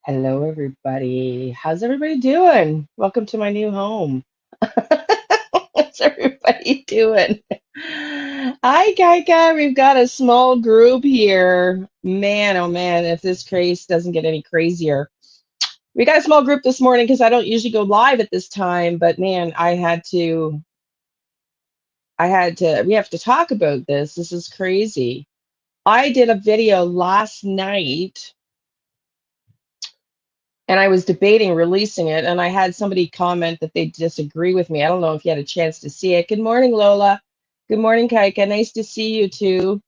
Hello, everybody. How's everybody doing? Welcome to my new home. What's everybody doing? Hi, Kaika. We've got a small group here. Man, oh man, if this craze doesn't get any crazier. We got a small group this morning because I don't usually go live at this time, but man, we have to talk about this. This is crazy. I did a video last night and I was debating releasing it, and I had somebody comment that they disagree with me. I don't know if you had a chance to see it. Good morning, Lola. Good morning, Kaika. Nice to see you too.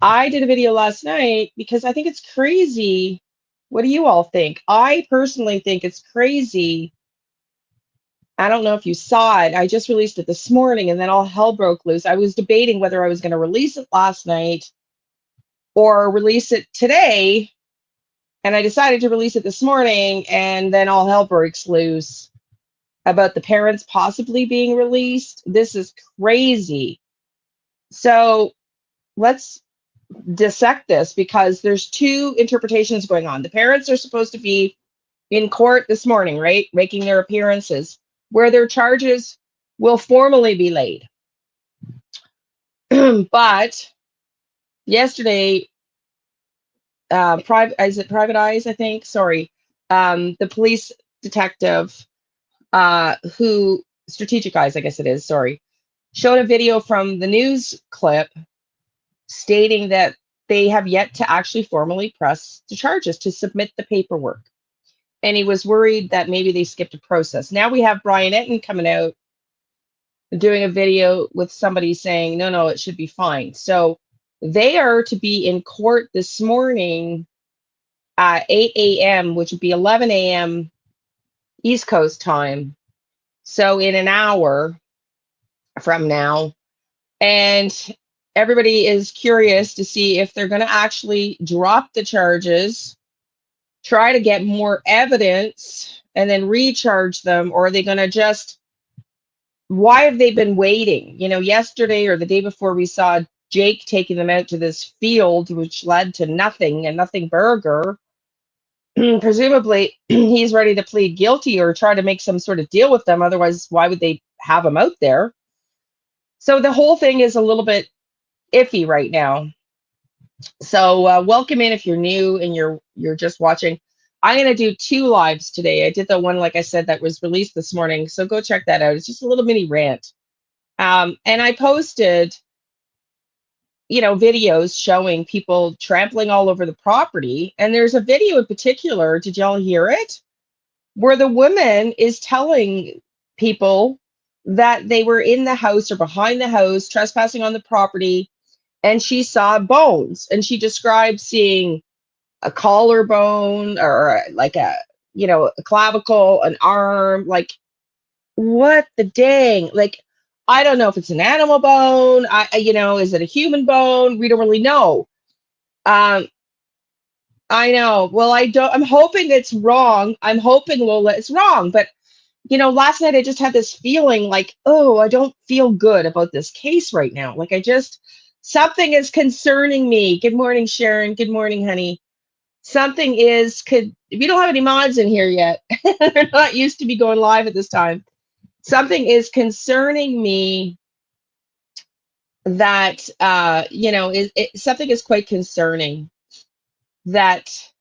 I did a video last night because I think it's crazy. What do you all think? I personally think it's crazy. I don't know if you saw it. I just released it this morning, and then all hell broke loose. I was debating whether I was going to release it last night or release it today, and I decided to release it this morning, and then all hell breaks loose about the parents possibly being released. This is crazy. So let's dissect this because there's two interpretations going on. The parents are supposed to be in court this morning, right? Making their appearances where their charges will formally be laid. But yesterday, Private Eyes, I think? Sorry. The police detective, who, Strategic Eyes, I guess it is, sorry, showed a video from the news clip stating that they have yet to actually formally press the charges to submit the paperwork. And he was worried that maybe they skipped a process. Now we have Brian Etten coming out doing a video with somebody saying, no, it should be fine. So they are to be in court this morning at 8 a.m., which would be 11 a.m. East Coast time. So in an hour from now. And everybody is curious to see if they're going to actually drop the charges, try to get more evidence, and then recharge them, or are they going to just, why have they been waiting? You know, yesterday or the day before, we saw Jake taking them out to this field, which led to nothing, and nothing burger. Presumably, he's ready to plead guilty or try to make some sort of deal with them. Otherwise, why would they have him out there? So the whole thing is a little bit iffy right now. So welcome in if you're new and you're just watching. I'm going to do two lives today. I did the one, like I said, that was released this morning. So go check that out. It's just a little mini rant. And I posted, videos showing people trampling all over the property. And there's a video in particular, did y'all hear it? Where the woman is telling people that they were in the house or behind the house, trespassing on the property, and she saw bones. And she described seeing a collarbone or like a clavicle, an arm, like what the dang? Like, I don't know if it's an animal bone. Is it a human bone? We don't really know. Um, I know. Well, I don't. I'm hoping it's wrong. I'm hoping, Lola, it's wrong. But last night I just had this feeling like, oh, I don't feel good about this case right now. Like something is concerning me. Good morning, Sharon. Good morning, honey. Something is we don't have any mods in here yet. They're not used to be going live at this time. Something is concerning me that something is quite concerning that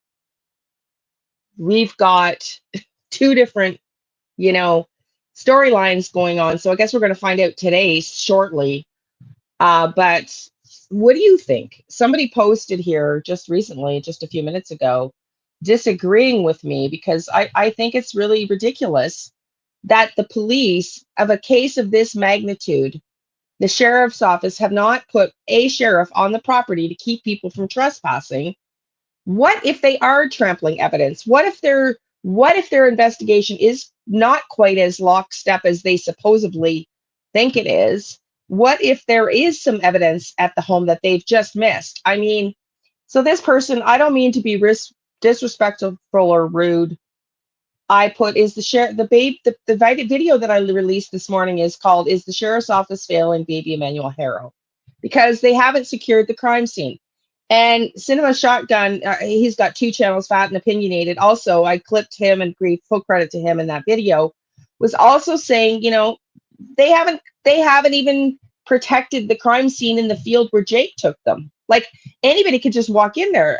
we've got two different you know storylines going on. So I guess we're going to find out today shortly. But what do you think? Somebody posted here just recently, just a few minutes ago, disagreeing with me because I think it's really ridiculous that the police of a case of this magnitude, the sheriff's office, have not put a sheriff on the property to keep people from trespassing. What if they are trampling evidence? What if their investigation is not quite as lockstep as they supposedly think it is? What if there is some evidence at the home that they've just missed? I mean, so this person, I don't mean to be disrespectful or rude. I put is the sheriff the video that I released this morning is called "Is the Sheriff's Office Failing Baby Emmanuel Harrow?" Because they haven't secured the crime scene. And Cinema Shotgun, he's got two channels, Fat and Opinionated. Also, I clipped him and gave full credit to him in that video. Was also saying, they haven't even protected the crime scene in the field where Jake took them. Like anybody could just walk in there.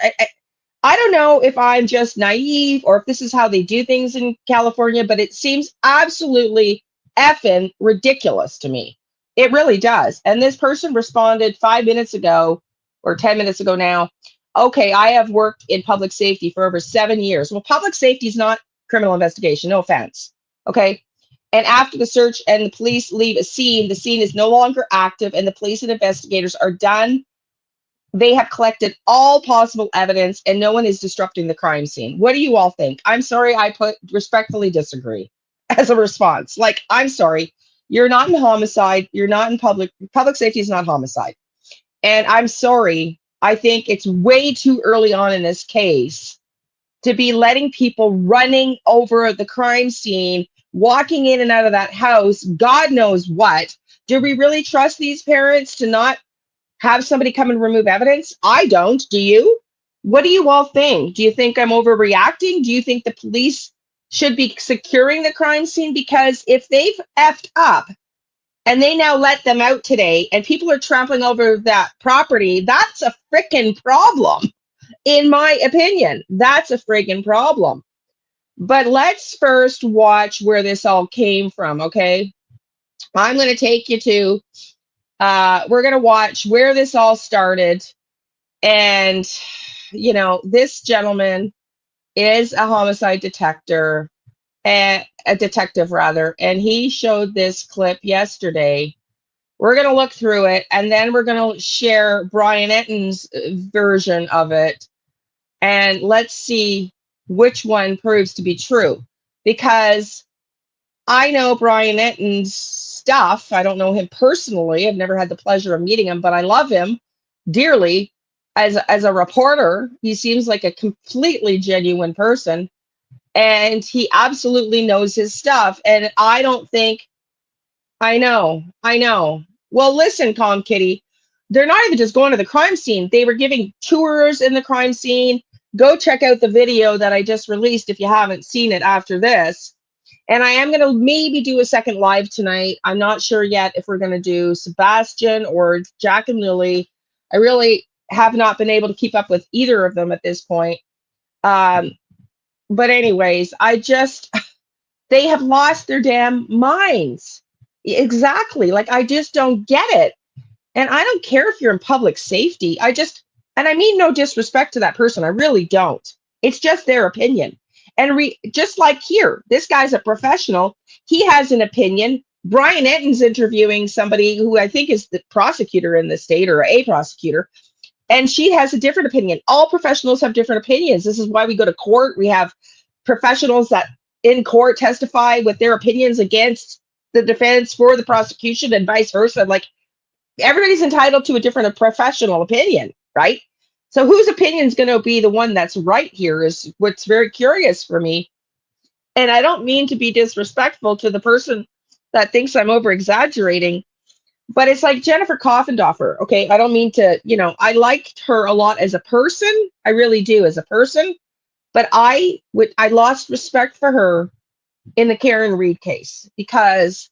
I don't know if I'm just naive or if this is how they do things in California, but it seems absolutely effing ridiculous to me. It really does. And this person responded 5 minutes ago or 10 minutes ago now. Okay, I have worked in public safety for over 7 years. Well, public safety is not criminal investigation, no offense. Okay. And after the search and the police leave a scene, the scene is no longer active and the police and investigators are done. They have collected all possible evidence and no one is disrupting the crime scene. What do you all think? I'm sorry, I respectfully disagree as a response. Like, I'm sorry, you're not in homicide, you're not in public safety is not homicide. And I'm sorry, I think it's way too early on in this case to be letting people running over the crime scene, walking in and out of that house, God knows what. Do we really trust these parents to not have somebody come and remove evidence? I don't. Do you? What do you all think? Do you think I'm overreacting? Do you think the police should be securing the crime scene? Because if they've effed up and they now let them out today and people are trampling over that property, that's a freaking problem. In my opinion, that's a friggin' problem. But let's first watch where this all came from, okay? I'm going to take you to we're going to watch where this all started. And, this gentleman is a homicide detector, a detective rather, and he showed this clip yesterday. We're going to look through it, and then we're going to share Brian Etton's version of it, and let's see which one proves to be true. Because I know Brian Etton's stuff. I don't know him personally. I've never had the pleasure of meeting him, but I love him dearly as a reporter. He seems like a completely genuine person, and he absolutely knows his stuff. And I don't think I know. Well, listen, Calm Kitty, they're not even just going to the crime scene. They were giving tours in the crime scene. Go check out the video that I just released if you haven't seen it after this. And I am going to maybe do a second live tonight. I'm not sure yet if we're going to do Sebastian or Jack and Lily. I really have not been able to keep up with either of them at this point. But anyways, they have lost their damn minds. Exactly. Like, I just don't get it. And I don't care if you're in public safety. And I mean no disrespect to that person. I really don't. It's just their opinion. And just like here, this guy's a professional. He has an opinion. Brian Etton's interviewing somebody who I think is the prosecutor in the state or a prosecutor. And she has a different opinion. All professionals have different opinions. This is why we go to court. We have professionals that in court testify with their opinions against the defense for the prosecution and vice versa. Like, everybody's entitled to a different professional opinion, right? So whose opinion is going to be the one that's right here is what's very curious for me. And I don't mean to be disrespectful to the person that thinks I'm over exaggerating, but it's like Jennifer Coffendorfer. Okay, I don't mean to, I liked her a lot as a person. I really do as a person, but I lost respect for her in the Karen Reed case because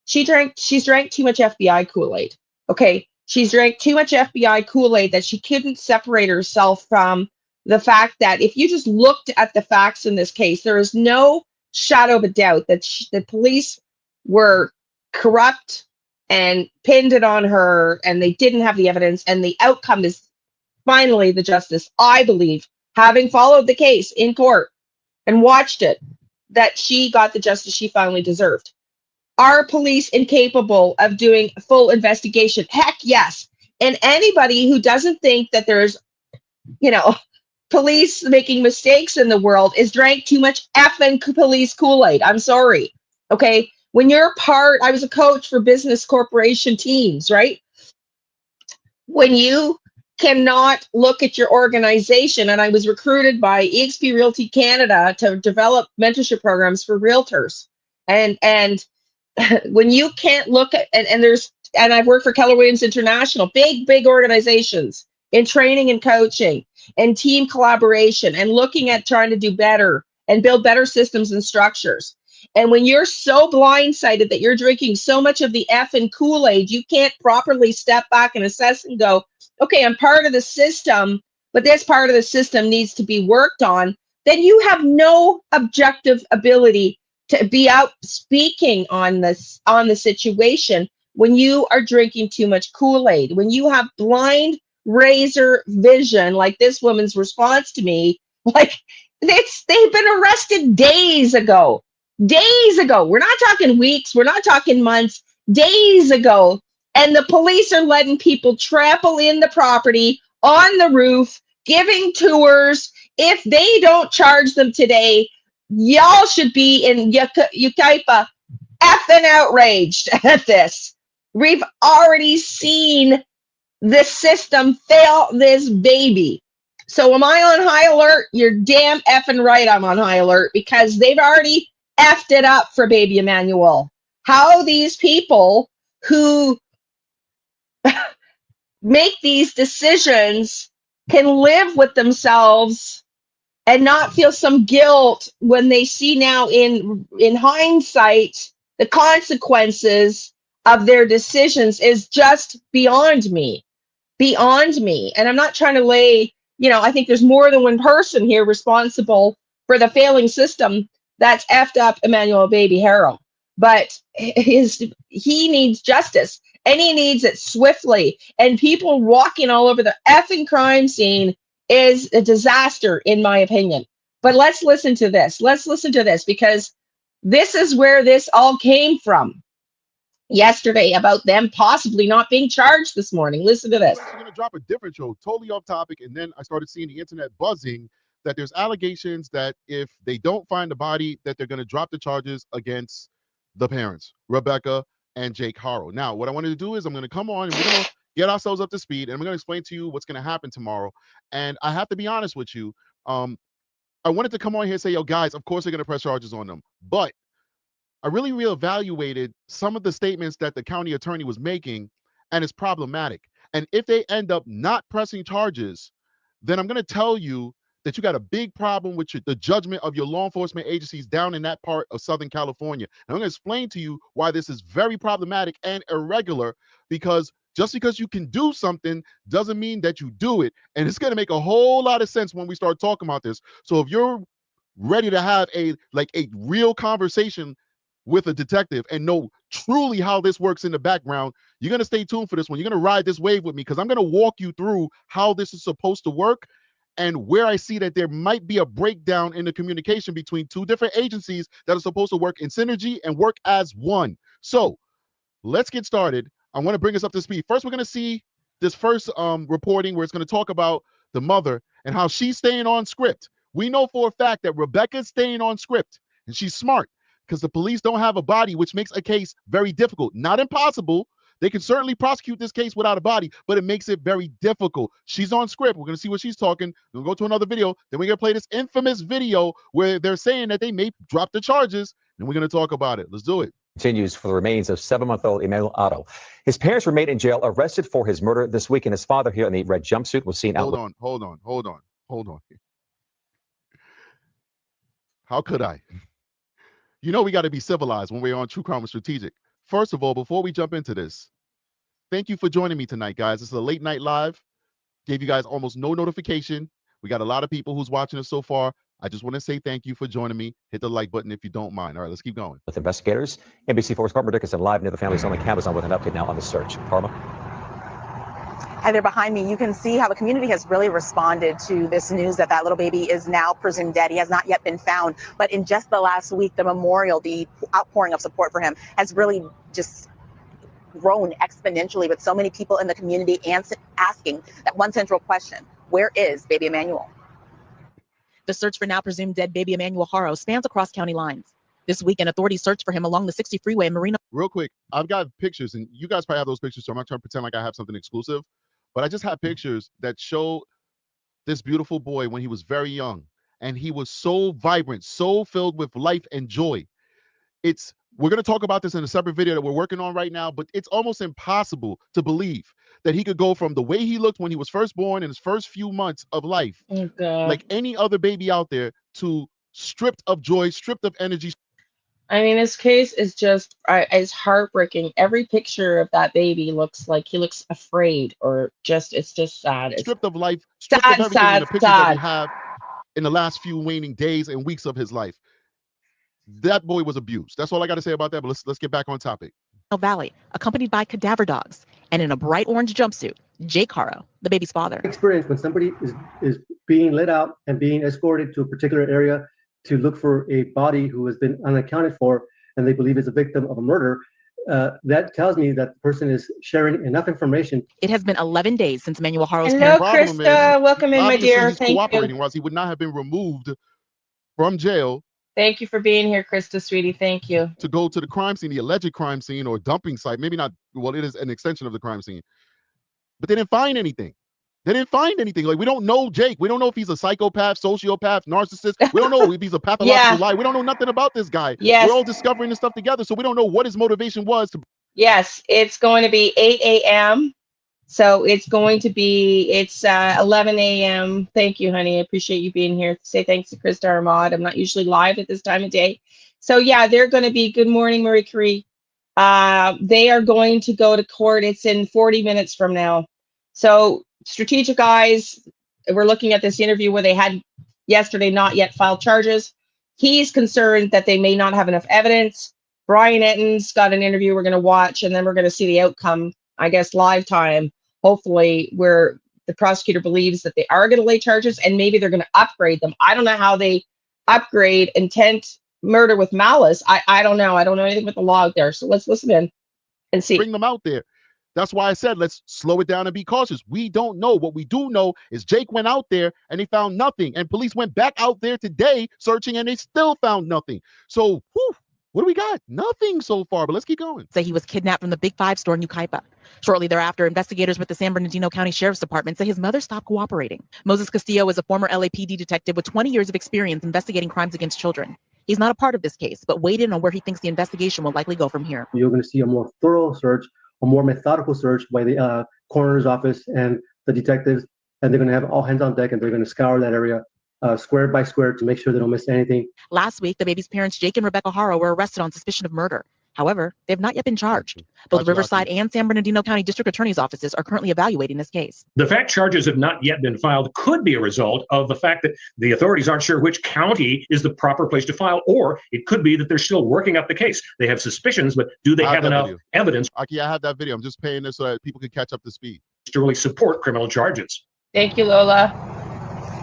she's drank too much FBI Kool-Aid. Okay, she's drank too much FBI Kool-Aid that she couldn't separate herself from the fact that if you just looked at the facts in this case, there is no shadow of a doubt that the police were corrupt and pinned it on her and they didn't have the evidence, and the outcome is finally the justice, I believe, having followed the case in court and watched it, that she got the justice she finally deserved. Are police incapable of doing a full investigation? Heck yes. And anybody who doesn't think that there's, police making mistakes in the world is drank too much effing police Kool-Aid. I'm sorry. Okay. When you're I was a coach for business corporation teams, right? When you cannot look at your organization, and I was recruited by eXp Realty Canada to develop mentorship programs for realtors. And when you can't look at, and I've worked for Keller Williams International, big organizations in training and coaching and team collaboration and looking at trying to do better and build better systems and structures. And when you're so blindsided that you're drinking so much of the effing Kool-Aid, you can't properly step back and assess and go, okay, I'm part of the system, but this part of the system needs to be worked on, then you have no objective ability to be out speaking on the situation when you are drinking too much Kool-Aid, when you have blind razor vision, like this woman's response to me, like they've been arrested days ago. Days ago. We're not talking weeks, we're not talking months, days ago. And the police are letting people trample in the property on the roof, giving tours. If they don't charge them today, y'all should be in Yucaipa effing outraged at this. We've already seen the system fail this baby. So am I on high alert? You're damn effing right I'm on high alert, because they've already effed it up for baby Emmanuel. How these people who make these decisions can live with themselves and not feel some guilt when they see now in hindsight the consequences of their decisions is just beyond me. And I'm not trying to lay, I think there's more than one person here responsible for the failing system that's effed up Emmanuel baby HARO. But he needs justice, and he needs it swiftly. And people walking all over the effing crime scene is a disaster, in my opinion. But let's listen to this. Let's listen to this, because this is where this all came from yesterday about them possibly not being charged this morning. Listen to this. I'm going to drop a different show, totally off topic, and then I started seeing the internet buzzing that there's allegations that if they don't find the body, that they're going to drop the charges against the parents, Rebecca and Jake HARO. Now, what I wanted to do is I'm going to come on and we're going to get ourselves up to speed, and we're going to explain to you what's going to happen tomorrow. And I have to be honest with you. I wanted to come on here and say, yo, guys, of course they're going to press charges on them. But I really reevaluated some of the statements that the county attorney was making, and it's problematic. And if they end up not pressing charges, then I'm going to tell you that you got a big problem with the judgment of your law enforcement agencies down in that part of Southern California. And I'm going to explain to you why this is very problematic and irregular, because just because you can do something doesn't mean that you do it. And it's going to make a whole lot of sense when we start talking about this. So if you're ready to have a real conversation with a detective and know truly how this works in the background, you're going to stay tuned for this one. You're going to ride this wave with me, because I'm going to walk you through how this is supposed to work and where I see that there might be a breakdown in the communication between two different agencies that are supposed to work in synergy and work as one. So let's get started. I want to bring us up to speed. First, we're going to see this first reporting where it's going to talk about the mother and how she's staying on script. We know for a fact that Rebecca's staying on script, and she's smart, because the police don't have a body, which makes a case very difficult. Not impossible. They can certainly prosecute this case without a body, but it makes it very difficult. She's on script. We're going to see what she's talking. We'll go to another video. Then we're going to play this infamous video where they're saying that they may drop the charges, and we're going to talk about it. Let's do it. Continues for the remains of 7-month-old Emmanuel Otto. His parents remain in jail, arrested for his murder this week, and his father here in the red jumpsuit was seen out. Hold on. How could I? You know we got to be civilized when we're on True Crime and Strategic. First of all, before we jump into this, thank you for joining me tonight, guys. This is a late night live. Gave you guys almost no notification. We got a lot of people who's watching us so far. I just want to say thank you for joining me. Hit the like button if you don't mind. All right, let's keep going. With investigators, NBC4's Carmen Dickinson live near the family's home in Cabazon with an update now on the search. Carmen? Hi there behind me. You can see how the community has really responded to this news that little baby is now presumed dead. He has not yet been found. But in just the last week, the memorial, the outpouring of support for him has really just grown exponentially, with so many people in the community asking that one central question: where is baby Emmanuel? The search for now presumed dead baby Emmanuel HARO spans across county lines. This weekend, authorities searched for him along the 60 freeway in Marina. Real quick, I've got pictures, and you guys probably have those pictures, so I'm not trying to pretend like I have something exclusive. But I just have pictures that show this beautiful boy when he was very young, and he was so vibrant, so filled with life and joy. It's We're going to talk about this in a separate video that we're working on right now, but it's almost impossible to believe that he could go from the way he looked when he was first born in his first few months of life, like any other baby out there, to stripped of joy, stripped of energy. I mean, his case is just is heartbreaking. Every picture of that baby looks like he looks afraid, or just it's just sad. It's stripped of life, stripped of everything in the pictures that we have in the last few waning days and weeks of his life. That boy was abused. That's all I got to say about that, but let's get back on topic. Valley, accompanied by cadaver dogs, and in a bright orange jumpsuit, Jake HARO, the baby's father. Experience when somebody is being let out and being escorted to a particular area to look for a body who has been unaccounted for and they believe is a victim of a murder, that tells me that the person is sharing enough information. It has been 11 days since Emmanuel HARO's Hello, Krista. Welcome in, my dear. He's cooperating, or else he would not have been removed from jail. Thank you for being here, Krista, sweetie. Thank you. To go to the crime scene, the alleged crime scene or dumping site. Maybe not, well, it is an extension of the crime scene. But they didn't find anything. They didn't find anything. Like, we don't know Jake. We don't know if he's a psychopath, sociopath, narcissist. We don't know if he's a pathological liar. We don't know nothing about this guy. Yes. We're all discovering this stuff together, so we don't know what his motivation was. Yes, it's going to be 8 a.m. So it's going to be, it's 11 a.m. Thank you, honey. I appreciate you being here. Say thanks to Krista Armad. I'm not usually live at this time of day. So yeah, they're going to be, good morning, Marie Curie. They are going to go to court. It's in 40 minutes from now. So Strategic Eyes, we're looking at this interview where they had yesterday not yet filed charges. He's concerned that they may not have enough evidence. Brian Etton's got an interview we're going to watch, and then we're going to see the outcome, I guess, live time, hopefully, where the prosecutor believes that they are going to lay charges and maybe they're going to upgrade them. I don't know how they upgrade intent murder with malice. I don't know. I don't know anything about the law out there. So let's listen in and see. Bring them out there. That's why I said, let's slow it down and be cautious. We don't know. What we do know is Jake went out there and they found nothing. And police went back out there today searching and they still found nothing. So, what do we got? Nothing so far, but let's keep going. Say he was kidnapped from the Big Five store in Yucaipa. Shortly thereafter, investigators with the San Bernardino County Sheriff's Department say his mother stopped cooperating. Moses Castillo is a former LAPD detective with 20 years of experience investigating crimes against children. He's not a part of this case, but weighed in on where he thinks the investigation will likely go from here. You're going to see a more thorough search, a more methodical search by the coroner's office and the detectives, and they're going to have all hands on deck, and they're going to scour that area square by square to make sure they don't miss anything. Last week, the baby's parents, Jake and Rebecca HARO, were arrested on suspicion of murder. However, they have not yet been charged. Both Riverside and San Bernardino County District Attorney's offices are currently evaluating this case. The fact charges have not yet been filed could be a result of the fact that the authorities aren't sure which county is the proper place to file, or it could be that they're still working up the case. They have suspicions, but do they have enough evidence? Yeah, I have that video. I'm just paying this so that people can catch up to speed to really support criminal charges. Thank you, Lola.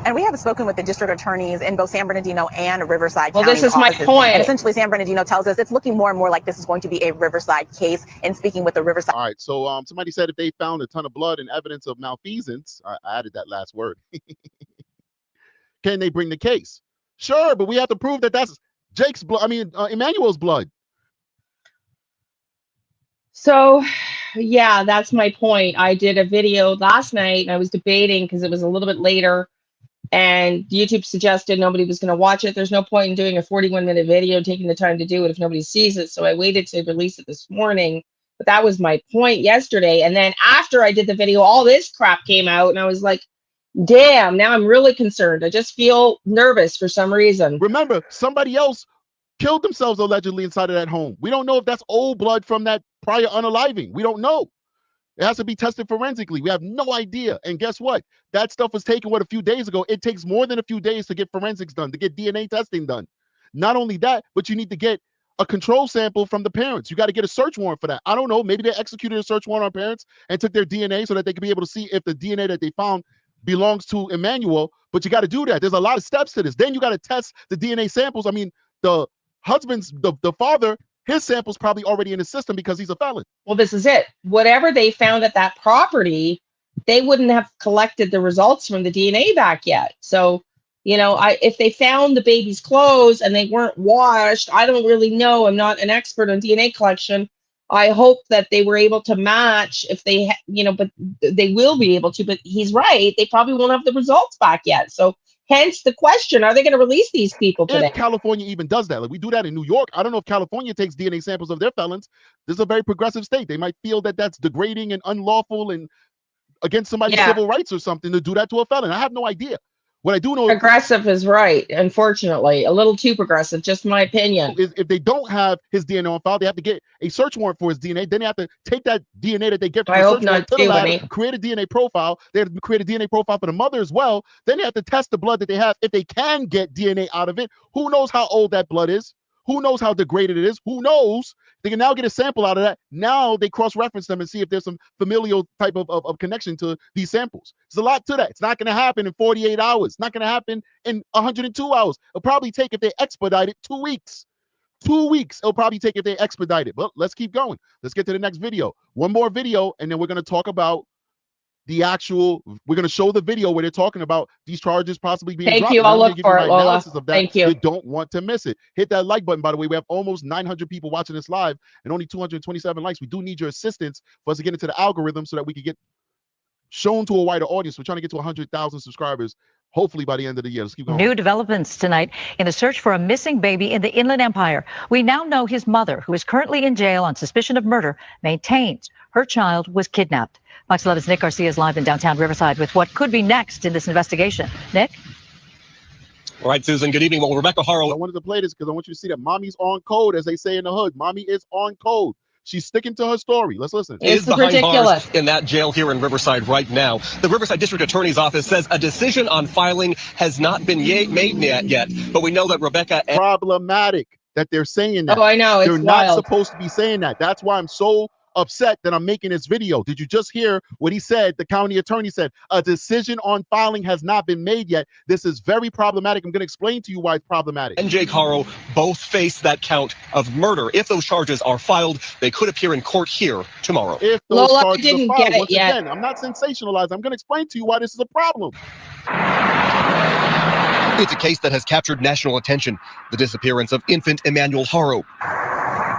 And we have spoken with the district attorneys in both San Bernardino and Riverside. Well, this is my point. And essentially, San Bernardino tells us it's looking more and more like this is going to be a Riverside case. And speaking with the Riverside. All right. So somebody said if they found a ton of blood and evidence of malfeasance, I added that last word. Can they bring the case? Sure, but we have to prove that that's Jake's blood. I mean, Emmanuel's blood. So, yeah, that's my point. I did a video last night and I was debating because it was a little bit later. And YouTube suggested nobody was going to watch it. There's no point in doing a 41-minute video, taking the time to do it if nobody sees it. So I waited to release it this morning. But that was my point yesterday. And then after I did the video, all this crap came out. And I was like, damn, now I'm really concerned. I just feel nervous for some reason. Remember, somebody else killed themselves allegedly inside of that home. We don't know if that's old blood from that prior unaliving. We don't know. It has to be tested forensically. We have no idea. And guess what? That stuff was taken, a few days ago. It takes more than a few days to get forensics done, to get DNA testing done. Not only that, but you need to get a control sample from the parents. You got to get a search warrant for that. I don't know. Maybe they executed a search warrant on parents and took their DNA so that they could be able to see if the DNA that they found belongs to Emmanuel. But you got to do that. There's a lot of steps to this. Then you got to test the DNA samples. I mean, the husband's, the father, his sample's probably already in the system because he's a felon. Well, this is it. Whatever they found at that property, they wouldn't have collected the results from the DNA back yet. So, you know, if they found the baby's clothes and they weren't washed, I don't really know. I'm not an expert on DNA collection. I hope that they were able to match if they, but they will be able to. But he's right. They probably won't have the results back yet. So Hence the question, are they going to release these people today? If California even does that, like we do that in New York, I don't know if California takes DNA samples of their felons. This is a very progressive state. They might feel that that's degrading and unlawful and against somebody's civil rights or something to do that to a felon. I have no idea. What I do know, progressive is right. Unfortunately, a little too progressive, just my opinion. Is if they don't have his DNA on file, they have to get a search warrant for his DNA. Then they have to take that DNA that they get from the search warrant to the lab, create a DNA profile. They have to create a DNA profile for the mother as well. Then they have to test the blood that they have. If they can get DNA out of it, who knows how old that blood is? Who knows how degraded it is? Who knows? They can now get a sample out of that. Now they cross-reference them and see if there's some familial type of connection to these samples. There's a lot to that. It's not going to happen in 48 hours. It's not going to happen in 102 hours. It'll probably take, if they expedite it, 2 weeks. 2 weeks it'll probably take if they expedite it. But let's keep going. Let's get to the next video. One more video, and then we're going to talk about the actual, we're going to show the video where they're talking about these charges possibly being dropped. Thank you. I'll look for it, Lola. Thank you. You don't want to miss it. Hit that like button, by the way. We have almost 900 people watching this live and only 227 likes. We do need your assistance for us to get into the algorithm so that we can get shown to a wider audience. We're trying to get to 100,000 subscribers, hopefully by the end of the year. Let's keep going. New developments tonight in the search for a missing baby in the Inland Empire. We now know his mother, who is currently in jail on suspicion of murder, maintains her child was kidnapped. Fox 11's Nick Garcia is live in downtown Riverside with what could be next in this investigation. Nick? All right, Susan, good evening. Well, Rebecca HARO. I wanted to play this because I want you to see that mommy's on code, as they say in the hood. Mommy is on code. She's sticking to her story. Let's listen. Is behind bars in that jail here in Riverside right now. The Riverside District Attorney's Office says a decision on filing has not been made yet, but we know that Rebecca... Problematic that they're saying that. Oh, I know. It's They're not supposed to be saying that. That's why I'm so upset that I'm making this video. Did you just hear what he said? The county attorney said a decision on filing has not been made yet. This is very problematic. I'm going to explain to you why it's problematic. And Jake HARO both face that count of murder. If those charges are filed, they could appear in court here tomorrow. If those charges are filed, once again, I'm not sensationalizing. I'm going to explain to you why this is a problem. It's a case that has captured national attention. The disappearance of infant Emmanuel HARO.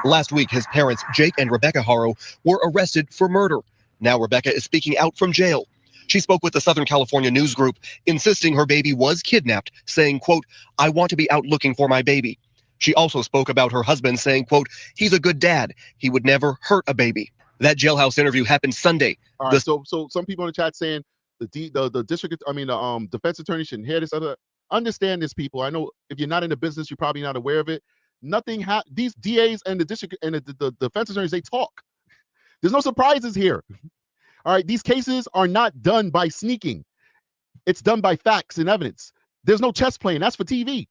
Last week, his parents, Jake and Rebecca HARO, were arrested for murder. Now Rebecca is speaking out from jail. She spoke with the Southern California News Group, insisting her baby was kidnapped, saying, quote, "I want to be out looking for my baby." She also spoke about her husband, saying, quote, "He's a good dad. He would never hurt a baby." That jailhouse interview happened Sunday. All right, so some people in the chat saying the district, the defense attorney shouldn't hear this. Understand this, people. I know if you're not in the business, you're probably not aware of it. Nothing these DAs and the district and the defense attorneys, they talk. There's no surprises here. All right, these cases are not done by sneaking. It's done by facts and evidence. There's no chess playing. That's for TV.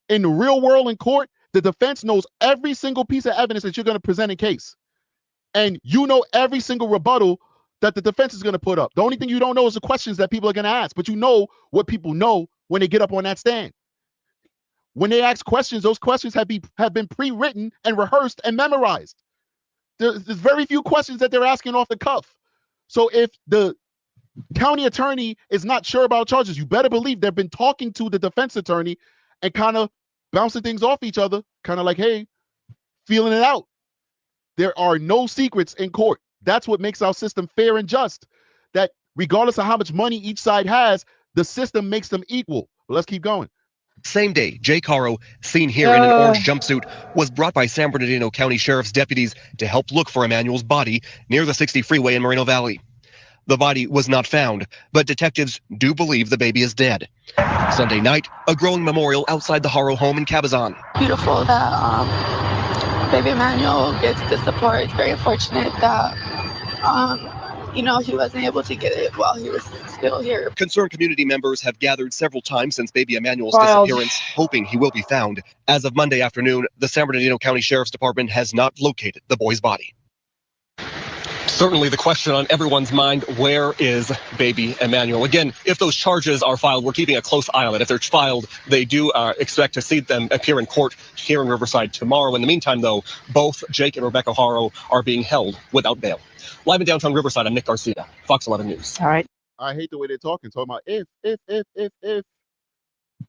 In the real world in court, the defense knows every single piece of evidence that you're going to present in case. And you know every single rebuttal that the defense is going to put up. The only thing you don't know is the questions that people are going to ask, but you know what people know when they get up on that stand. When they ask questions, those questions have been pre-written and rehearsed and memorized. There's very few questions that they're asking off the cuff. So if the county attorney is not sure about charges, you better believe they've been talking to the defense attorney and kind of bouncing things off each other, kind of like, hey, feeling it out. There are no secrets in court. That's what makes our system fair and just, that regardless of how much money each side has, the system makes them equal. But let's keep going. Same day, Jake HARO, seen here in an orange jumpsuit, was brought by San Bernardino County Sheriff's deputies to help look for Emmanuel's body near the 60 freeway in Moreno Valley. The body was not found, but detectives do believe the baby is dead. Sunday night, a growing memorial outside the HARO home in Cabazon. Beautiful that baby Emmanuel gets the support. It's very unfortunate that he wasn't able to get it while he was still here. Concerned community members have gathered several times since baby Emmanuel's disappearance, hoping he will be found. As of Monday afternoon, the San Bernardino County Sheriff's Department has not located the boy's body. Certainly the question on everyone's mind, where is baby Emmanuel? Again, if those charges are filed, we're keeping a close eye on it. If they're filed, they do expect to see them appear in court here in Riverside tomorrow. In the meantime, though, both Jake and Rebecca HARO are being held without bail. Live in downtown Riverside, I'm Nick Garcia, Fox 11 News. All right. I hate the way they're talking about if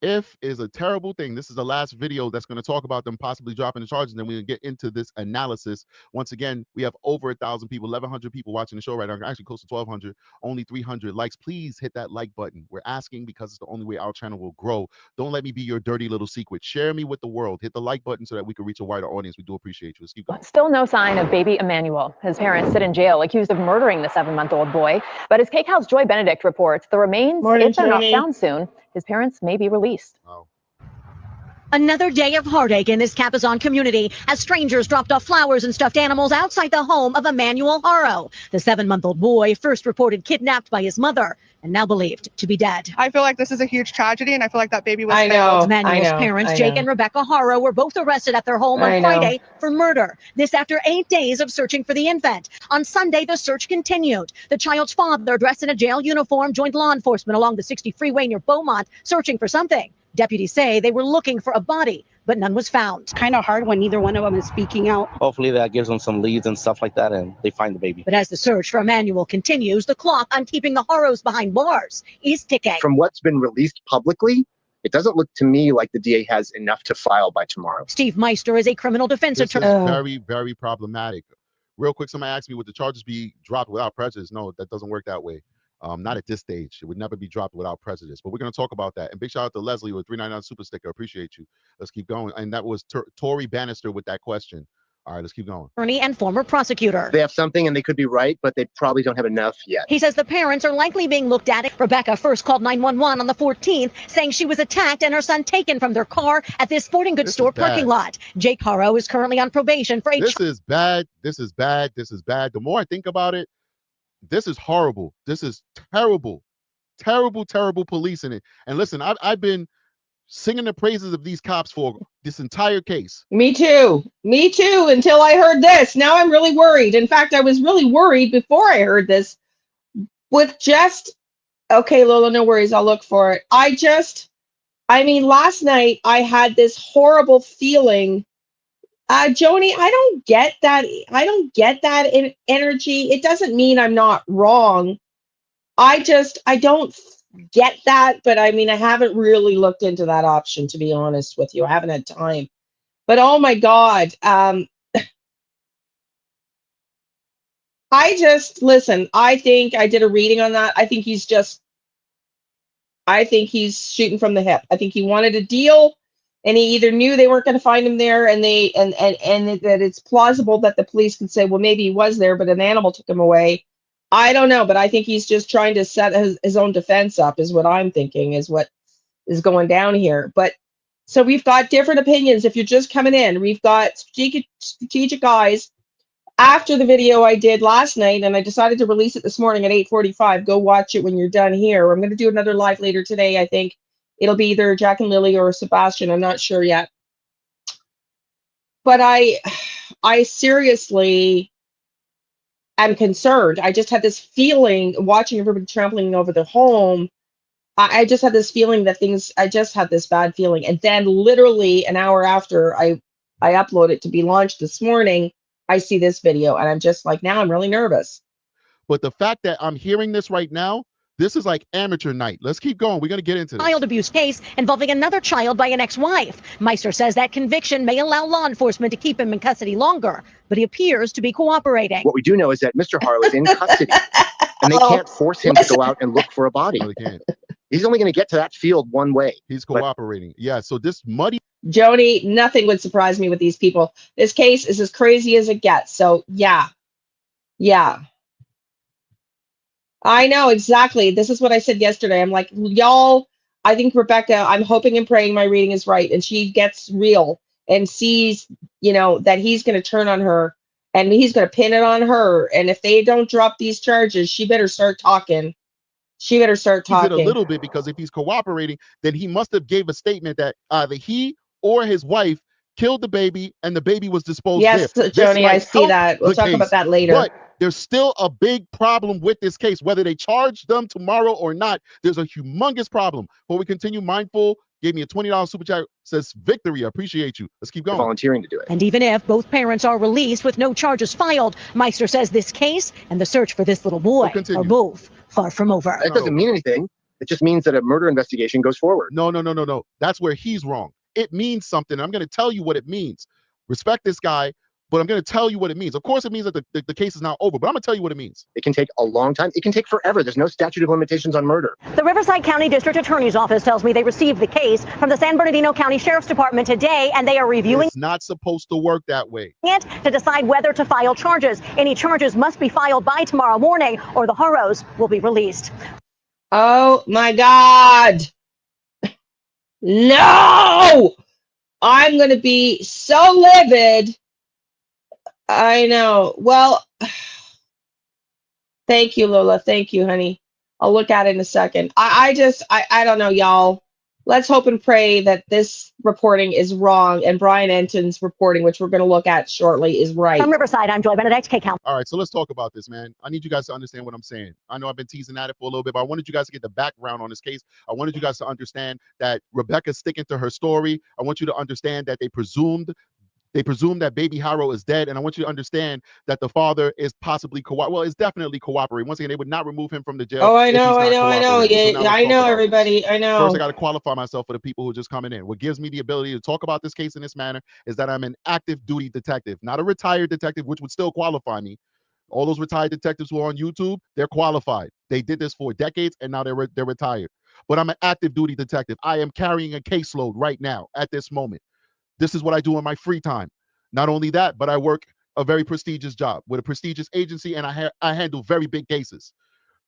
if is a terrible thing. This is the last video that's going to talk about them possibly dropping the charges, and then we're going to get into this analysis. Once again, we have over 1,000 people, 1,100 people watching the show right now, actually close to 1,200, only 300 likes. Please hit that like button. We're asking because it's the only way our channel will grow. Don't let me be your dirty little secret. Share me with the world. Hit the like button so that we can reach a wider audience. We do appreciate you. Let's keep going. Still no sign of baby Emmanuel. His parents sit in jail accused of murdering the 7-month-old boy. But as KCAL's Joy Benedict reports, the remains, if they're not found soon, his parents may be released. Wow. Another day of heartache in this Capizon community as strangers dropped off flowers and stuffed animals outside the home of Emmanuel HARO. The 7-month-old boy first reported kidnapped by his mother and now believed to be dead. I feel like this is a huge tragedy, and I feel like that baby was failed. Emmanuel's parents, Jake and Rebecca HARO, were both arrested at their home on Friday for murder. This after 8 days of searching for the infant. On Sunday, the search continued. The child's father, dressed in a jail uniform, joined law enforcement along the 60 freeway near Beaumont, searching for something. Deputies say they were looking for a body, but none was found. It's kind of hard when neither one of them is speaking out. Hopefully that gives them some leads and stuff like that, and they find the baby. But as the search for Emmanuel continues, the clock on keeping the HAROs behind bars is ticking. From what's been released publicly, it doesn't look to me like the DA has enough to file by tomorrow. Steve Meister is a criminal defense attorney. This is very, very problematic. Real quick, somebody asked me, would the charges be dropped without prejudice? No, that doesn't work that way. Not at this stage. It would never be dropped without prejudice. But we're going to talk about that. And big shout out to Leslie with 399 super sticker. Appreciate you. Let's keep going. And that was Tory Bannister with that question. All right, let's keep going. Attorney and former prosecutor. They have something and they could be right, but they probably don't have enough yet. He says the parents are likely being looked at. Rebecca first called 911 on the 14th, saying she was attacked and her son taken from their car at this sporting goods store parking lot. Jake HARO is currently on probation for This is bad. This is bad. This is bad. The more I think about it, this is horrible. This is terrible. Terrible, terrible policing it. And listen, I've been singing the praises of these cops for this entire case. Me too, until I heard this. Now I'm really worried. In fact, I was really worried before I heard this with just, okay, Lola, no worries, I'll look for it. I mean, last night I had this horrible feeling. Joni, I don't get that. I don't get that energy. It doesn't mean I'm not wrong. I don't get that, but I mean, I haven't really looked into that option, to be honest with you. I haven't had time. But oh my God. Listen, I think I did a reading on that. I think he's shooting from the hip. I think he wanted a deal, and he either knew they weren't going to find him there, and that it's plausible that the police could say, well, maybe he was there, but an animal took him away. I don't know, but I think he's just trying to set his own defense up, is what I'm thinking, is what is going down here. But so we've got different opinions. If you're just coming in, we've got strategic eyes. After the video I did last night, and I decided to release it this morning at 8:45. Go watch it when you're done here. I'm going to do another live later today. I think it'll be either Jack and Lily or Sebastian. I'm not sure yet. But I seriously am concerned. I just had this feeling watching everybody trampling over the home. I just had this feeling that I just had this bad feeling. And then literally an hour after I upload it to be launched this morning, I see this video, and I'm just like, now I'm really nervous. But the fact that I'm hearing this right now, this is like amateur night. Let's keep going. We're going to get into this. Child abuse case involving another child by an ex-wife. Meister says that conviction may allow law enforcement to keep him in custody longer, but he appears to be cooperating. What we do know is that Mr. HARO is in custody, and they can't force him to go out and look for a body. No, they can't. He's only going to get to that field one way. He's cooperating. Yeah, so this muddy... Joni, nothing would surprise me with these people. This case is as crazy as it gets. So, yeah. I know, exactly. This is what I said yesterday. I'm like, y'all, I think Rebecca, I'm hoping and praying my reading is right, and she gets real and sees, that he's going to turn on her, and he's going to pin it on her. And if they don't drop these charges, she better start talking. She better start talking. He did a little bit, because if he's cooperating, then he must have gave a statement that either he or his wife killed the baby and the baby was disposed of. Yes, Joni, I see that. We'll talk about that later. But there's still a big problem with this case. Whether they charge them tomorrow or not, there's a humongous problem. Before we continue, Mindful gave me a $20 super chat, says victory. I appreciate you. Let's keep going. Volunteering to do it. And even if both parents are released with no charges filed, Meister says this case and the search for this little boy are both far from over. That doesn't mean anything. It just means that a murder investigation goes forward. No. That's where he's wrong. It means something. I'm going to tell you what it means. Respect this guy, but I'm going to tell you what it means. Of course, it means that the case is not over, but I'm going to tell you what it means. It can take a long time. It can take forever. There's no statute of limitations on murder. The Riverside County District Attorney's Office tells me they received the case from the San Bernardino County Sheriff's Department today, and they are reviewing It's not supposed to work that way. it to decide whether to file charges. Any charges must be filed by tomorrow morning, or the HAROs will be released. Oh my God. No! I'm going to be so livid. I know. Well, thank you, Lola. Thank you, honey. I'll look at it in a second. I don't know, y'all. Let's hope and pray that this reporting is wrong and Brian Enton's reporting, which we're going to look at shortly, is right. From Riverside, I'm Joy Benedict, K-Count. All right, so let's talk about this, man. I need you guys to understand what I'm saying. I know I've been teasing at it for a little bit, but I wanted you guys to get the background on this case. I wanted you guys to understand that Rebecca's sticking to her story. I want you to understand that they presume that baby HARO is dead, and I want you to understand that the father is possibly is definitely cooperating. Once again, they would not remove him from the jail. Oh, I know. Yeah, So I know, everybody. I know. First, I got to qualify myself for the people who are just coming in. What gives me the ability to talk about this case in this manner is that I'm an active duty detective, not a retired detective, which would still qualify me. All those retired detectives who are on YouTube, they're qualified. They did this for decades, and now they're retired. But I'm an active duty detective. I am carrying a caseload right now at this moment. This is what I do in my free time. Not only that, but I work a very prestigious job with a prestigious agency, and I handle very big cases.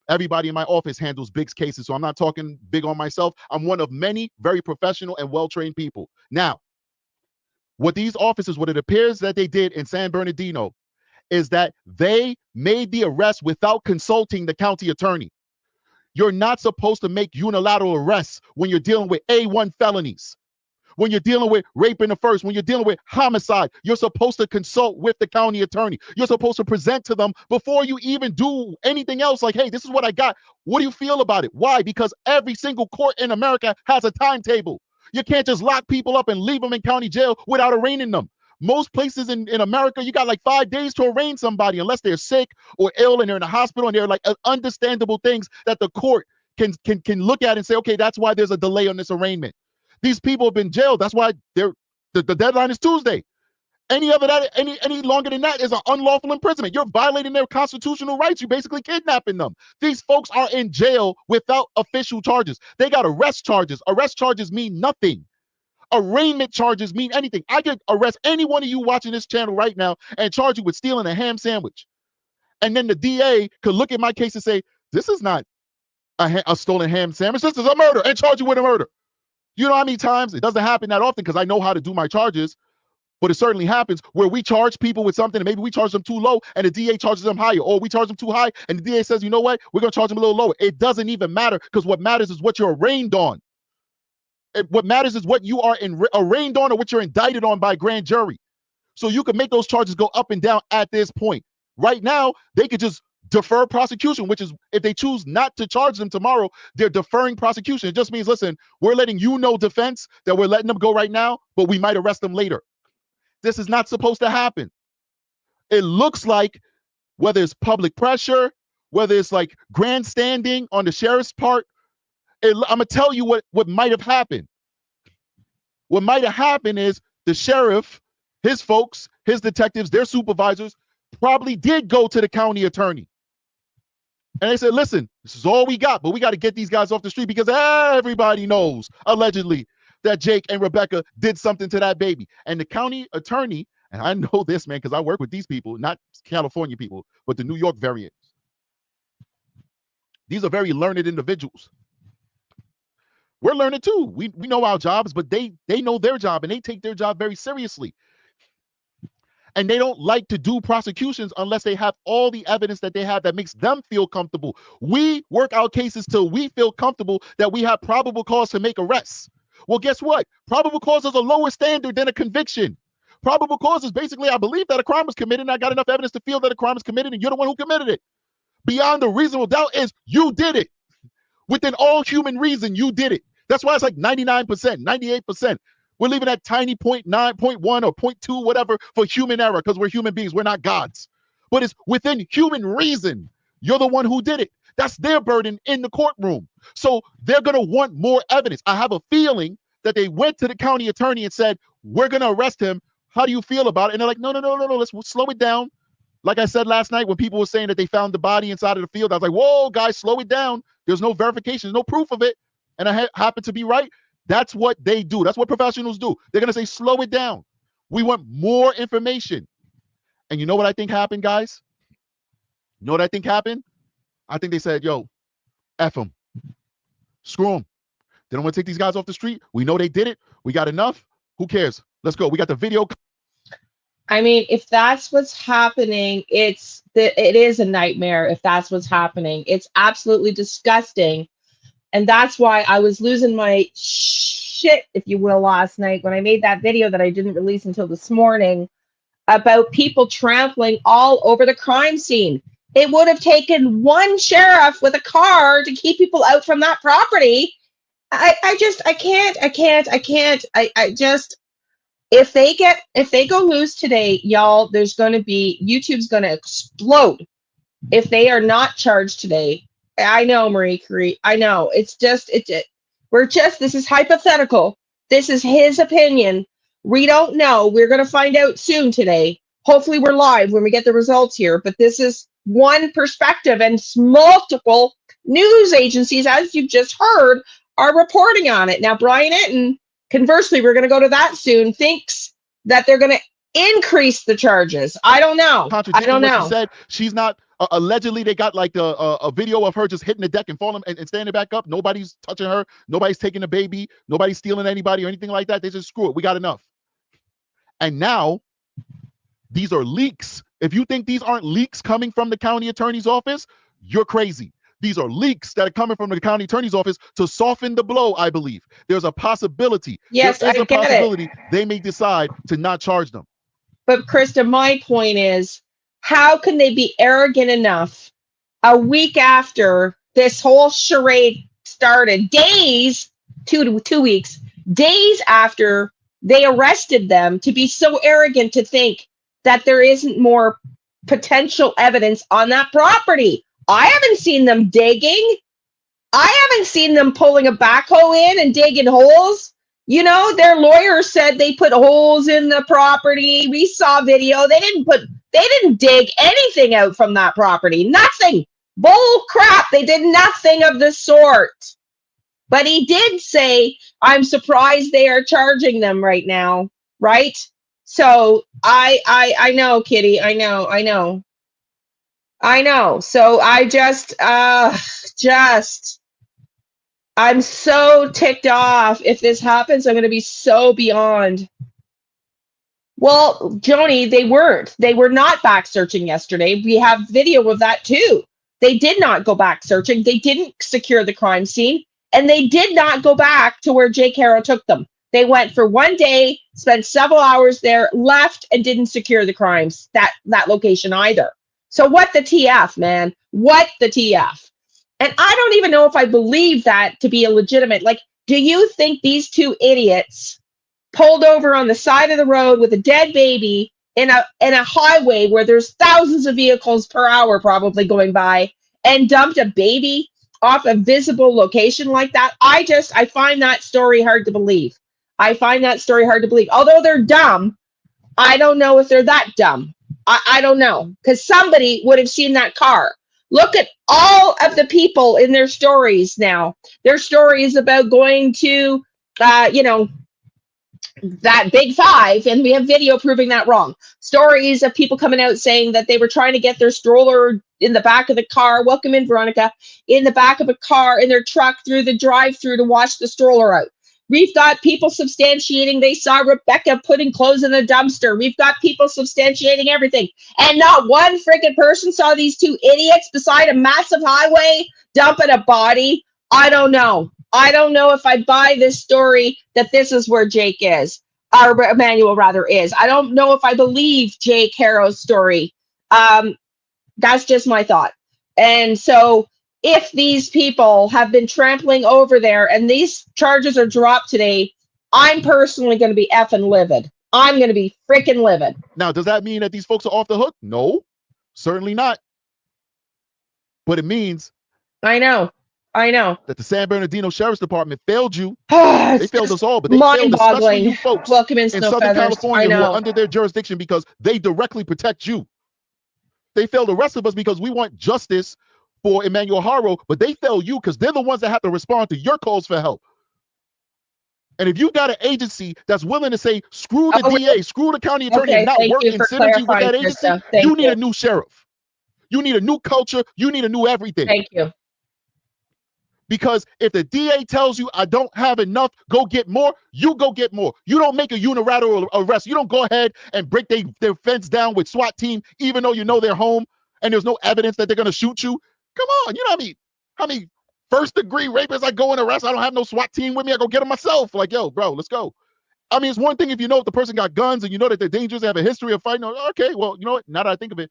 Everybody in my office handles big cases, so I'm not talking big on myself. I'm one of many very professional and well-trained people. Now, what it appears that they did in San Bernardino is that they made the arrest without consulting the county attorney. You're not supposed to make unilateral arrests when you're dealing with A1 felonies. When you're dealing with rape in the first, when you're dealing with homicide, you're supposed to consult with the county attorney. You're supposed to present to them before you even do anything else. Like, hey, this is what I got. What do you feel about it? Why? Because every single court in America has a timetable. You can't just lock people up and leave them in county jail without arraigning them. Most places in America, you got like 5 days to arraign somebody unless they're sick or ill and they're in a hospital, and they're like understandable things that the court can look at and say, okay, that's why there's a delay on this arraignment. These people have been jailed. That's why the deadline is Tuesday. Any longer than that is an unlawful imprisonment. You're violating their constitutional rights. You're basically kidnapping them. These folks are in jail without official charges. They got arrest charges. Arrest charges mean nothing. Arraignment charges mean anything. I could arrest any one of you watching this channel right now and charge you with stealing a ham sandwich. And then the DA could look at my case and say, this is not a stolen ham sandwich. This is a murder, and charge you with a murder. You know how many times? It doesn't happen that often because I know how to do my charges, but it certainly happens where we charge people with something and maybe we charge them too low and the DA charges them higher, or we charge them too high and the DA says, you know what, we're going to charge them a little lower. It doesn't even matter, because what matters is what you're arraigned on. What matters is what you are arraigned on or what you're indicted on by grand jury. So you can make those charges go up and down at this point. Right now, they could just defer prosecution, which is if they choose not to charge them tomorrow, they're deferring prosecution. It just means, listen, we're letting you know, defense, that we're letting them go right now, but we might arrest them later. This is not supposed to happen. It looks like, whether it's public pressure, whether it's like grandstanding on the sheriff's part, I'm going to tell you what might have happened. What might have happened is the sheriff, his folks, his detectives, their supervisors probably did go to the county attorney. And they said, listen, this is all we got, but we got to get these guys off the street because everybody knows, allegedly, that Jake and Rebecca did something to that baby. And the county attorney, and I know this, man, because I work with these people, not California people, but the New York variants. These are very learned individuals. We're learning too. We know our jobs, but they know their job, and they take their job very seriously. And they don't like to do prosecutions unless they have all the evidence that they have that makes them feel comfortable. We work our cases till we feel comfortable that we have probable cause to make arrests. Well, guess what? Probable cause is a lower standard than a conviction. Probable cause is basically, I believe that a crime was committed, and I got enough evidence to feel that a crime was committed, and you're the one who committed it. Beyond a reasonable doubt is you did it. Within all human reason, you did it. That's why it's like 99%, 98%. We're leaving that tiny 0.9, 0.1, or 0.2, whatever, for human error, because we're human beings. We're not gods. But it's within human reason. You're the one who did it. That's their burden in the courtroom. So they're going to want more evidence. I have a feeling that they went to the county attorney and said, we're going to arrest him. How do you feel about it? And they're like, no, let's slow it down. Like I said last night, when people were saying that they found the body inside of the field, I was like, whoa, guys, slow it down. There's no verification, there's no proof of it. And I happen to be right. That's what they do. That's what professionals do. They're going to say, slow it down. We want more information. And you know what I think happened, guys? You know what I think happened? I think they said, yo, F them. Screw them. They don't want to take these guys off the street. We know they did it. We got enough. Who cares? Let's go. We got the video. I mean, if that's what's happening, it is a nightmare if that's what's happening. It's absolutely disgusting. And that's why I was losing my shit, if you will, last night when I made that video that I didn't release until this morning about people trampling all over the crime scene. It would have taken one sheriff with a car to keep people out from that property. I can't. If they go loose today, y'all, there's going to be, YouTube's going to explode if they are not charged today. I know, Marie Curie. I know. This is hypothetical. This is his opinion. We don't know. We're going to find out soon today. Hopefully we're live when we get the results here, but this is one perspective, and multiple news agencies, as you've just heard, are reporting on it. Now, Brian Etten, conversely, we're going to go to that soon, thinks that they're going to increase the charges. I don't know. I don't know. She said she's not. Allegedly, they got like a video of her just hitting the deck and falling and standing back up. Nobody's touching her. Nobody's taking the baby. Nobody's stealing anybody or anything like that. They just, screw it. We got enough. And now these are leaks. If you think these aren't leaks coming from the county attorney's office, you're crazy. These are leaks that are coming from the county attorney's office to soften the blow, I believe. There's a possibility. Yes, there's a possibility they may decide to not charge them. But Krista, my point is, how can they be arrogant enough a week after this whole charade started, days, 2 weeks, days after they arrested them, to be so arrogant to think that there isn't more potential evidence on that property? I haven't seen them digging. I haven't seen them pulling a backhoe in and digging holes. You know, their lawyer said they put holes in the property. We saw video. They didn't dig anything out from that property. Nothing. Bull crap. They did nothing of the sort. But he did say, I'm surprised they are charging them right now. Right? So I know, Kitty. I know. So I I'm so ticked off. If this happens, I'm going to be so beyond. Well, Joni, they were not back searching yesterday. We have video of that too. They did not go back searching. They didn't secure the crime scene, and they did not go back to where Jake HARO took them. They went for one day, spent several hours there, left, and didn't secure the crimes, that location either. So what the TF, man? What the TF? And I don't even know if I believe that to be a legitimate. Like, do you think these two idiots pulled over on the side of the road with a dead baby in a highway where there's thousands of vehicles per hour probably going by, and dumped a baby off a visible location like that? I find that story hard to believe. Although they're dumb, I don't know if they're that dumb. I don't know, because somebody would have seen that car. Look at all of the people in their stories now. Their stories about going to, that Big Five, and we have video proving that wrong. Stories of people coming out saying that they were trying to get their stroller in the back of the car. Welcome in, Veronica. In the back of a car, in their truck, through the drive-through to wash the stroller out. We've got people substantiating they saw Rebecca putting clothes in the dumpster. We've got people substantiating everything. And not one freaking person saw these two idiots beside a massive highway dumping a body. I don't know. I don't know if I buy this story that this is where Jake is, or Emmanuel rather is. I don't know if I believe Jake HARO's story. That's just my thought. And so if these people have been trampling over there and these charges are dropped today, I'm personally going to be effing livid. I'm going to be freaking livid. Now, does that mean that these folks are off the hook? No, certainly not. But it means I know. That the San Bernardino Sheriff's Department failed you. They failed us all, but they failed especially you folks Welcome in Southern California who are under their jurisdiction because they directly protect you. They failed the rest of us because we want justice for Emmanuel HARO, but they fail you because they're the ones that have to respond to your calls for help. And if you got an agency that's willing to say, screw the DA, screw the county attorney, and not work in synergy with that agency, you need a new sheriff. You need a new culture. You need a new everything. Thank you. Because if the DA tells you, I don't have enough, go get more, you go get more. You don't make a unilateral arrest. You don't go ahead and break their fence down with SWAT team, even though you know they're home and there's no evidence that they're going to shoot you. Come on. You know what I mean? How many first-degree rapists I go and arrest? I don't have no SWAT team with me. I go get them myself. Like, yo, bro, let's go. I mean, it's one thing if you know if the person got guns and you know that they're dangerous, they have a history of fighting. Okay, well, you know what? Now that I think of it,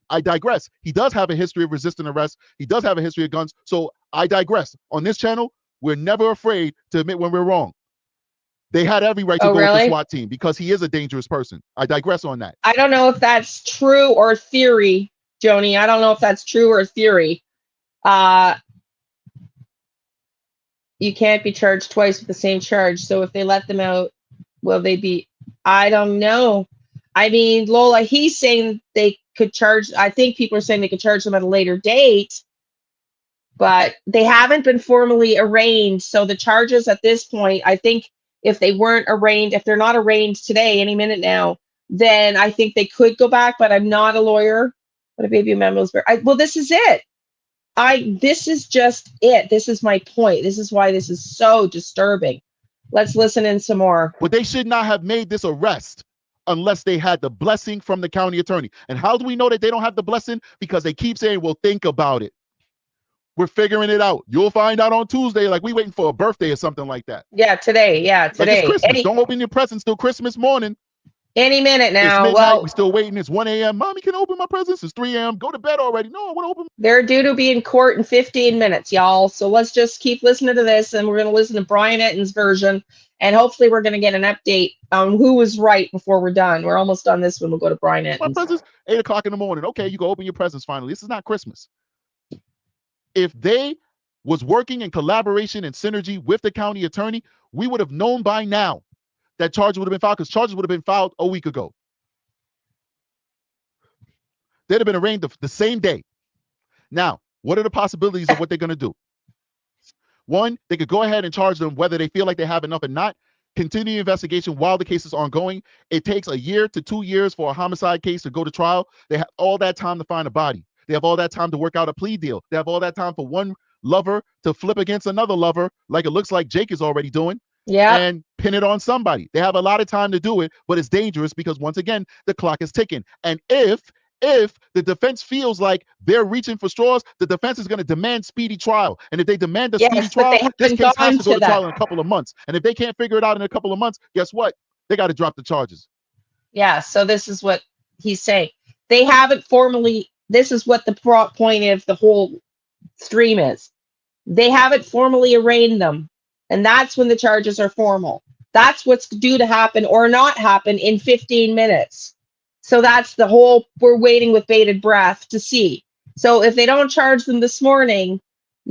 I digress. He does have a history of resisting arrest. He does have a history of guns. So I digress. On this channel, we're never afraid to admit when we're wrong. They had every right to go with the SWAT team because he is a dangerous person. I digress on that. I don't know if that's true or theory, Joni. I don't know if that's true or theory. You can't be charged twice with the same charge. So if they let them out, will they be? I don't know. I mean, Lola, he's saying they could charge. I think people are saying they could charge them at a later date, but they haven't been formally arraigned. So the charges at this point, I think if they weren't arraigned, if they're not arraigned today, any minute now, then I think they could go back, but I'm not a lawyer. But a baby memos. Well, this is it. This is just it. This is my point. This is why this is so disturbing. Let's listen in some more. But they should not have made this arrest unless they had the blessing from the county attorney. And how do we know that they don't have the blessing? Because they keep saying, well, think about it. We're figuring it out. You'll find out on Tuesday, like we waiting for a birthday or something like that. Yeah, today. Yeah, today. Like it's Christmas. Don't open your presents till Christmas morning. Any minute now. It's midnight. We're still waiting. It's 1 a.m. Mommy, can I open my presents? It's 3 a.m. Go to bed already. No, I want to open. They're due to be in court in 15 minutes, y'all. So let's just keep listening to this, and we're going to listen to Brian Etton's version, and hopefully we're going to get an update on who was right before we're done. We're almost done this one. We'll go to Brian Etton's. My presents, 8 o'clock in the morning. Okay, you go open your presents finally. This is not Christmas. If they was working in collaboration and synergy with the county attorney, we would have known by now that charges would have been filed, because charges would have been filed a week ago. They'd have been arraigned the same day. Now, what are the possibilities of what they're going to do? One, they could go ahead and charge them whether they feel like they have enough or not. Continue the investigation while the case is ongoing. It takes 1 year to 2 years for a homicide case to go to trial. They have all that time to find a body. They have all that time to work out a plea deal. They have all that time for one lover to flip against another lover, like it looks like Jake is already doing. Yeah. And pin it on somebody. They have a lot of time to do it, but it's dangerous because once again, the clock is ticking. And if the defense feels like they're reaching for straws, the defense is going to demand speedy trial. And if they demand a speedy trial, this case has to go to trial in a couple of months. And if they can't figure it out in a couple of months, guess what? They got to drop the charges. Yeah, so this is what he's saying. They haven't formally, this is what the point of the whole stream is. They haven't formally arraigned them. And that's when the charges are formal. That's what's due to happen or not happen in 15 minutes. So that's the whole, we're waiting with bated breath to see. So if they don't charge them this morning,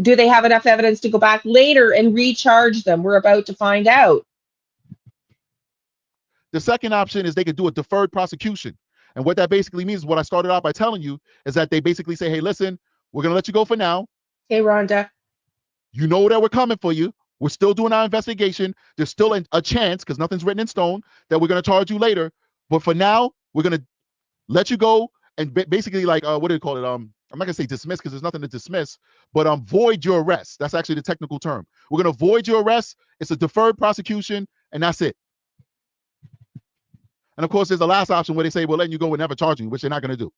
do they have enough evidence to go back later and recharge them? We're about to find out. The second option is they could do a deferred prosecution. And what that basically means, what I started out by telling you, is that they basically say, hey, listen, we're going to let you go for now. Hey, Rhonda. You know that we're coming for you. We're still doing our investigation. There's still a chance, because nothing's written in stone, that we're going to charge you later. But for now, we're going to let you go and basically, like, what do you call it? I'm not going to say dismiss because there's nothing to dismiss, but void your arrest. That's actually the technical term. We're going to void your arrest. It's a deferred prosecution, and that's it. And of course, there's the last option where they say, we're letting you go and never charging you, which they're not going to do.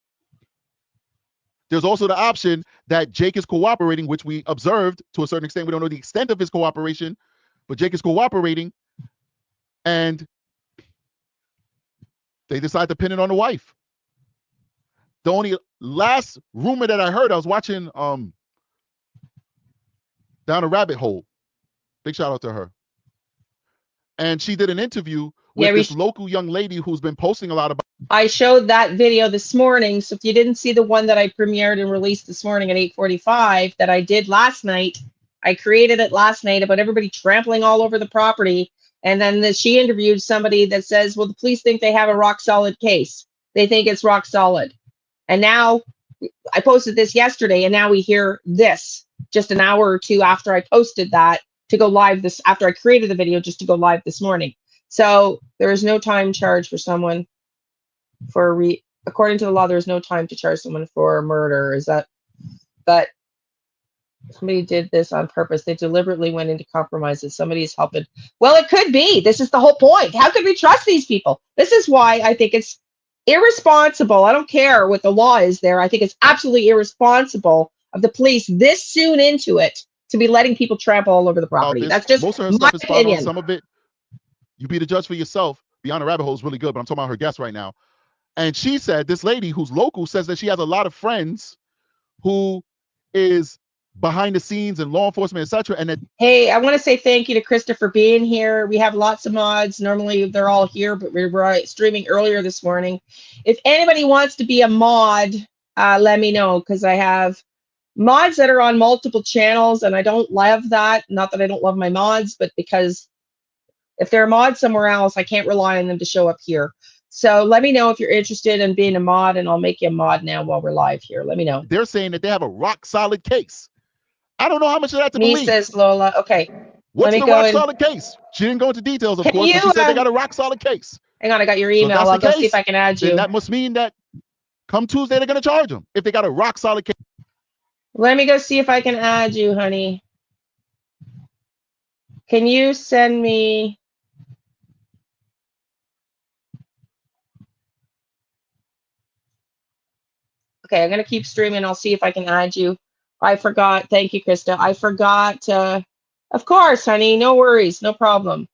There's also the option that Jake is cooperating, which we observed to a certain extent. We don't know the extent of his cooperation, but Jake is cooperating, and they decide to pin it on the wife. The only last rumor that I heard, I was watching Down a Rabbit Hole. Big shout out to her. And she did an interview with this local young lady who's been posting a lot about. I showed that video this morning. So if you didn't see the one that I premiered and released this morning at 8:45 that I did last night, I created it last night about everybody trampling all over the property. And then she interviewed somebody that says, well, the police think they have a rock solid case. They think it's rock solid. And now I posted this yesterday, and now we hear this just an hour or two after I posted that to go live this, after I created the video just to go live this morning. So there is no time charge for someone for according to the law, there is no time to charge someone for murder. Is that, but somebody did this on purpose. They deliberately went into compromises. Somebody's helping. Well, it could be. This is the whole point. How could we trust these people? This is why I think it's irresponsible. I don't care what the law is there. I think it's absolutely irresponsible of the police this soon into it to be letting people trample all over the property. That's just most of her my stuff is spot opinion. on. Some of it, you be the judge for yourself. Beyond the Rabbit Hole is really good, but I'm talking about her guest right now. And she said, this lady who's local says that she has a lot of friends who is behind the scenes and law enforcement, etc. And that, hey, I want to say thank you to Krista for being here. We have lots of mods. Normally they're all here, but we were streaming earlier this morning. If anybody wants to be a mod, let me know, because I have mods that are on multiple channels, and I don't love that. Not that I don't love my mods, but because if they're a mod somewhere else, I can't rely on them to show up here. So let me know if you're interested in being a mod, and I'll make you a mod now while we're live here. Let me know. they're saying that they have a rock solid case. I don't know how much of that to believe. Says Lola. Okay. What's let me the go rock in. solid case? She didn't go into details, of Can course, but she you, said they got a rock solid case. Hang on, I got your So if email. that's I'll the go see case, if I can add then you. that must mean that come Tuesday they're going to charge them if they got a rock solid case. Let me go see if I can add you, honey. Can you send me? Okay, I'm going to keep streaming. I'll see if I can add you. I forgot. Thank you, Krista. I forgot. Of course, honey. No worries. No problem.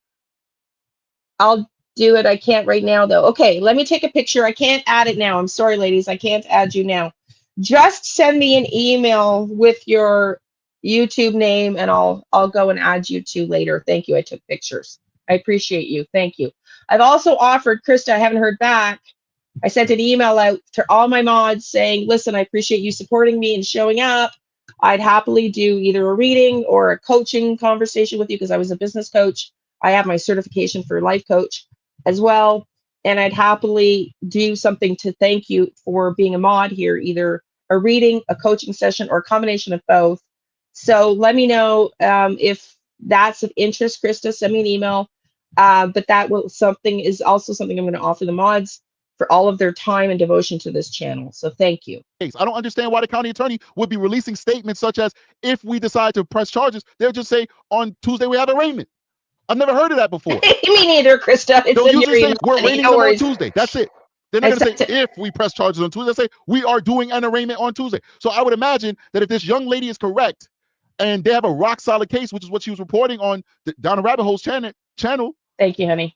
I'll do it. I can't right now, though. Okay, let me take a picture. I can't add it now. I'm sorry, ladies. I can't add you now. Just send me an email with your YouTube name, and I'll go and add you to later. Thank you. I took pictures. I appreciate you. Thank you. I've also offered, Krista, I haven't heard back. I sent an email out to all my mods saying, listen, I appreciate you supporting me and showing up. I'd happily do either a reading or a coaching conversation with you because I was a business coach. I have my certification for life coach as well. And I'd happily do something to thank you for being a mod here, either a reading, a coaching session, or a combination of both. So let me know if that's of interest, Krista. Send me an email. But that is also something I'm going to offer the mods for all of their time and devotion to this channel. So thank you. I don't understand why the county attorney would be releasing statements such as, if we decide to press charges, they'll just say on Tuesday we have arraignment. I've never heard of that before. Me neither, Krista. They'll usually say we're arraigning them on Tuesday. That's it. They're not going to say if we press charges on Tuesday. They'll say we are doing an arraignment on Tuesday. So I would imagine that if this young lady is correct and they have a rock solid case, which is what she was reporting on Down the Rabbit Hole's channel. Thank you, honey.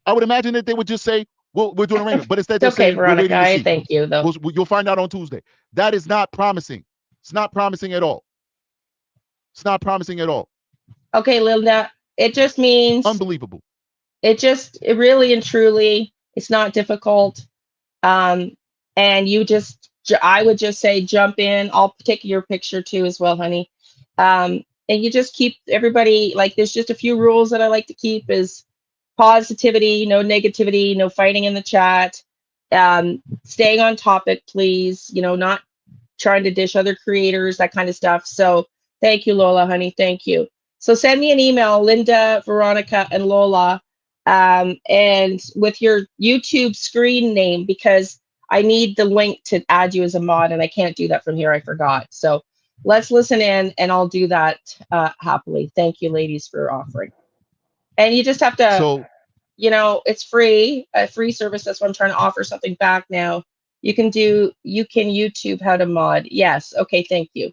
I would imagine that they would just say, well, we're doing arraignment, but instead they're okay, saying Veronica, we're waiting to see. Thank you, though. You'll find out on Tuesday. That is not promising. It's not promising at all. It's not promising at all. Okay, Linda, it just means unbelievable. It really and truly, it's not difficult. And I would just say jump in. I'll take your picture too as well, honey. And you just keep everybody, like, there's just a few rules that I like to keep is positivity, no negativity, no fighting in the chat, staying on topic, please, not trying to dish other creators, that kind of stuff. So thank you, Lola, honey. Thank you. So send me an email, Linda, Veronica, and Lola, and with your YouTube screen name, because I need the link to add you as a mod, and I can't do that from here. I forgot. So let's listen in, and I'll do that happily. Thank you, ladies, for offering. And you just have to, it's free, a free service. That's why I'm trying to offer something back now. You can YouTube how to mod. Yes. Okay. Thank you.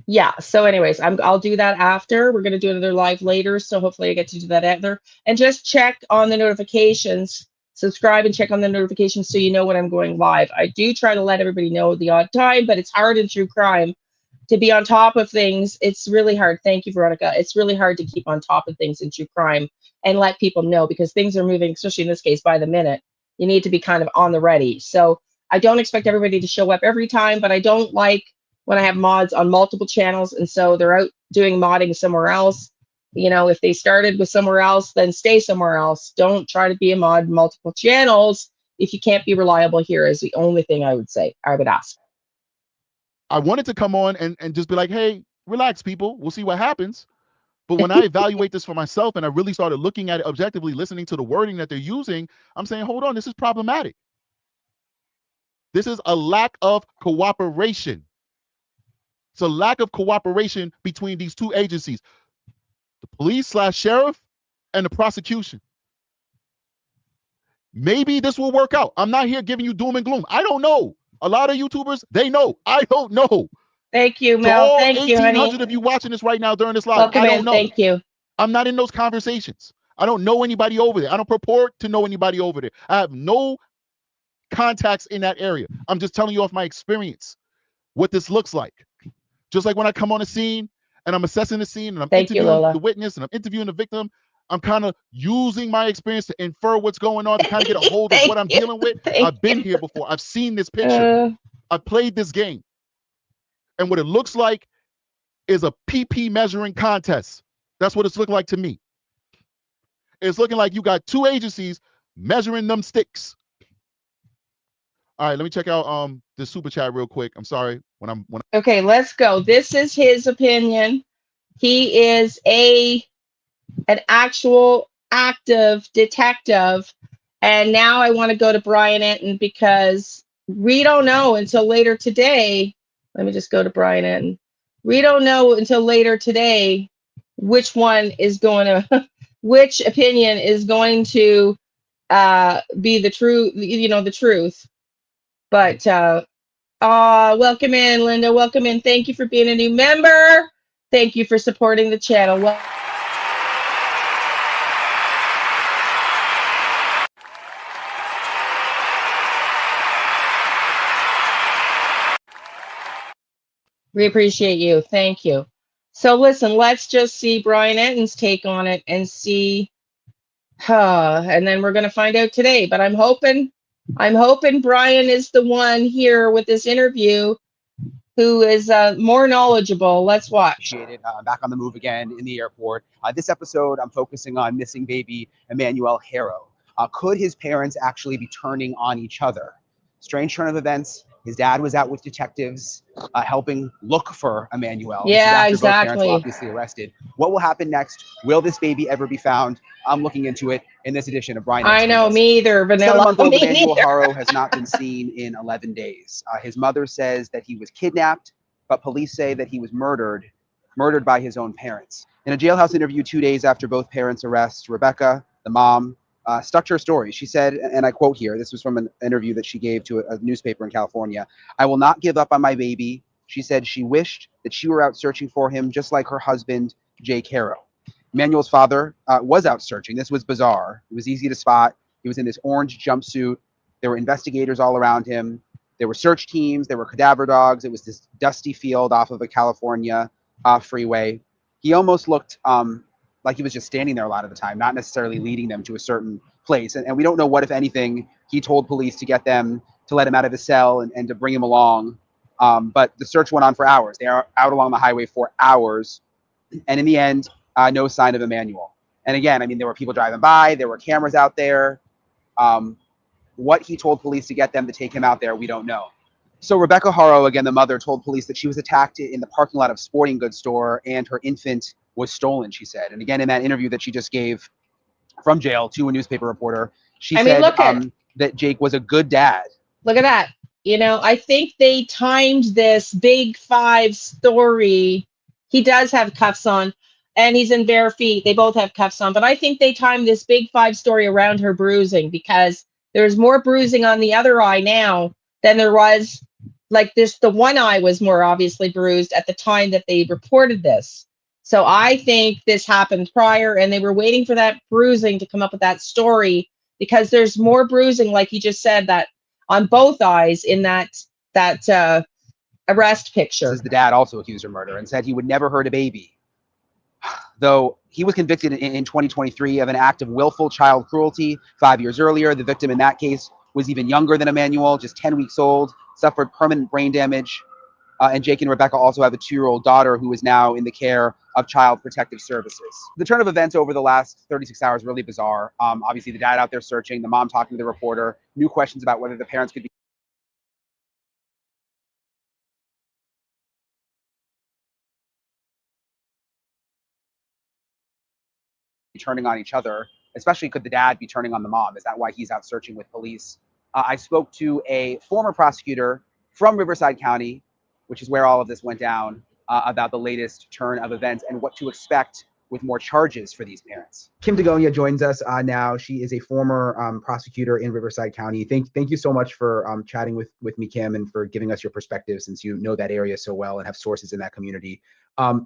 Yeah. So anyways, I'll do that after. We're going to do another live later. So hopefully I get to do that after. And just check on the notifications, subscribe and check on the notifications so you know when I'm going live. I do try to let everybody know the odd time, but it's hard in true crime to be on top of things. It's really hard. Thank you, Veronica. It's really hard to keep on top of things in true crime and let people know, because things are moving, especially in this case, by the minute. You need to be kind of on the ready. So I don't expect everybody to show up every time, but I don't like when I have mods on multiple channels and so they're out doing modding somewhere else. You know, if they started with somewhere else, then stay somewhere else. Don't try to be a mod in multiple channels if you can't be reliable here, is the only thing I would say, I would ask. I wanted to come on and just be like, hey, relax, people. We'll see what happens. But when I evaluate this for myself and I really started looking at it objectively, listening to the wording that they're using, I'm saying, hold on, this is problematic. This is a lack of cooperation. It's a lack of cooperation between these two agencies, the police/sheriff and the prosecution. Maybe this will work out. I'm not here giving you doom and gloom. I don't know. A lot of YouTubers, they know. I don't know. Thank you, To Mel. all Thank you, 1,800 honey. of you watching this right now during this live, Welcome I don't in. know. Thank you. I'm not in those conversations. I don't know anybody over there. I don't purport to know anybody over there. I have no contacts in that area. I'm just telling you off my experience what this looks like. Just like when I come on a scene and I'm assessing the scene and I'm interviewing the witness and I'm interviewing the victim, I'm kind of using my experience to infer what's going on, to kind of get a hold of what I'm dealing with. I've been here before. I've seen this picture. I've played this game. And what it looks like is a PP measuring contest. That's what it's looking like to me. It's looking like you got two agencies measuring them sticks. All right, let me check out the super chat real quick. I'm sorry. Okay, let's go. This is his opinion. He is an actual active detective. And now I want to go to Brian Enton because we don't know until later today. Let me just go to Brian Enton. We don't know until later today which one is going to, which opinion is going to be the true, the truth. But welcome in, Linda. Welcome in. Thank you for being a new member. Thank you for supporting the channel. We appreciate you. Thank you. So listen, let's just see Brian Enton's take on it and see, and then we're going to find out today. But I'm hoping Brian is the one here with this interview who is more knowledgeable. Let's watch. I'm back on the move again in the airport. This episode, I'm focusing on missing baby Emmanuel HARO. Could his parents actually be turning on each other? Strange turn of events. His dad was out with detectives helping look for Emmanuel. Yeah, this is after exactly. both parents were obviously arrested. What will happen next? Will this baby ever be found? I'm looking into it in this edition of Brian. I know, me either, Vanilla. 7-month-old Emmanuel HARO has not been seen in 11 days. His mother says that he was kidnapped, but police say that he was murdered by his own parents. In a jailhouse interview 2 days after both parents' arrests, Rebecca, the mom, stuck to her story. She said, and I quote here, this was from an interview that she gave to a newspaper in California, "I will not give up on my baby." She said she wished that she were out searching for him, just like her husband, Jake HARO. Emmanuel's father was out searching. This was bizarre. It was easy to spot. He was in this orange jumpsuit. There were investigators all around him. There were search teams. There were cadaver dogs. It was this dusty field off of a California freeway. He almost looked like he was just standing there a lot of the time, not necessarily leading them to a certain place. And we don't know what, if anything, he told police to get them to let him out of his cell and to bring him along. But the search went on for hours. They are out along the highway for hours. And in the end, no sign of Emmanuel. And again, I mean, there were people driving by. There were cameras out there. What he told police to get them to take him out there, we don't know. So Rebecca HARO, again, the mother, told police that she was attacked in the parking lot of a sporting goods store and her infant was stolen, she said. And again, in that interview that she just gave from jail to a newspaper reporter, she said that Jake was a good dad. Look at that. I think they timed this Big 5 story. He does have cuffs on and he's in bare feet. They both have cuffs on, but I think they timed this Big 5 story around her bruising because there's more bruising on the other eye now than there was, like this, the one eye was more obviously bruised at the time that they reported this. So I think this happened prior and they were waiting for that bruising to come up with that story because there's more bruising, like you just said, that on both eyes in that arrest picture. This is the dad also accused of murder and said he would never hurt a baby. Though he was convicted in 2023 of an act of willful child cruelty 5 years earlier. The victim in that case was even younger than Emmanuel, just 10 weeks old, suffered permanent brain damage. And Jake and Rebecca also have a 2-year-old daughter who is now in the care of Child Protective Services. The turn of events over the last 36 hours really bizarre. Obviously, the dad out there searching, the mom talking to the reporter, new questions about whether the parents could be turning on each other, especially could the dad be turning on the mom? Is that why he's out searching with police? I spoke to a former prosecutor from Riverside County, which is where all of this went down, about the latest turn of events and what to expect with more charges for these parents. Kim Dagonia joins us now. She is a former prosecutor in Riverside County. Thank you so much for chatting with me, Kim, and for giving us your perspective, since you know that area so well and have sources in that community.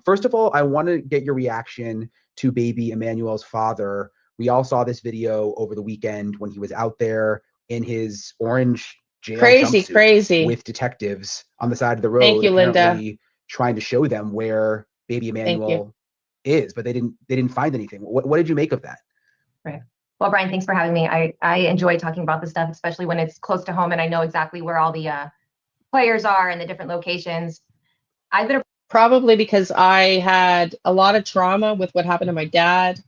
First of all, I want to get your reaction to baby Emmanuel's father. We all saw this video over the weekend when he was out there in his orange jail jumpsuit with detectives on the side of the road. Thank you, apparently Linda. Trying to show them where baby Emmanuel is, but they didn't find anything. What did you make of that? Right. Well, Brian, thanks for having me. I enjoy talking about this stuff, especially when it's close to home and I know exactly where all the players are and the different locations. I've been probably because I had a lot of trauma with what happened to my dad,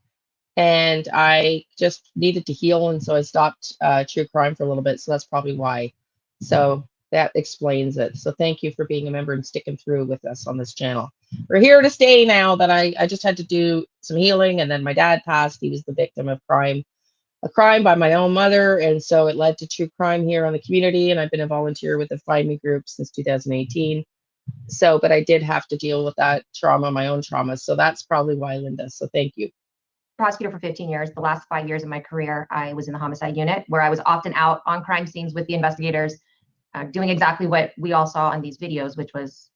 and I just needed to heal, and so I stopped true crime for a little bit. So that's probably why. So that explains it. So thank you for being a member and sticking through with us on this channel. We're here to stay now that I just had to do some healing, and then my dad passed. He was the victim of a crime by my own mother, and so it led to true crime here on the community, and I've been a volunteer with the Find Me group since 2018. So, but I did have to deal with that trauma, my own trauma. So that's probably why, Linda. So thank you. Prosecutor for 15 years. The last 5 years of my career, I was in the homicide unit, where I was often out on crime scenes with the investigators, doing exactly what we all saw on these videos, which was,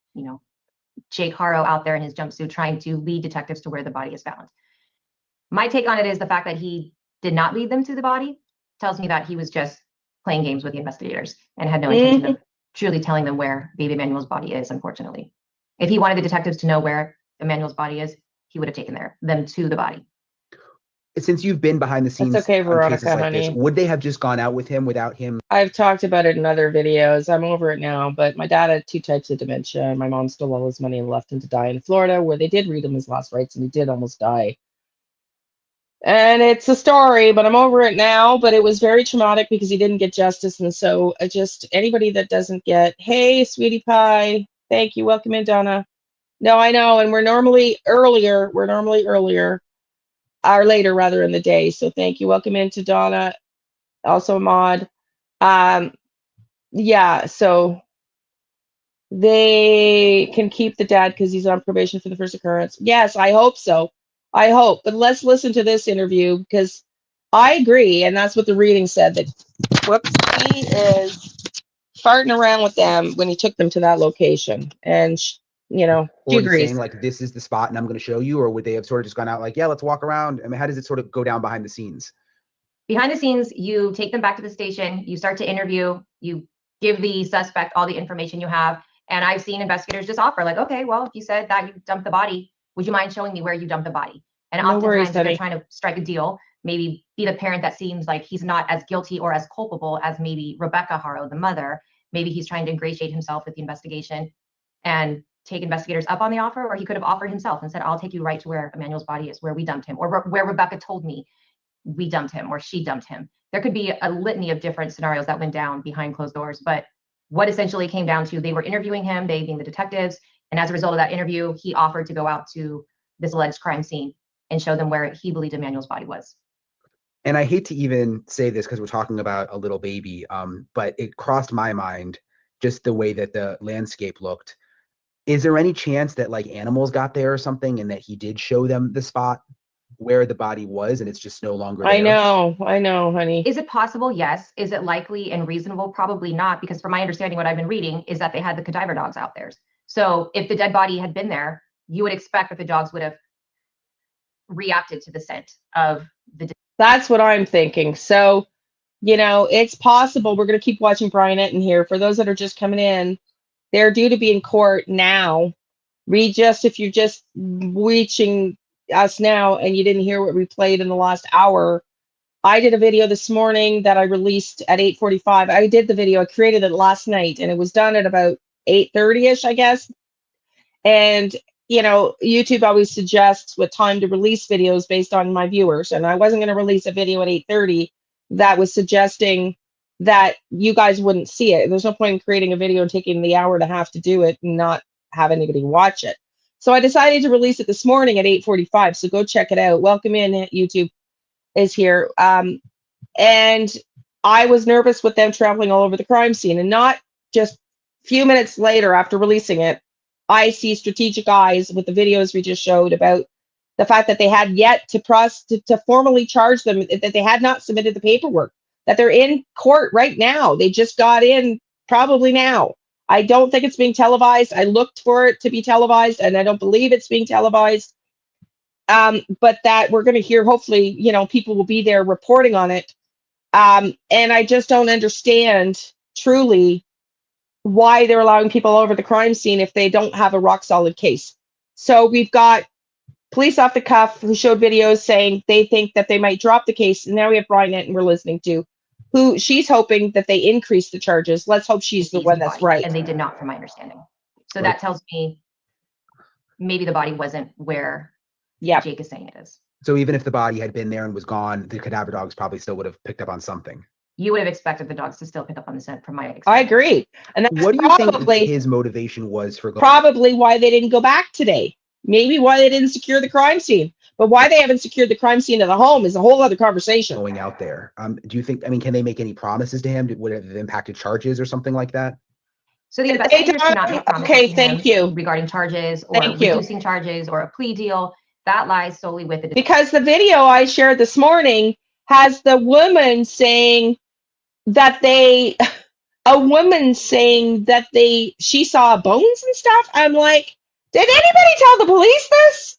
Jake HARO out there in his jumpsuit trying to lead detectives to where the body is found. My take on it is the fact that he did not lead them to the body tells me that he was just playing games with the investigators and had no intention of truly telling them where baby Emmanuel's body is, unfortunately. If he wanted the detectives to know where Emmanuel's body is, he would have taken them to the body. Since you've been behind the scenes on cases like honey. this, would they have just gone out with him without him? I've talked about it in other videos. I'm over it now, but my dad had 2 types of dementia, and my mom stole all his money and left him to die in Florida, where they did read him his last rites, and he did almost die. And it's a story, but I'm over it now. But it was very traumatic because he didn't get justice. And so anybody that doesn't get, hey, sweetie pie, thank you. Welcome in, Donna. No, I know. And we're normally earlier. Or later rather in the day. So thank you. Welcome in to Donna. Also Maud. Yeah, so they can keep the dad because he's on probation for the first occurrence. Yes, I hope so. I hope. But let's listen to this interview because I agree, and that's what the reading said, that he is farting around with them when he took them to that location. And, she agrees. Saying, like, this is the spot and I'm going to show you, or would they have sort of just gone out like, yeah, let's walk around? I mean, how does it sort of go down behind the scenes? Behind the scenes, you take them back to the station, you start to interview, you give the suspect all the information you have. And I've seen investigators just offer, like, okay, well, if you said that you dumped the body, would you mind showing me where you dumped the body? And oftentimes, if they're trying to strike a deal, maybe be the parent that seems like he's not as guilty or as culpable as maybe Rebecca HARO, the mother. Maybe he's trying to ingratiate himself with the investigation and take investigators up on the offer, or he could have offered himself and said, I'll take you right to where Emmanuel's body is, where we dumped him, or where Rebecca told me we dumped him, or she dumped him. There could be a litany of different scenarios that went down behind closed doors, but what essentially came down to, they were interviewing him, they being the detectives, and as a result of that interview, he offered to go out to this alleged crime scene and show them where he believed Emmanuel's body was. And I hate to even say this because we're talking about a little baby, but it crossed my mind just the way that the landscape looked. Is there any chance that like animals got there or something and that he did show them the spot where the body was and it's just no longer there? I know, honey. Is it possible? Yes. Is it likely and reasonable? Probably not, because from my understanding, what I've been reading is that they had the cadaver dogs out there. So if the dead body had been there, you would expect that the dogs would have reacted to the scent of the. That's what I'm thinking. So, it's possible. We're going to keep watching Brian Etten here. For those that are just coming in, They're due to be in court now. If you're just reaching us now and you didn't hear what we played in the last hour, I did a video this morning that I released at 8:45. I did the video. I created it last night, and it was done at about 8:30ish, I guess. And YouTube always suggests what time to release videos based on my viewers, and I wasn't going to release a video at 8:30 that was suggesting that you guys wouldn't see it. There's no point in creating a video and taking the hour and a half to do it and not have anybody watch it. So I decided to release it this morning at 8:45. So go check it out. Welcome in, YouTube is here. And I was nervous with them traveling all over the crime scene, and not just a few minutes later after releasing it, I see strategic eyes with the videos we just showed about the fact that they had yet to formally charge them, that they had not submitted the paperwork, that they're in court right now. They just got in probably now. I don't think it's being televised. I looked for it to be televised, and I don't believe it's being televised. But that we're going to hear, hopefully, people will be there reporting on it. And I just don't understand truly why they're allowing people all over the crime scene if they don't have a rock solid case. So we've got police off the cuff who showed videos saying they think that they might drop the case. And now we have Brian Netton we're listening to, who she's hoping that they increase the charges. Let's hope she's the one that's right. And they did not, from my understanding. So that tells me maybe the body wasn't where Jake is saying it is. So even if the body had been there and was gone, the cadaver dogs probably still would have picked up on something. You would have expected the dogs to still pick up on the scent, from my experience. I agree. And that's what do you think his motivation was for going? Probably why they didn't go back today. Maybe why they didn't secure the crime scene. But why they haven't secured the crime scene of the home is a whole other conversation. Going out there. Do you think, can they make any promises to him? Would it have impacted charges or something like that? So the investigators cannot make promises okay, thank you. regarding charges or reducing charges or a plea deal. That lies solely with the... Because the video I shared this morning has the woman saying that she saw bones and stuff. I'm like, did anybody tell the police this?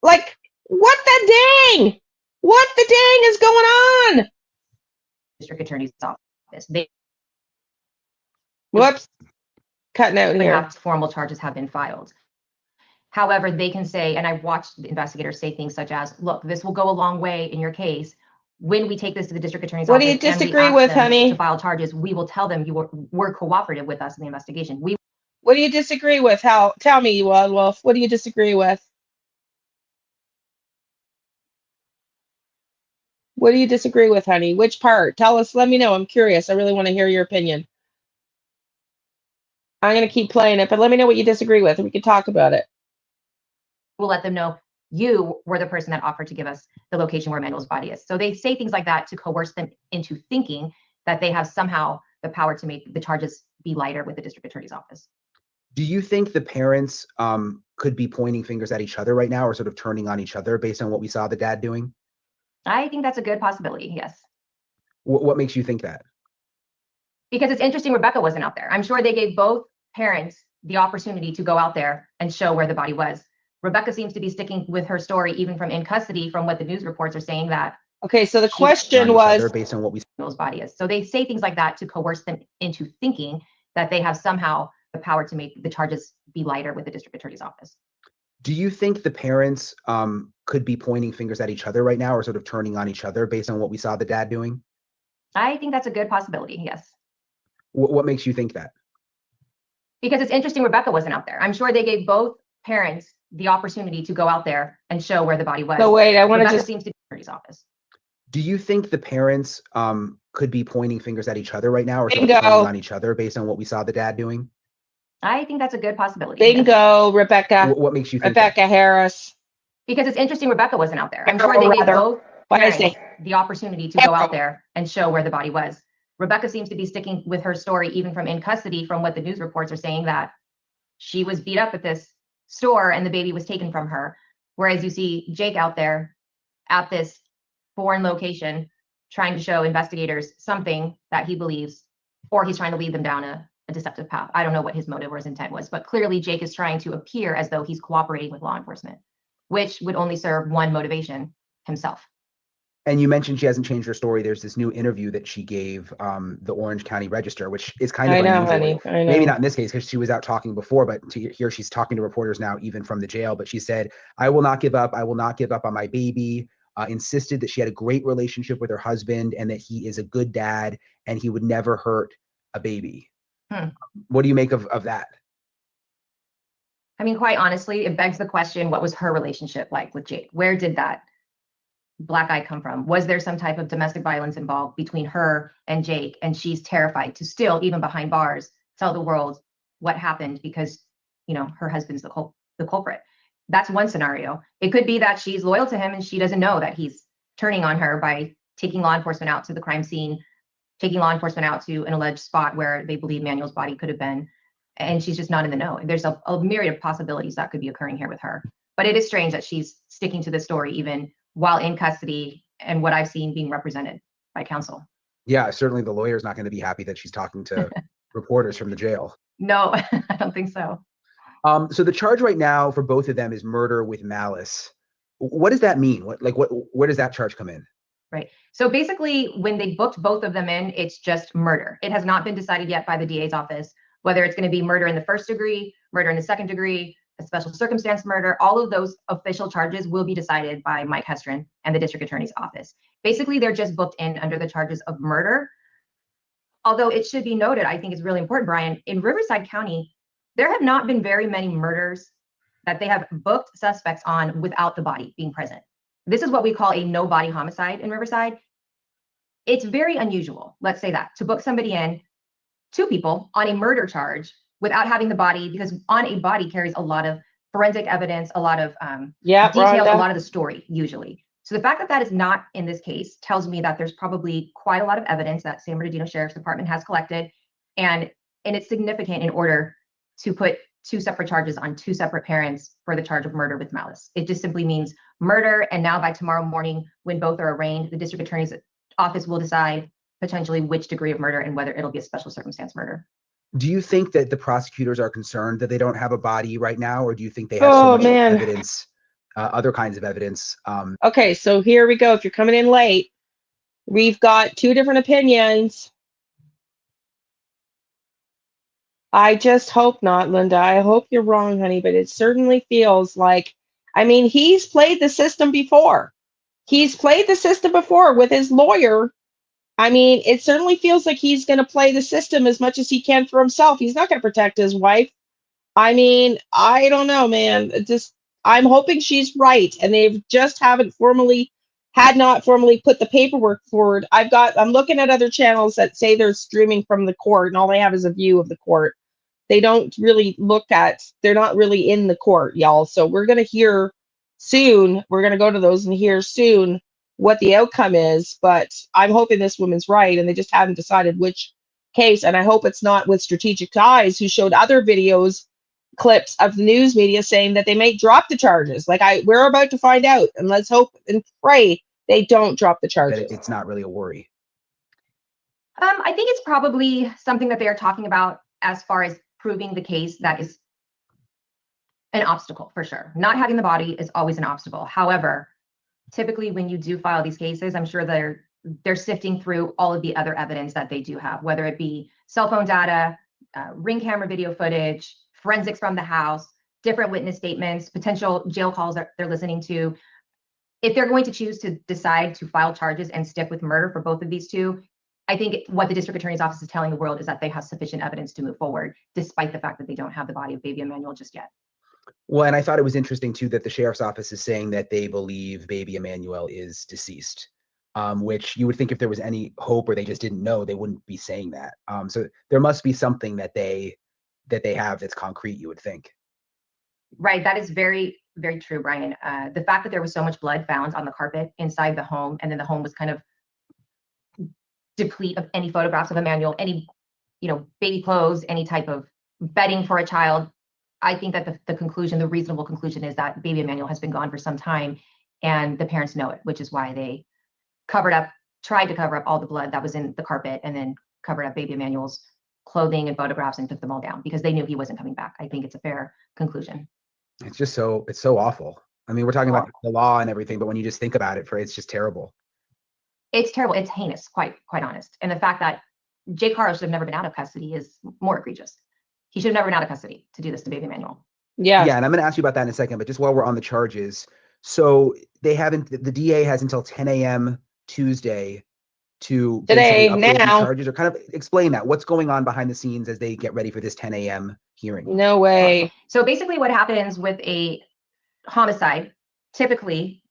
Like, what the dang? What the dang is going on? District Attorney's Office. Whoops. Cutting out here. Formal charges have been filed. However, they can say, and I've watched the investigators say things such as, look, this will go a long way in your case. When we take this to the district attorney's office, what do you disagree with, honey? To file charges, we will tell them you were cooperative with us in the investigation. What do you disagree with? Tell me, Wild Wolf. What do you disagree with? What do you disagree with, honey? Which part? Tell us. Let me know. I'm curious. I really want to hear your opinion. I'm going to keep playing it, but let me know what you disagree with, and we can talk about it. We'll let them know you were the person that offered to give us the location where Emmanuel's body is. So they say things like that to coerce them into thinking that they have somehow the power to make the charges be lighter with the district attorney's office. Do you think the parents could be pointing fingers at each other right now, or sort of turning on each other based on what we saw the dad doing? I think that's a good possibility, yes. What makes you think that? Because it's interesting Rebecca wasn't out there. I'm sure they gave both parents the opportunity to go out there and show where the body was. Rebecca seems to be sticking with her story, even from in custody, from what the news reports are saying that. Okay, so the question was based on what we saw body is. So they say things like that to coerce them into thinking that they have somehow the power to make the charges be lighter with the district attorney's office. Do you think the parents could be pointing fingers at each other right now, or sort of turning on each other based on what we saw the dad doing? I think that's a good possibility, yes. What makes you think that? Because it's interesting Rebecca wasn't out there. I'm sure they gave both parents the opportunity to go out there and show where the body was. So wait, I want to just seems to be in the attorney's office. Do you think the parents could be pointing fingers at each other right now, or sort of turning on each other based on what we saw the dad doing? I think that's a good possibility. Bingo, Rebecca. What makes you think Rebecca Harris? Because it's interesting Rebecca wasn't out there. I'm sure they gave both parents the opportunity to go out there and show where the body was. Rebecca seems to be sticking with her story, even from in custody, from what the news reports are saying that she was beat up at this store and the baby was taken from her. Whereas you see Jake out there at this foreign location trying to show investigators something that he believes, or he's trying to lead them down a deceptive path. I don't know what his motive or his intent was, but clearly Jake is trying to appear as though he's cooperating with law enforcement, which would only serve one motivation, himself. And you mentioned she hasn't changed her story. There's this new interview that she gave the Orange County Register, which is kind of unusual. Honey, I know. Maybe not in this case because she was out talking before, but here she's talking to reporters now, even from the jail. But she said, "I will not give up. I will not give up on my baby." Insisted that she had a great relationship with her husband and that he is a good dad and he would never hurt a baby. What do you make of that? I mean, quite honestly, it begs the question, what was her relationship like with Jake? Where did that black eye come from? Was there some type of domestic violence involved between her and Jake? And she's terrified to still, even behind bars, tell the world what happened because, you know, her husband's the culprit. That's one scenario. It could be that she's loyal to him and she doesn't know that he's turning on her by taking law enforcement out to the crime scene, taking law enforcement out to an alleged spot where they believe Manuel's body could have been. And she's just not in the know. There's a myriad of possibilities that could be occurring here with her. But it is strange that she's sticking to this story even while in custody and what I've seen being represented by counsel. Yeah, certainly the lawyer's not going to be happy that she's talking to reporters from the jail. No, I don't think so. So the charge right now for both of them is murder with malice. What does that mean? Where does that charge come in? Right. So basically, when they booked both of them in, it's just murder. It has not been decided yet by the DA's office whether it's going to be murder in the first degree, murder in the second degree, a special circumstance murder. All of those official charges will be decided by Mike Hestrin and the district attorney's office. Basically, they're just booked in under the charges of murder. Although it should be noted, I think it's really important, Brian, in Riverside County, there have not been very many murders that they have booked suspects on without the body being present. This is what we call a no body homicide in Riverside. It's very unusual, let's say that, to book somebody in, two people on a murder charge without having the body, because on a body carries a lot of forensic evidence, a lot of detail, a lot of the story usually. So the fact that that is not in this case tells me that there's probably quite a lot of evidence that San Bernardino Sheriff's Department has collected, and it's significant in order to put two separate charges on two separate parents for the charge of murder with malice. It just simply means murder, and now by tomorrow morning, when both are arraigned, the district attorney's office will decide potentially which degree of murder and whether it'll be a special circumstance murder. Do you think that the prosecutors are concerned that they don't have a body right now, or do you think they have so much evidence, other kinds of evidence? Okay, so here we go. If you're coming in late, we've got two different opinions. I just hope not, Linda. I hope you're wrong, honey, but it certainly feels like, I mean, he's played the system before. He's played the system before with his lawyer. I mean, it certainly feels like he's going to play the system as much as he can for himself. He's not going to protect his wife. I mean, I don't know, man. I'm hoping she's right, and they've just had not formally put the paperwork forward. I'm looking at other channels that say they're streaming from the court, and all they have is a view of the court. They don't really they're not really in the court, y'all. So we're going to hear soon. We're going to go to those and hear soon what the outcome is, but I'm hoping this woman's right, and they just haven't decided which case. And I hope it's not with Strategic Ties, who showed other clips of the news media saying that they may drop the charges. We're about to find out, and let's hope and pray they don't drop the charges. It's not really a worry. I think it's probably something that they are talking about as far as proving the case. That is an obstacle for sure. Not having the body is always an obstacle. However, typically when you do file these cases, I'm sure they're sifting through all of the other evidence that they do have, whether it be cell phone data, ring camera video footage, forensics from the house, different witness statements, potential jail calls that they're listening to. If they're going to choose to decide to file charges and stick with murder for both of these two, I think what the district attorney's office is telling the world is that they have sufficient evidence to move forward, despite the fact that they don't have the body of baby Emmanuel just yet. Well, and I thought it was interesting too that the sheriff's office is saying that they believe baby Emmanuel is deceased, which you would think if there was any hope or they just didn't know, they wouldn't be saying that. So there must be something that they have that's concrete, you would think. Right. That is very, very true, Brian. The fact that there was so much blood found on the carpet inside the home, and then the home was kind of deplete of any photographs of Emmanuel, any, baby clothes, any type of bedding for a child. I think that the reasonable conclusion is that baby Emmanuel has been gone for some time, and the parents know it, which is why they tried to cover up all the blood that was in the carpet, and then covered up baby Emmanuel's clothing and photographs and took them all down because they knew he wasn't coming back. I think it's a fair conclusion. It's just it's so awful. I mean, we're talking about the law and everything, but when you just think about it, it's just terrible. It's terrible. It's heinous, quite honest. And the fact that Jake HARO should have never been out of custody is more egregious. He should have never been out of custody to do this to baby Emmanuel. Yeah. Yeah, and I'm going to ask you about that in a second, but just while we're on the charges, so they haven't. The DA has until 10 a.m. Tuesday to basically upload these charges, or kind of explain that. What's going on behind the scenes as they get ready for this 10 a.m. hearing? No way. So basically what happens with a homicide, typically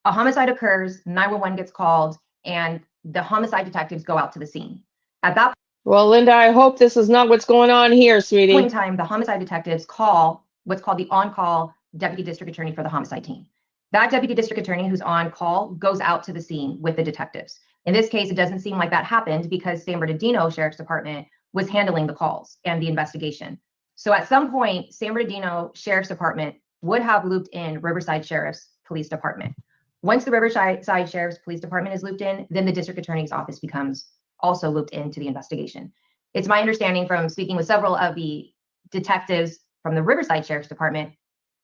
a homicide occurs, 911 gets called, and the homicide detectives go out to the scene. At that Well, Linda, I hope this is not what's going on here, sweetie. point in time, the homicide detectives call what's called the on-call deputy district attorney for the homicide team. That deputy district attorney who's on call goes out to the scene with the detectives. In this case, it doesn't seem like that happened because San Bernardino Sheriff's Department was handling the calls and the investigation. So at some point, San Bernardino Sheriff's Department would have looped in Riverside Sheriff's Police Department. Once the Riverside Sheriff's Police Department is looped in, then the district attorney's office becomes also looped into the investigation. It's my understanding from speaking with several of the detectives from the Riverside Sheriff's Department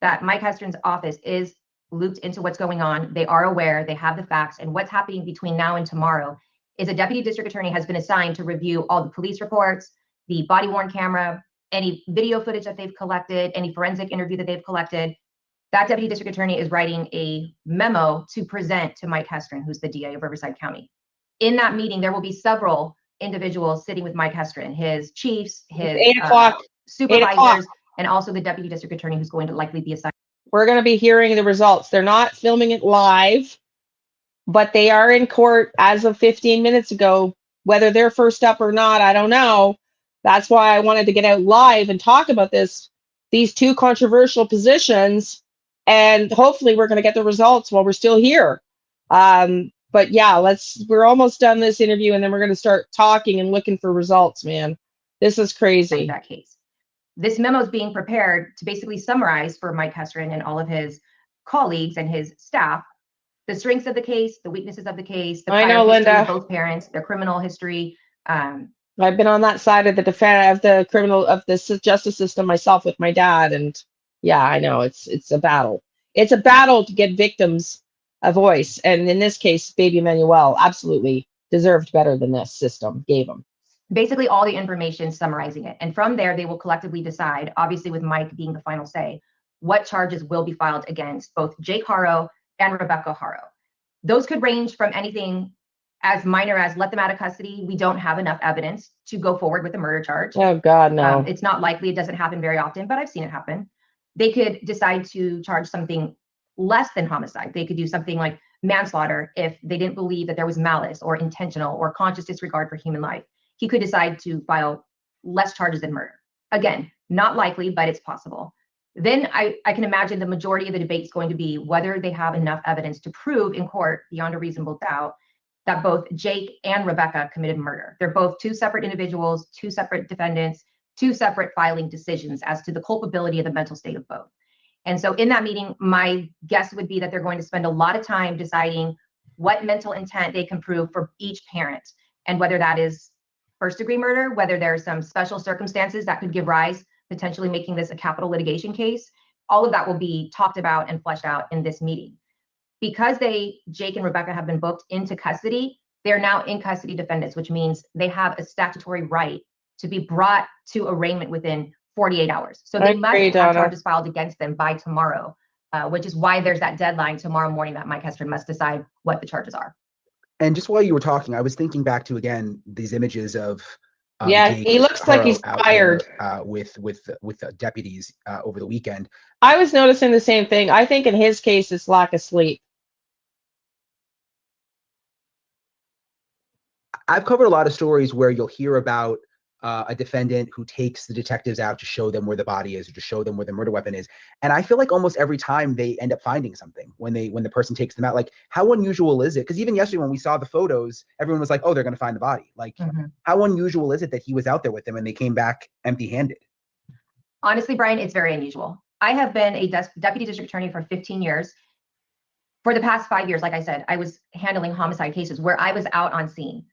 that Mike Hestron's office is looped into what's going on. They are aware, they have the facts, and what's happening between now and tomorrow is a deputy district attorney has been assigned to review all the police reports, the body worn camera, any video footage that they've collected, any forensic interview that they've collected. That deputy district attorney is writing a memo to present to Mike Hestron, who's the DA of Riverside County. In that meeting, there will be several individuals sitting with Mike Hestron, his chiefs, his 8 o'clock. supervisors, and also the deputy district attorney who's going to likely be assigned. We're going to be hearing the results. They're not filming it live, but they are in court as of 15 minutes ago. Whether they're first up or not, I don't know. That's why I wanted to get out live and talk about these two controversial positions, and hopefully we're going to get the results while we're still here. But yeah, we're almost done this interview, and then we're going to start talking and looking for results, man. This is crazy. That case. This memo is being prepared to basically summarize for Mike Hestron and all of his colleagues and his staff the strengths of the case, the weaknesses of the case, the prior history Linda. of both parents, their criminal history. I've been on that side of the the justice system myself with my dad, and yeah, I know it's a battle. It's a battle to get victims a voice, and in this case, baby Emmanuel absolutely deserved better than this system gave him. Basically all the information summarizing it. And from there, they will collectively decide, obviously with Mike being the final say, what charges will be filed against both Jake HARO and Rebecca HARO. Those could range from anything as minor as let them out of custody. We don't have enough evidence to go forward with a murder charge. Oh God, no. It's not likely. It doesn't happen very often, but I've seen it happen. They could decide to charge something less than homicide. They could do something like manslaughter if they didn't believe that there was malice or intentional or conscious disregard for human life. He could decide to file less charges than murder. Again, not likely, but it's possible. Then I can imagine the majority of the debate is going to be whether they have enough evidence to prove in court beyond a reasonable doubt that both Jake and Rebecca committed murder. They're both two separate individuals, two separate defendants, two separate filing decisions as to the culpability of the mental state of both. And so in that meeting, my guess would be that they're going to spend a lot of time deciding what mental intent they can prove for each parent, and whether that is first degree murder, whether there are some special circumstances that could give rise, potentially making this a capital litigation case. All of that will be talked about and fleshed out in this meeting. Because Jake and Rebecca have been booked into custody, they're now in custody defendants, which means they have a statutory right to be brought to arraignment within 48 hours. So they must have charges filed against them by tomorrow, which is why there's that deadline tomorrow morning that Mike Hestron must decide what the charges are. And just while you were talking, I was thinking back to, again, these images of Jake he looks like he's tired with the deputies over the weekend. I was noticing the same thing. I think in his case, it's lack of sleep. I've covered a lot of stories where you'll hear about a defendant who takes the detectives out to show them where the body is, or to show them where the murder weapon is. And I feel like almost every time they end up finding something when the person takes them out. Like, how unusual is it? Because even yesterday when we saw the photos, everyone was like, oh, they're going to find the body. Like, how unusual is it that he was out there with them and they came back empty-handed? Honestly, Brian, it's very unusual. I have been a deputy district attorney for 15 years. For the past 5 years, like I said, I was handling homicide cases where I was out on scene.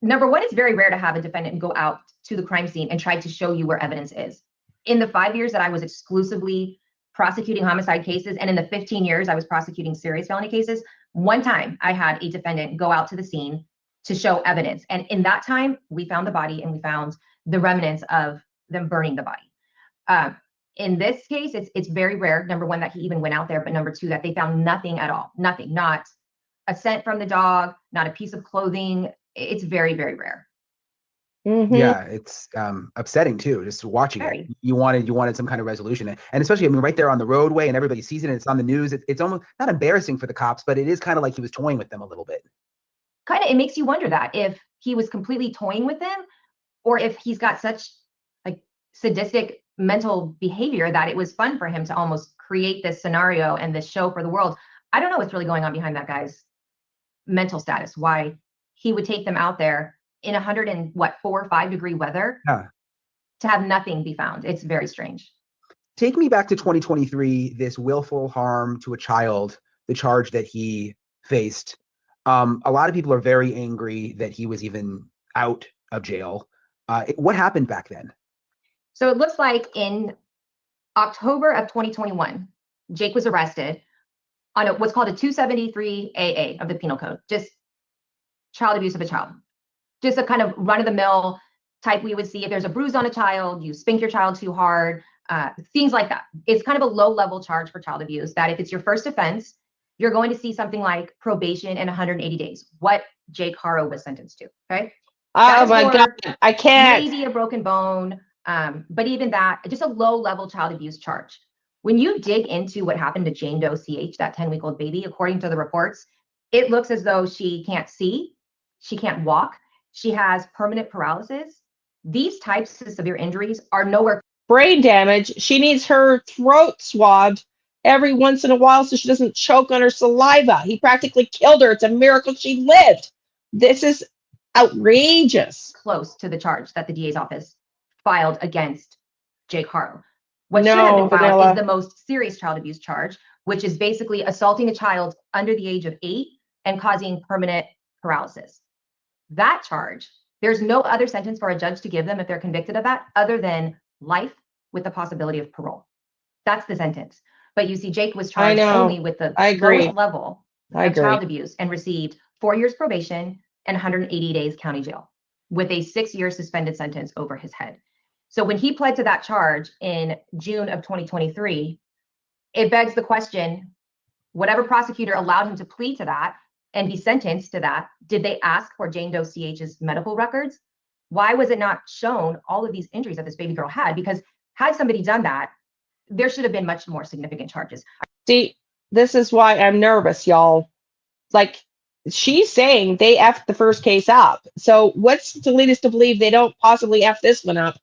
Number one, it's very rare to have a defendant go out to the crime scene and try to show you where evidence is. In the 5 years that I was exclusively prosecuting homicide cases, and in the 15 years I was prosecuting serious felony cases, One time I had a defendant go out to the scene to show evidence. And in that time, we found the body and we found the remnants of them burning the body. In this case, it's very rare, number one, that he even went out there, but number two, that they found nothing at all. Nothing, not a scent from the dog, not a piece of clothing. It's very, very rare. Yeah, it's upsetting too, just watching Very. it. You wanted some kind of resolution. And especially, I mean, right there on the roadway and everybody sees it and it's on the news. It's almost not embarrassing for the cops, but it is kind of like he was toying with them a little bit. Kind of, it makes you wonder that if he was completely toying with them, or if he's got such like sadistic mental behavior that it was fun for him to almost create this scenario and this show for the world. I don't know what's really going on behind that guy's mental status, why he would take them out there in 4 or 5 degree weather to have nothing be found. It's very strange. Take me back to 2023, this willful harm to a child, the charge that he faced. A lot of people are very angry that he was even out of jail. What happened back then? So it looks like in October of 2021, Jake was arrested on what's called a 273 AA of the Penal Code, just child abuse of a child. Just a kind of run-of-the-mill type we would see if there's a bruise on a child, you spank your child too hard, things like that. It's kind of a low-level charge for child abuse that if it's your first offense, you're going to see something like probation and 180 days, what Jake HARO was sentenced to, okay? Oh my God, I can't. Maybe a broken bone, but even that, just a low-level child abuse charge. When you dig into what happened to Jane Doe CH, that 10-week-old baby, according to the reports, it looks as though she can't see, she can't walk, she has permanent paralysis. These types of severe injuries are nowhere. Brain damage. She needs her throat swabbed every once in a while so she doesn't choke on her saliva. He practically killed her. It's a miracle she lived. This is outrageous. Close to the charge that the DA's office filed against Jake HARO. What should have been filed is the most serious child abuse charge, which is basically assaulting a child under the age of 8 and causing permanent paralysis. That charge, there's no other sentence for a judge to give them if they're convicted of that other than life with the possibility of parole. That's the sentence. But you see, Jake was charged only with the lowest level of child abuse and received 4 years probation and 180 days county jail with a 6-year suspended sentence over his head. So when he pled to that charge in June of 2023, it begs the question, whatever prosecutor allowed him to plead to that and be sentenced to that, did they ask for Jane Doe CH's medical records? Why was it not shown all of these injuries that this baby girl had? Because had somebody done that, there should have been much more significant charges. See, this is why I'm nervous, y'all. Like, she's saying they effed the first case up. So what's to lead us to believe they don't possibly F this one up?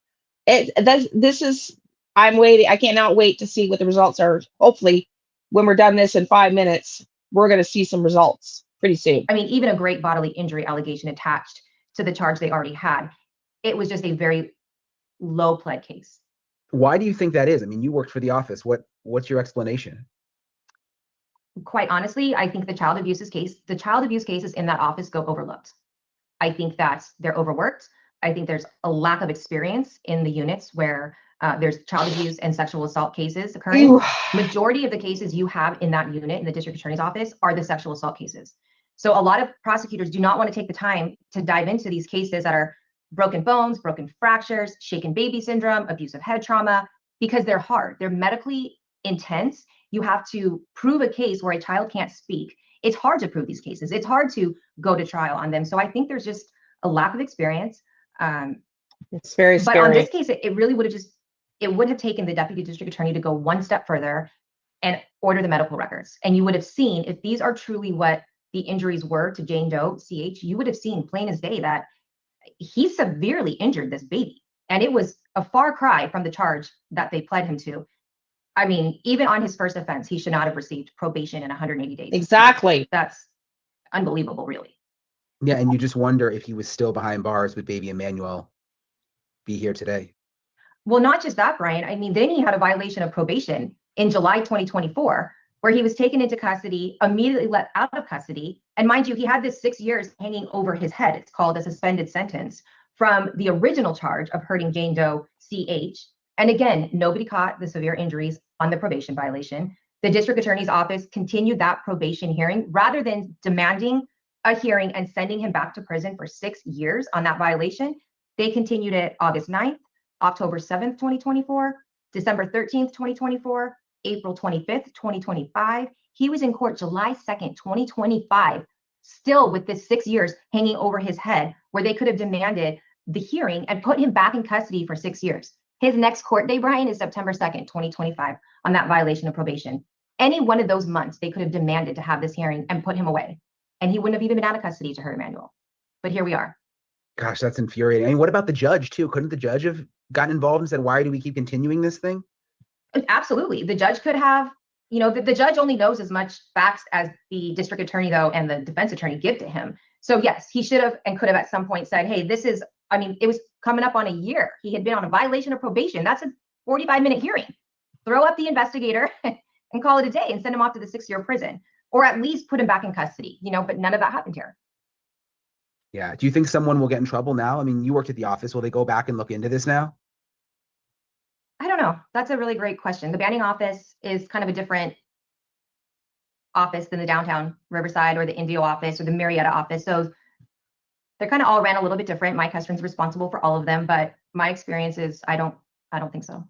I'm waiting. I cannot wait to see what the results are. Hopefully, when we're done this in 5 minutes, we're going to see some results pretty soon. I mean, even a great bodily injury allegation attached to the charge they already had. It was just a very low pled case. Why do you think that is? I mean, you worked for the office. What's your explanation? Quite honestly, I think the child abuse cases in that office go overlooked. I think that they're overworked. I think there's a lack of experience in the units where there's child abuse and sexual assault cases occurring. Majority of the cases you have in that unit in the district attorney's office are the sexual assault cases. So a lot of prosecutors do not want to take the time to dive into these cases that are broken bones, broken fractures, shaken baby syndrome, abusive head trauma, because they're hard. They're medically intense. You have to prove a case where a child can't speak. It's hard to prove these cases. It's hard to go to trial on them. So I think there's just a lack of experience. It's very scary. But on this case, it really would have taken the deputy district attorney to go one step further and order the medical records. And you would have seen, if these are truly what the injuries were to Jane Doe CH, you would have seen plain as day that he severely injured this baby. And it was a far cry from the charge that they pled him to. I mean, even on his first offense, he should not have received probation in 180 days. Exactly. That's unbelievable, really. Yeah, and you just wonder if he was still behind bars, would baby Emmanuel be here today? Well, not just that, Brian. I mean, then he had a violation of probation in July 2024, where he was taken into custody, immediately let out of custody. And mind you, he had this 6 years hanging over his head. It's called a suspended sentence from the original charge of hurting Jane Doe CH. And again, nobody caught the severe injuries on the probation violation. The district attorney's office continued that probation hearing rather than demanding a hearing and sending him back to prison for 6 years on that violation. They continued it August 9th, October 7th, 2024, December 13th, 2024, April 25th, 2025. He was in court July 2nd, 2025, still with this 6 years hanging over his head, where they could have demanded the hearing and put him back in custody for 6 years. His next court day, Brian, is September 2nd, 2025, on that violation of probation. Any one of those months, they could have demanded to have this hearing and put him away. And he wouldn't have even been out of custody to hurt Emmanuel. But here we are. Gosh, that's infuriating. I mean, what about the judge, too? Couldn't the judge have gotten involved and said, why do we keep continuing this thing? Absolutely. The judge could have, you know, the judge only knows as much facts as the district attorney, though, and the defense attorney give to him. So, yes, he should have and could have at some point said, hey, this is, I mean, it was coming up on a year. He had been on a violation of probation. That's a 45-minute hearing. Throw up the investigator and call it a day and send him off to the 6-year prison, or at least put him back in custody, you know, but none of that happened here. Yeah. Do you think someone will get in trouble now? I mean, you worked at the office. Will they go back and look into this now? I don't know. That's a really great question. The Banning office is kind of a different office than the downtown Riverside or the Indio office or the Marietta office. So they're kind of all ran a little bit different. Mike Hestron's responsible for all of them, but my experience is I don't think so.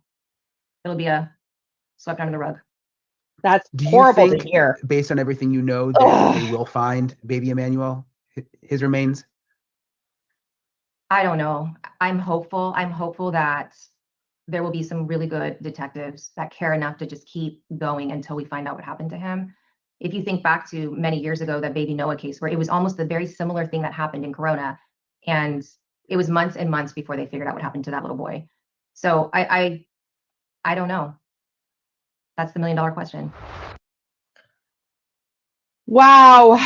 It'll be a swept under the rug. That's Do horrible you think, to hear. based on everything you know, that they will find baby Emmanuel, his remains? I don't know. I'm hopeful. I'm hopeful that there will be some really good detectives that care enough to just keep going until we find out what happened to him. If you think back to many years ago, that baby Noah case, where it was almost the very similar thing that happened in Corona, and it was months and months before they figured out what happened to that little boy. So I don't know. That's the $1 million question. Wow.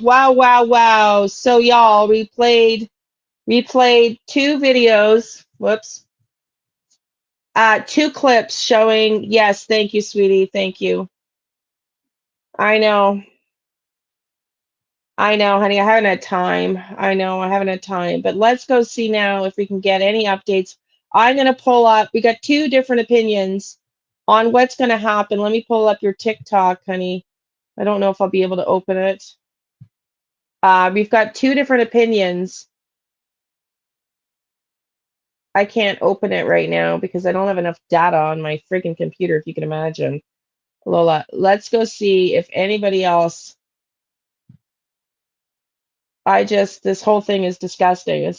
Wow. So y'all, we played 2 videos. Whoops. 2 clips showing, yes, thank you, sweetie. Thank you. I know, honey. I haven't had time. I know I haven't had time, but let's go see now if we can get any updates. I'm going to pull up, we got 2 different opinions on what's going to happen. Let me pull up your TikTok, honey. I don't know if I'll be able to open it. We've got 2 different opinions. I can't open it right now because I don't have enough data on my freaking computer, if you can imagine. Lola, let's go see if anybody else. This whole thing is disgusting.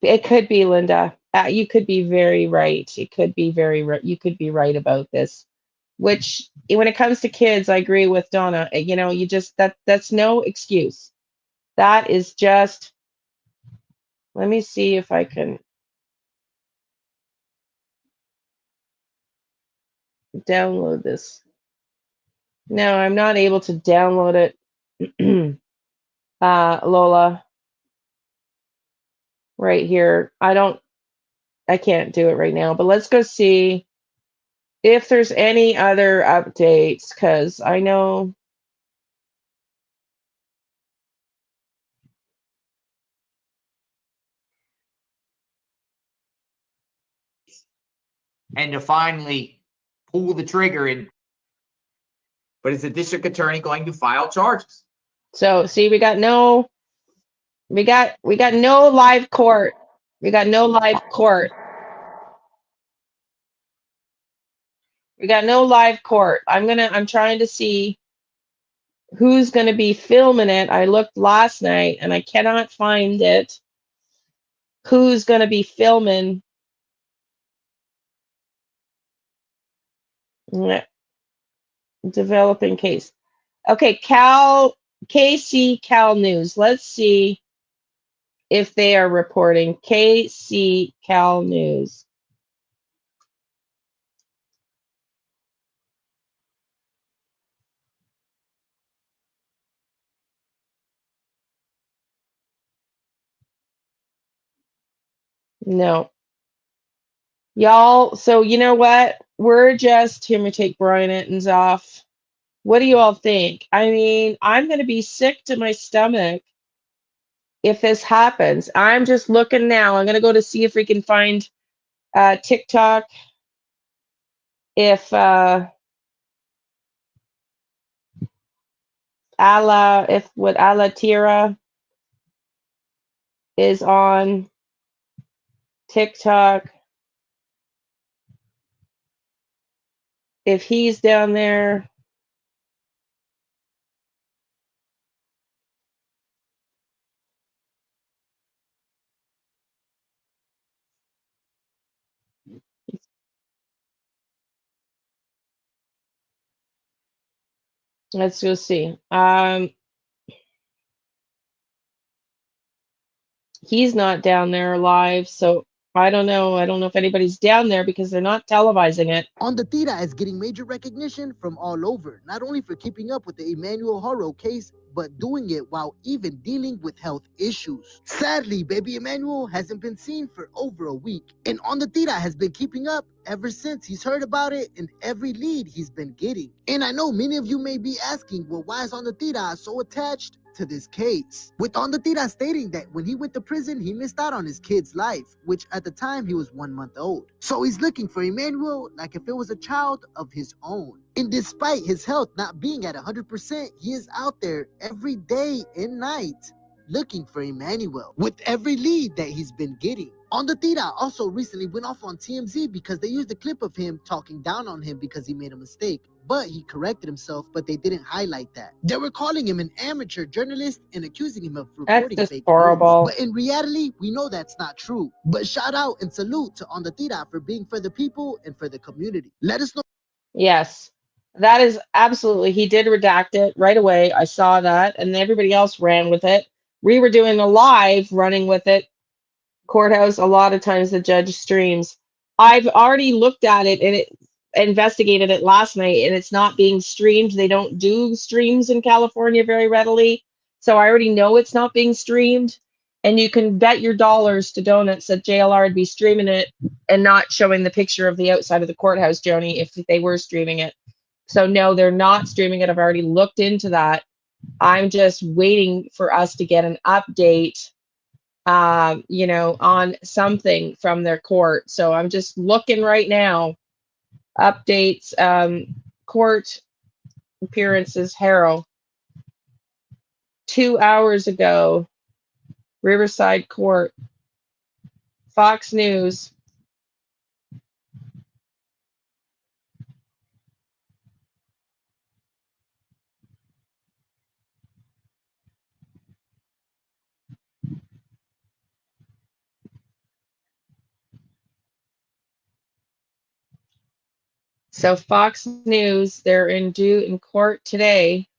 It could be, Linda. You could be very right. It could be you could be right about this. Which, when it comes to kids, I agree with Donna. You know, that's no excuse. That is just, let me see if I can download this. No, I'm not able to download it. Lola, right here. I can't do it right now, but let's go see if there's any other updates, because I know. And to finally pull the trigger, but is the district attorney going to file charges? So see, we got no live court. We got no live court. We got no live court. I'm trying to see who's gonna be filming it. I looked last night and I cannot find it. Who's gonna be filming? Developing case. Okay, KC Cal News. Let's see if they are reporting. KC Cal News. No. Y'all, so you know what? We're just here to take Brian Ettons off. What do you all think? I mean, I'm going to be sick to my stomach if this happens. I'm just looking now. I'm going to go to see if we can find TikTok, if Ala Tira is on TikTok, if he's down there. Let's go see. He's not down there live, so I don't know. I don't know if anybody's down there because they're not televising it. On the Tira is getting major recognition from all over, not only for keeping up with the Emmanuel HARO case, but doing it while even dealing with health issues. Sadly, baby Emmanuel hasn't been seen for over a week, and On the Tira has been keeping up ever since he's heard about it and every lead he's been getting. And I know many of you may be asking, well, why is On the Tira so attached to this case? With On the Tira stating that when he went to prison, he missed out on his kid's life, which at the time he was 1 month old. So he's looking for Emmanuel like if it was a child of his own. And despite his health not being at 100%, he is out there every day and night looking for Emmanuel with every lead that he's been getting. On the Tira also recently went off on TMZ because they used a clip of him talking down on him because he made a mistake. But he corrected himself, but they didn't highlight that. They were calling him an amateur journalist and accusing him of reporting That's just fake horrible. news. But in reality, we know that's not true. But shout out and salute to On the Tira for being for the people and for the community. Let us know. Yes, that is absolutely. He did redact it right away. I saw that, and everybody else ran with it. We were doing a live running with it. Courthouse, a lot of times the judge streams. I've already looked at it and it investigated it last night, and it's not being streamed. They don't do streams in California very readily. So I already know it's not being streamed. And you can bet your dollars to donuts that JLR would be streaming it and not showing the picture of the outside of the courthouse, Joni, if they were streaming it. So no, they're not streaming it. I've already looked into that. I'm just waiting for us to get an update, on something from their court. So I'm just looking right now. Updates, court appearances, HARO. 2 hours ago, Riverside Court, Fox News. So Fox News, they're due in court today.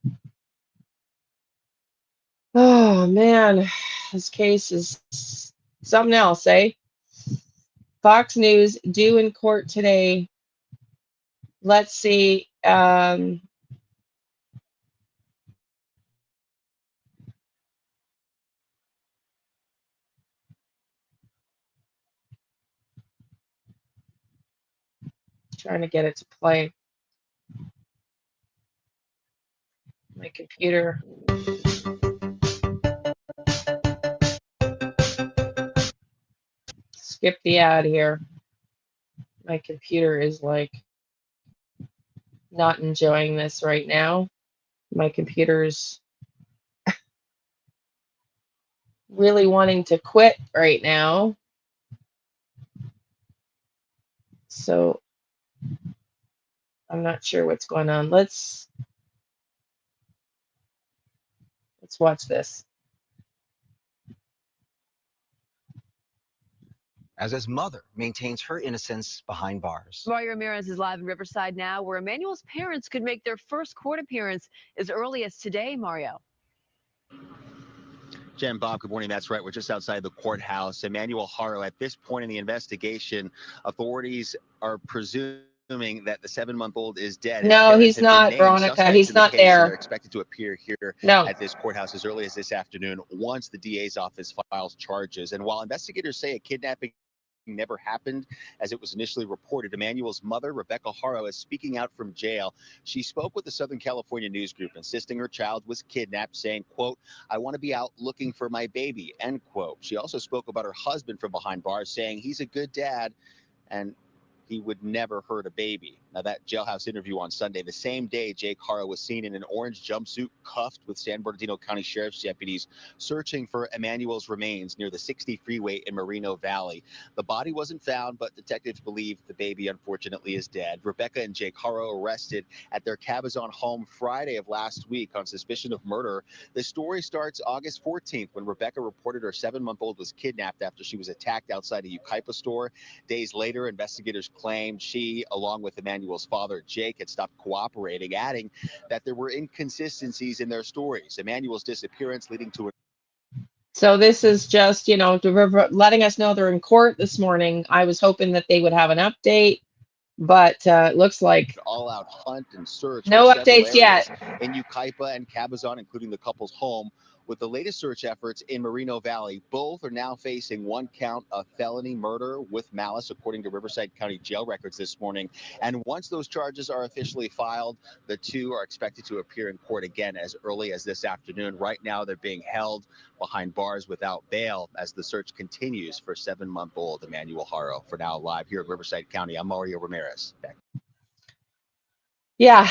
Oh man, this case is something else, eh? Fox News due in court today. Let's see. Trying to get it to play. My computer. Skip the ad here. My computer is like not enjoying this right now. My computer's really wanting to quit right now. So I'm not sure what's going on. Let's watch this. As his mother maintains her innocence behind bars. Mario Ramirez is live in Riverside now, where Emmanuel's parents could make their first court appearance as early as today, Mario. Jen, Bob, good morning. That's right. We're just outside the courthouse. Emmanuel HARO, at this point in the investigation, authorities are presuming that the 7-month-old is dead. No, he's not, Veronica. He's not there. Are expected to appear here at this courthouse as early as this afternoon once the DA's office files charges. And while investigators say a kidnapping never happened as it was initially reported, Emmanuel's mother, Rebecca HARO, is speaking out from jail. She spoke with the Southern California News Group, insisting her child was kidnapped, saying, quote, "I want to be out looking for my baby," end quote. She also spoke about her husband from behind bars, saying he's a good dad and he would never hurt a baby. Now, that jailhouse interview on Sunday, the same day Jake HARO was seen in an orange jumpsuit, cuffed with San Bernardino County Sheriff's deputies searching for Emmanuel's remains near the 60 freeway in Moreno Valley. The body wasn't found, but detectives believe the baby, unfortunately, is dead. Rebecca and Jake HARO arrested at their Cabazon home Friday of last week on suspicion of murder. The story starts August 14th when Rebecca reported her 7-month-old was kidnapped after she was attacked outside a Yucaipa store. Days later, investigators claimed she, along with Emmanuel's father, Jake, had stopped cooperating, adding that there were inconsistencies in their stories. Emmanuel's disappearance leading to So this is just, letting us know they're in court this morning. I was hoping that they would have an update, but it looks like all-out hunt and search no for several updates yet in Yucaipa and Cabazon, including the couple's home. With the latest search efforts in Moreno Valley, both are now facing 1 count of felony murder with malice, according to Riverside County jail records this morning. And once those charges are officially filed, the two are expected to appear in court again as early as this afternoon. Right now, they're being held behind bars without bail as the search continues for 7-month-old Emmanuel HARO. For now, live here in Riverside County, I'm Mario Ramirez. Back. Yeah,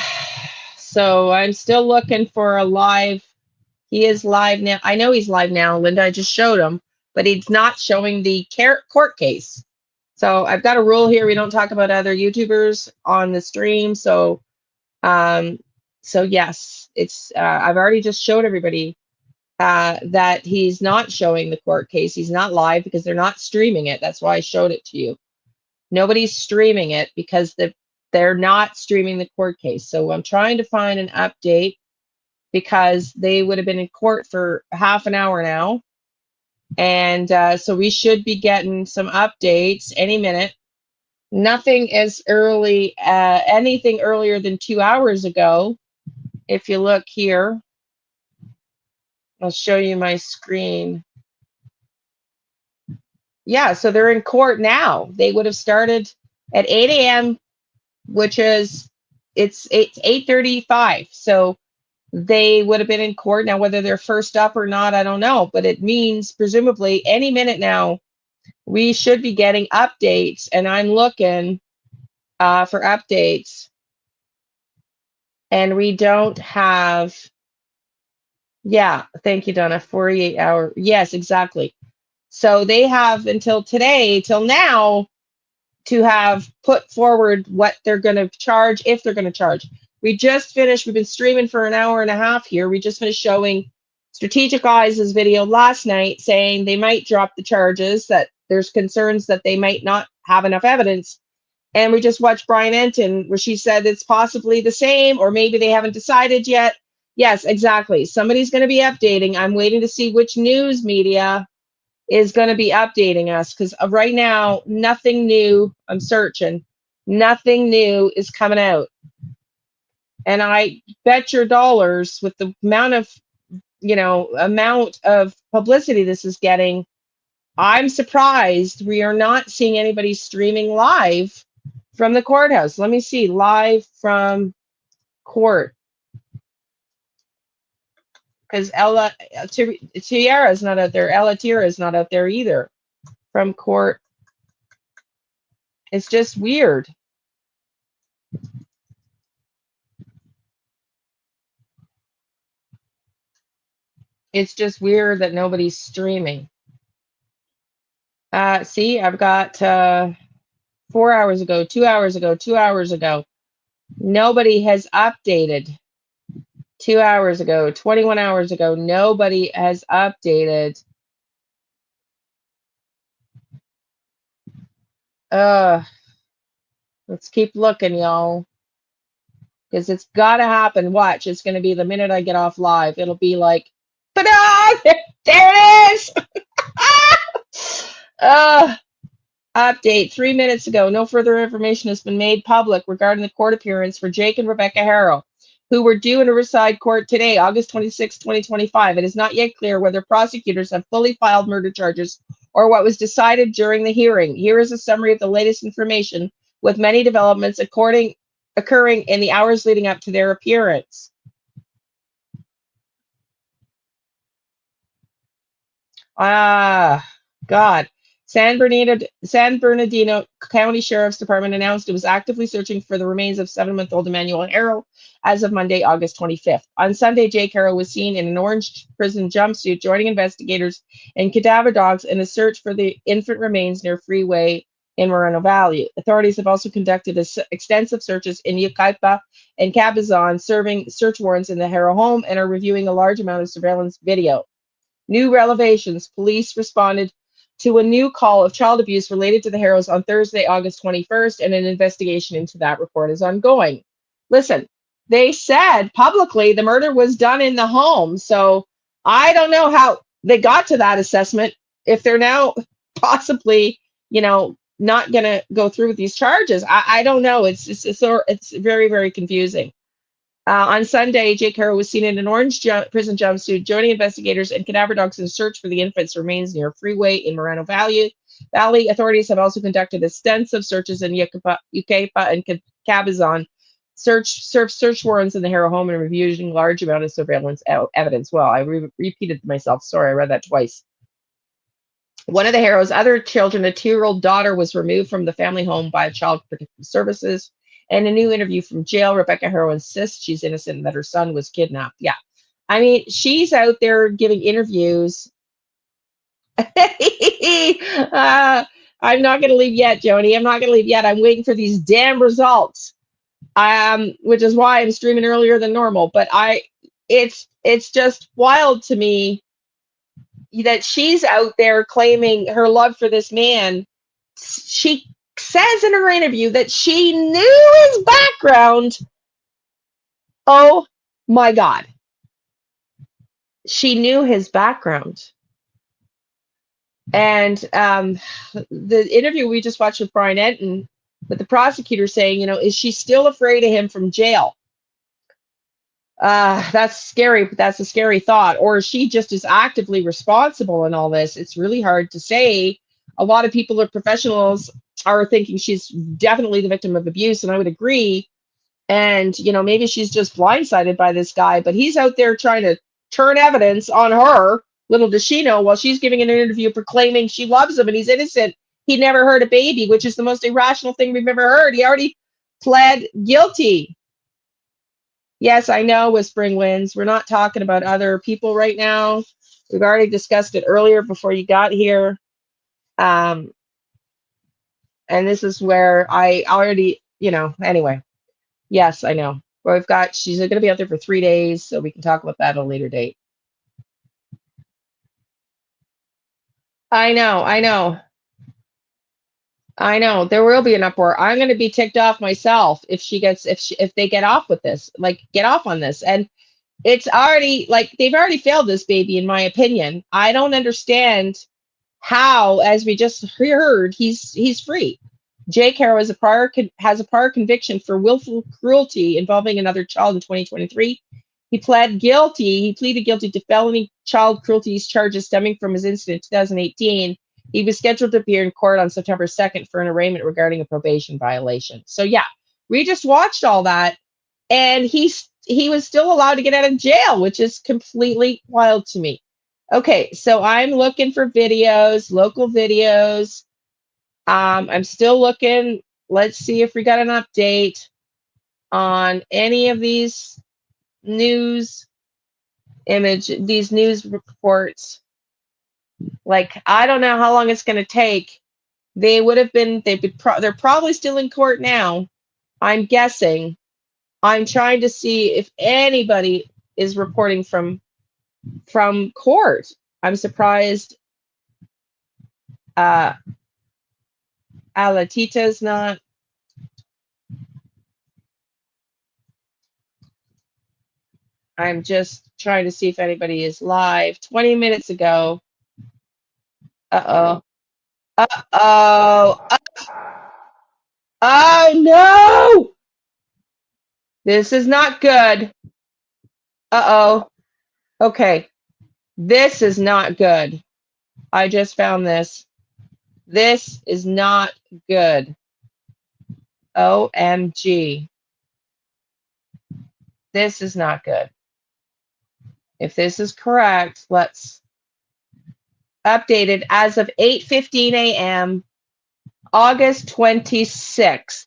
so I'm still looking for a live. He is live now. I know he's live now, Linda. I just showed him, but he's not showing the court case. So I've got a rule here. We don't talk about other YouTubers on the stream. So, yes, it's. I've already just showed everybody that he's not showing the court case. He's not live because they're not streaming it. That's why I showed it to you. Nobody's streaming it because they're not streaming the court case. So I'm trying to find an update because they would have been in court for half an hour now. And so we should be getting some updates any minute. Nothing as early, anything earlier than 2 hours ago. If you look here, I'll show you my screen. Yeah, so they're in court now. They would have started at 8 a.m., which is, it's 8:35. So they would have been in court. Now, whether they're first up or not, I don't know. But it means, presumably, any minute now, we should be getting updates. And I'm looking for updates. And we don't have, yeah, thank you, Donna, 48 hour. Yes, exactly. So they have until today, till now, to have put forward what they're going to charge, if they're going to charge. We just finished, we've been streaming for an hour and a half here. We just finished showing Strategic Eyes' video last night saying they might drop the charges, that there's concerns that they might not have enough evidence. And we just watched Brian Enton where she said it's possibly the same, or maybe they haven't decided yet. Yes, exactly. Somebody's going to be updating. I'm waiting to see which news media is going to be updating us, because right now, nothing new. I'm searching. Nothing new is coming out. And I bet your dollars with the amount of publicity this is getting, I'm surprised we are not seeing anybody streaming live from the courthouse. Let me see, live from court. Because Ella Tiara is not out there. Ella Tira is not out there either from court. It's just weird. It's just weird that nobody's streaming. See, I've got 4 hours ago, 2 hours ago, 2 hours ago. Nobody has updated. 2 hours ago, 21 hours ago, nobody has updated. Let's keep looking, y'all. Because it's got to happen. Watch, it's going to be the minute I get off live. It'll be like, ta-da! There it is! Update 3 minutes ago. No further information has been made public regarding the court appearance for Jake and Rebecca HARO, who were due in Riverside Court today, August 26, 2025. It is not yet clear whether prosecutors have fully filed murder charges or what was decided during the hearing. Here is a summary of the latest information, with many developments occurring in the hours leading up to their appearance. God. San Bernardino County Sheriff's Department announced it was actively searching for the remains of 7-month-old Emmanuel HARO as of Monday, August 25th. On Sunday, Jake HARO was seen in an orange prison jumpsuit joining investigators and cadaver dogs in a search for the infant remains near Freeway in Moreno Valley. Authorities have also conducted extensive searches in Yucaipa and Cabazon, serving search warrants in the HARO home, and are reviewing a large amount of surveillance video. New revelations. Police responded to a new call of child abuse related to the HAROs on Thursday, August 21st, and an investigation into that report is ongoing. Listen, they said publicly the murder was done in the home, so I don't know how they got to that assessment if they're now possibly, not going to go through with these charges. I don't know. It's very, very confusing. On Sunday, Jake HARO was seen in an orange prison jumpsuit, joining investigators and cadaver dogs in search for the infant's remains near Freeway in Moreno Valley. Authorities have also conducted extensive searches in Yucaipa and Cabazon, search warrants in the HARO home, and reviewing large amount of surveillance evidence. Well, I repeated myself. Sorry, I read that twice. One of the HARO's other children, a 2-year-old daughter, was removed from the family home by Child Protective Services. In a new interview from jail, Rebecca HARO insists she's innocent and that her son was kidnapped. Yeah. I mean, she's out there giving interviews. I'm not going to leave yet, Joni. I'm not going to leave yet. I'm waiting for these damn results. Which is why I'm streaming earlier than normal. But it's just wild to me that she's out there claiming her love for this man. She says in her interview that she knew his background. Oh my God. She knew his background. And the interview we just watched with Brian Enton, with the prosecutor saying, is she still afraid of him from jail? That's scary, but that's a scary thought. Or is she just as actively responsible in all this? It's really hard to say. A lot of people or professionals are thinking she's definitely the victim of abuse, and I would agree. And, maybe she's just blindsided by this guy, but he's out there trying to turn evidence on her, little does she know, while she's giving an interview proclaiming she loves him and he's innocent. He never hurt a baby, which is the most irrational thing we've ever heard. He already pled guilty. Yes, I know, Whispering Winds. We're not talking about other people right now. We've already discussed it earlier before you got here. And this is where I already, anyway. Yes, I know. Well, she's going to be out there for 3 days, so we can talk about that at a later date. I know. There will be an uproar. I'm going to be ticked off myself if they get off with this, get off on this. And it's already they've already failed this baby, in my opinion. I don't understand how, as we just heard, he's free. Jake HARO has a prior conviction for willful cruelty involving another child in 2023. He pleaded guilty to felony child cruelty charges stemming from his incident in 2018. He was scheduled to appear in court on September 2nd for an arraignment regarding a probation violation. So yeah, we just watched all that, and he was still allowed to get out of jail, which is completely wild to me. Okay, so I'm looking for videos, local videos. I'm still looking. Let's see if we got an update on any of these news reports. I don't know how long it's going to take. They're probably still in court now. I'm guessing. I'm trying to see if anybody is reporting from court. I'm surprised Alatita's not. I'm just trying to see if anybody is live. 20 minutes ago. Uh-oh. Uh-oh. Oh, no! This is not good. Uh-oh. Okay. This is not good. I just found this. This is not good. OMG. This is not good. If this is correct, let's Updated as of 8:15 a.m. August 26th.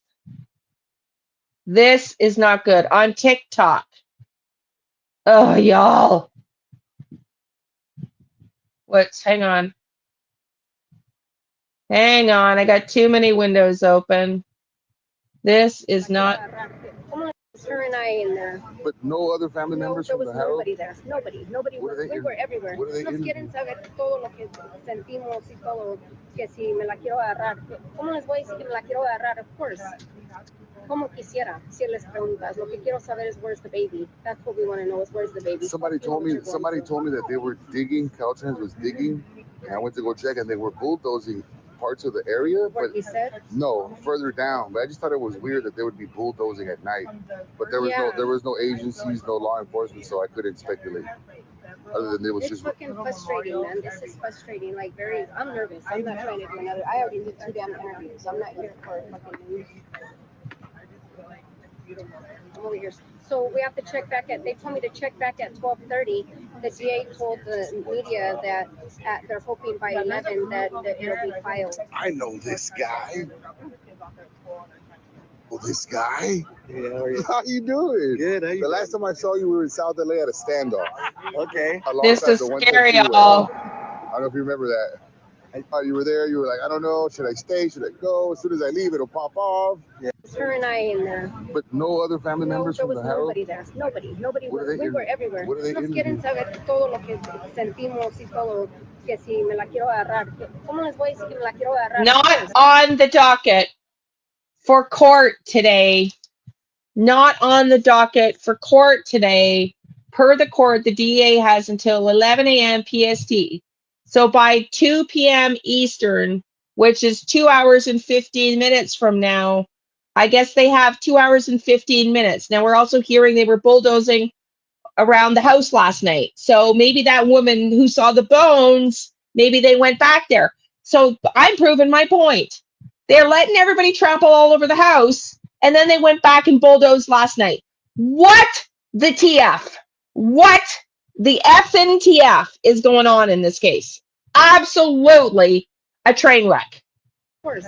This is not good. On TikTok. Oh, y'all. Hang on. Hang on. I got too many windows open. This is not. Her and I in there. But no other family members there from was the HARO? nobody there. Nobody. We were everywhere. Nos quieren saber todo lo que sentimos y todo. Que si me la quiero agarrar. ¿Cómo les voy a decir que me la quiero agarrar? Of course. Como quisiera. Si les preguntas, lo que quiero saber is where's the baby. That's what we want to know is where's the baby. Somebody told me that they were digging. Caltrans was digging, and I went to go check, and they were bulldozing parts of the area. What he said? No, further down. But I just thought it was weird that they would be bulldozing at night. But there was no agencies, no law enforcement, so I couldn't speculate. Other than it was just fucking frustrating, man. This is frustrating. Like I'm nervous. I'm not trying to do another. I already did 2 damn interviews. I'm not here for fucking news. I'm over here. So we have to check back at. They told me to check back at 12:30. The DA told the media that they're hoping by 11 that it'll be filed. I know this guy. Well, this guy? Yeah, how are you? How you doing? Good. The last time I saw you, we were in South LA at a standoff. Okay. This is scary, y'all. I don't know if you remember that. You were there. You were like, I don't know. Should I stay? Should I go? As soon as I leave, it'll pop off. Yeah. Her and I in there. But no other family members there from was the HARO? nobody there. Nobody. We were everywhere. What are they Nos quieren saber todo lo que sentimos y todo. Que si me la quiero agarrar. ¿Cómo les voy a decir que me la quiero agarrar? Not on the docket for court today. Not on the docket for court today. Per the court, the DA has until 11 a.m. PST. So by 2 p.m. Eastern, which is 2 hours and 15 minutes from now, I guess they have 2 hours and 15 minutes. Now, we're also hearing they were bulldozing around the house last night. So maybe that woman who saw the bones, maybe they went back there. So I'm proving my point. They're letting everybody trample all over the house, and then they went back and bulldozed last night. What the TF? What the effing TF is going on in this case? Absolutely a train wreck. Of course.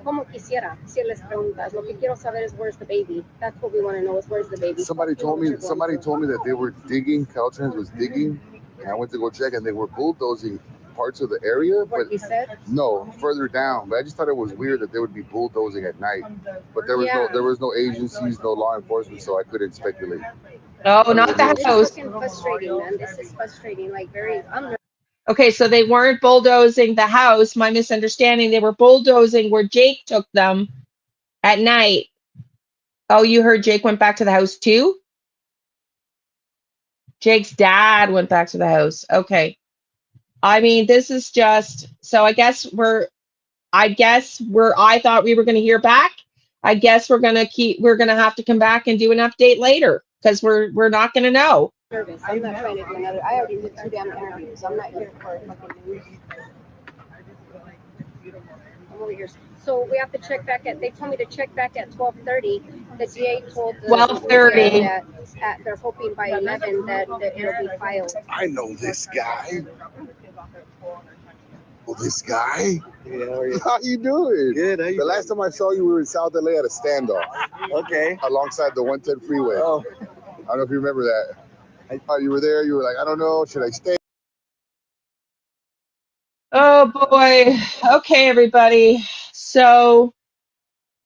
Como quisiera. Si les preguntas, lo que quiero saber is where's the baby. That's what we want to know is where's the baby. Somebody told me that they were digging. Caltrans was digging, and I went to go check, and they were bulldozing parts of the area. What he said? No, further down. But I just thought it was weird that they would be bulldozing at night. But there was no agencies, no law enforcement, so I couldn't speculate. No, not the house. This is fucking frustrating, man. This is frustrating. Okay, so they weren't bulldozing the house. My misunderstanding, they were bulldozing where Jake took them at night. Oh, you heard Jake went back to the house too? Jake's dad went back to the house. Okay. I mean, this is just, so I thought we were going to hear back. I guess we're going to have to come back and do an update later because we're not going to know. Nervous. I'm not trying to do another. I already did 2 damn interviews. I'm not here for fucking news. I'm over here. So we have to check back at. They told me to check back at 12:30. The DA told the 12:30 that they're hoping by 11 that it'll be filed. I know this guy. Well, this guy? Yeah, how are you? How you doing? Good. How you the last time I saw you, we were in South LA at a standoff. Okay. Alongside the 110 freeway. Oh. I don't know if you remember that. You were there. You were like, I don't know. Should I stay? Oh boy. Okay, everybody. So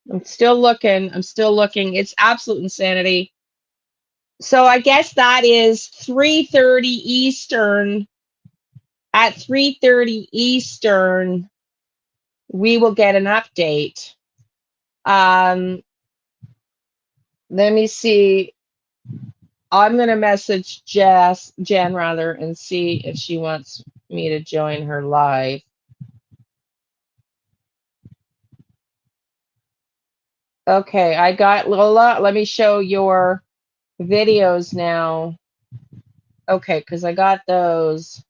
I'm still looking. It's absolute insanity. So I guess that is 3:30 Eastern. At 3:30 Eastern, we will get an update. Let me see. I'm going to message Jen rather, and see if she wants me to join her live. Okay, I got Lola. Let me show your videos now. Okay, because I got those.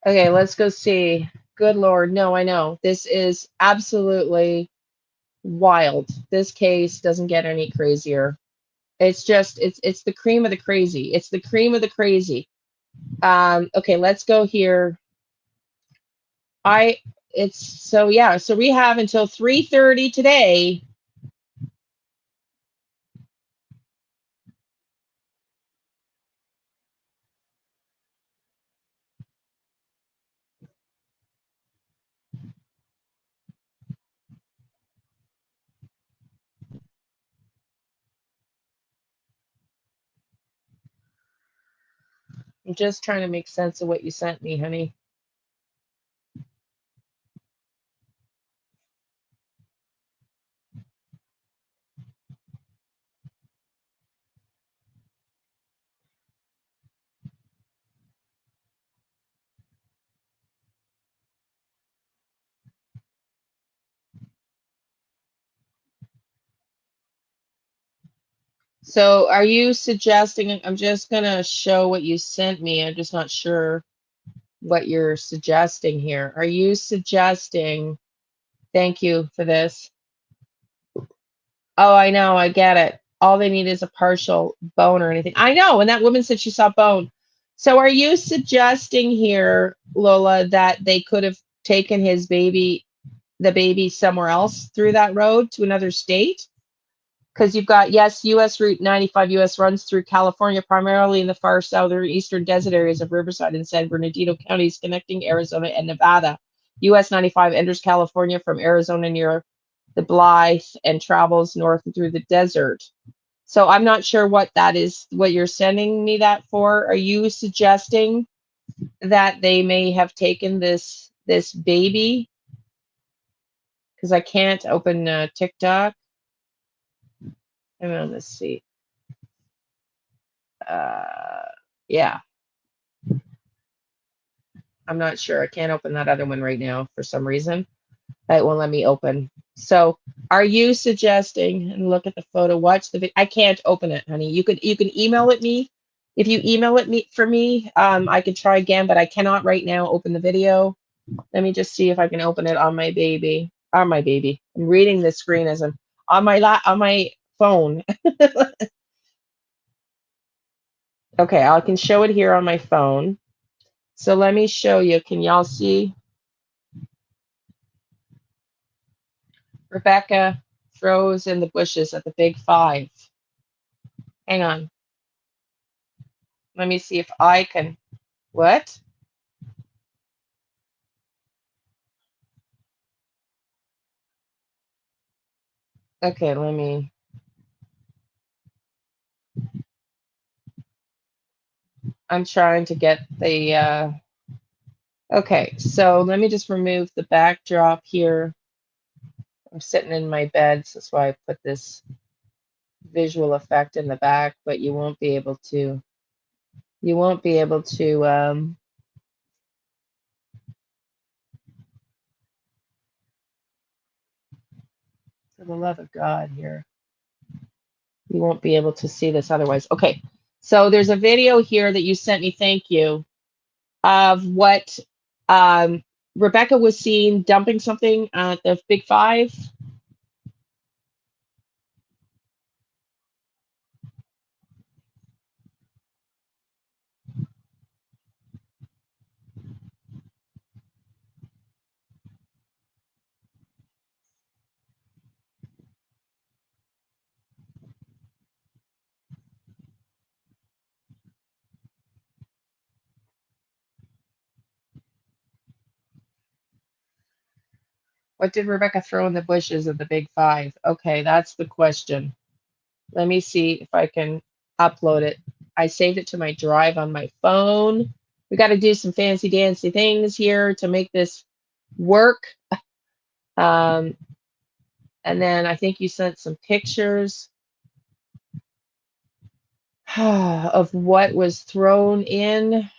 Okay, let's go see. Good Lord. No, I know. This is absolutely wild. This case doesn't get any crazier. It's just, it's the cream of the crazy. It's the cream of the crazy. Okay, let's go here. So we have until 3:30 today. I'm just trying to make sense of what you sent me, honey. So are you suggesting, I'm just gonna show what you sent me. I'm just not sure what you're suggesting here. Are you suggesting, thank you for this. Oh, I know, I get it. All they need is a partial bone or anything. I know, and that woman said she saw bone. So are you suggesting here, Lola, that they could have taken the baby somewhere else through that road to another state? Because you've got, yes, US Route 95 US runs through California, primarily in the far southern eastern desert areas of Riverside and San Bernardino counties, connecting Arizona and Nevada. US 95 enters California from Arizona near the Blythe and travels north through the desert. So I'm not sure what that is, what you're sending me that for. Are you suggesting that they may have taken this baby? Because I can't open TikTok. Hang on, let's see. Yeah, I'm not sure. I can't open that other one right now for some reason. It won't let me open. So are you suggesting, and look at the photo, watch the video. I can't open it, honey. You can email it me. If you email it me for me, I can try again, but I cannot right now open the video. Let me just see if I can open it on my baby. On my baby. I'm reading the screen as I'm on my phone. Okay, I can show it here on my phone. So let me show you. Can y'all see? Rebecca froze in the bushes at the Big Five. Hang on. Let me see if I can. What? Okay, let me. I'm trying to get the. Okay, so let me just remove the backdrop here. I'm sitting in my bed, so that's why I put this visual effect in the back, but you won't be able to. You won't be able to. For the love of God, here. You won't be able to see this otherwise. Okay, so there's a video here that you sent me. Thank you. Of what Rebecca was seen dumping something at the Big Five. What did Rebecca throw in the bushes of the Big Five? Okay, that's the question. Let me see if I can upload it. I saved it to my drive on my phone. We got to do some fancy dancy things here to make this work. And then I think you sent some pictures of what was thrown in.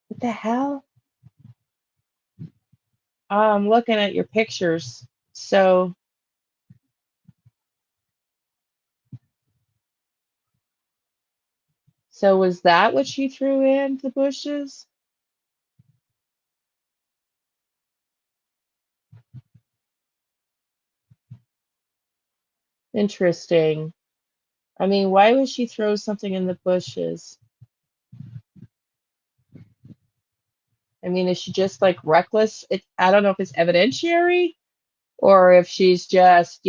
What the hell? I'm looking at your pictures. So was that what she threw in the bushes? Interesting. I mean, why would she throw something in the bushes? I mean, is she just like reckless? I don't know if it's evidentiary or if she's just,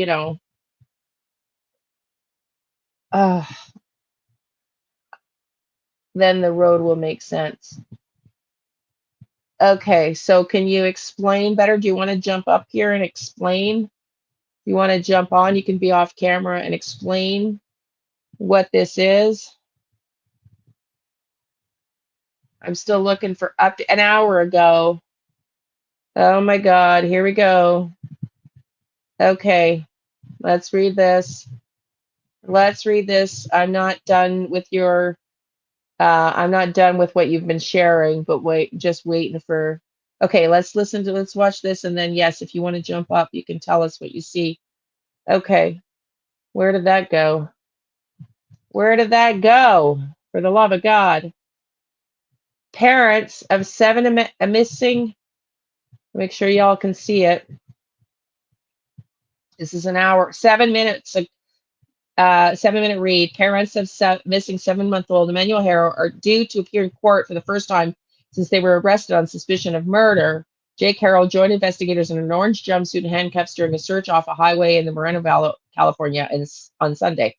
uh, then the road will make sense. Okay, so can you explain better? Do you want to jump up here and explain? You want to jump on? You can be off camera and explain what this is. I'm still looking for up to an hour ago. Oh my God, here we go. Okay, let's read this. Let's read this. I'm not done with your, I'm not done with what you've been sharing, but just waiting for, okay, let's watch this. And then yes, if you want to jump up, you can tell us what you see. Okay, where did that go? Where did that go? For the love of God. Parents of 7 missing, make sure y'all can see it. This is an hour, 7 minutes, 7-minute read. Parents of missing 7-month-old Emmanuel HARO are due to appear in court for the first time since they were arrested on suspicion of murder. Jake HARO joined investigators in an orange jumpsuit and handcuffs during a search off a highway in the Moreno Valley, California on Sunday.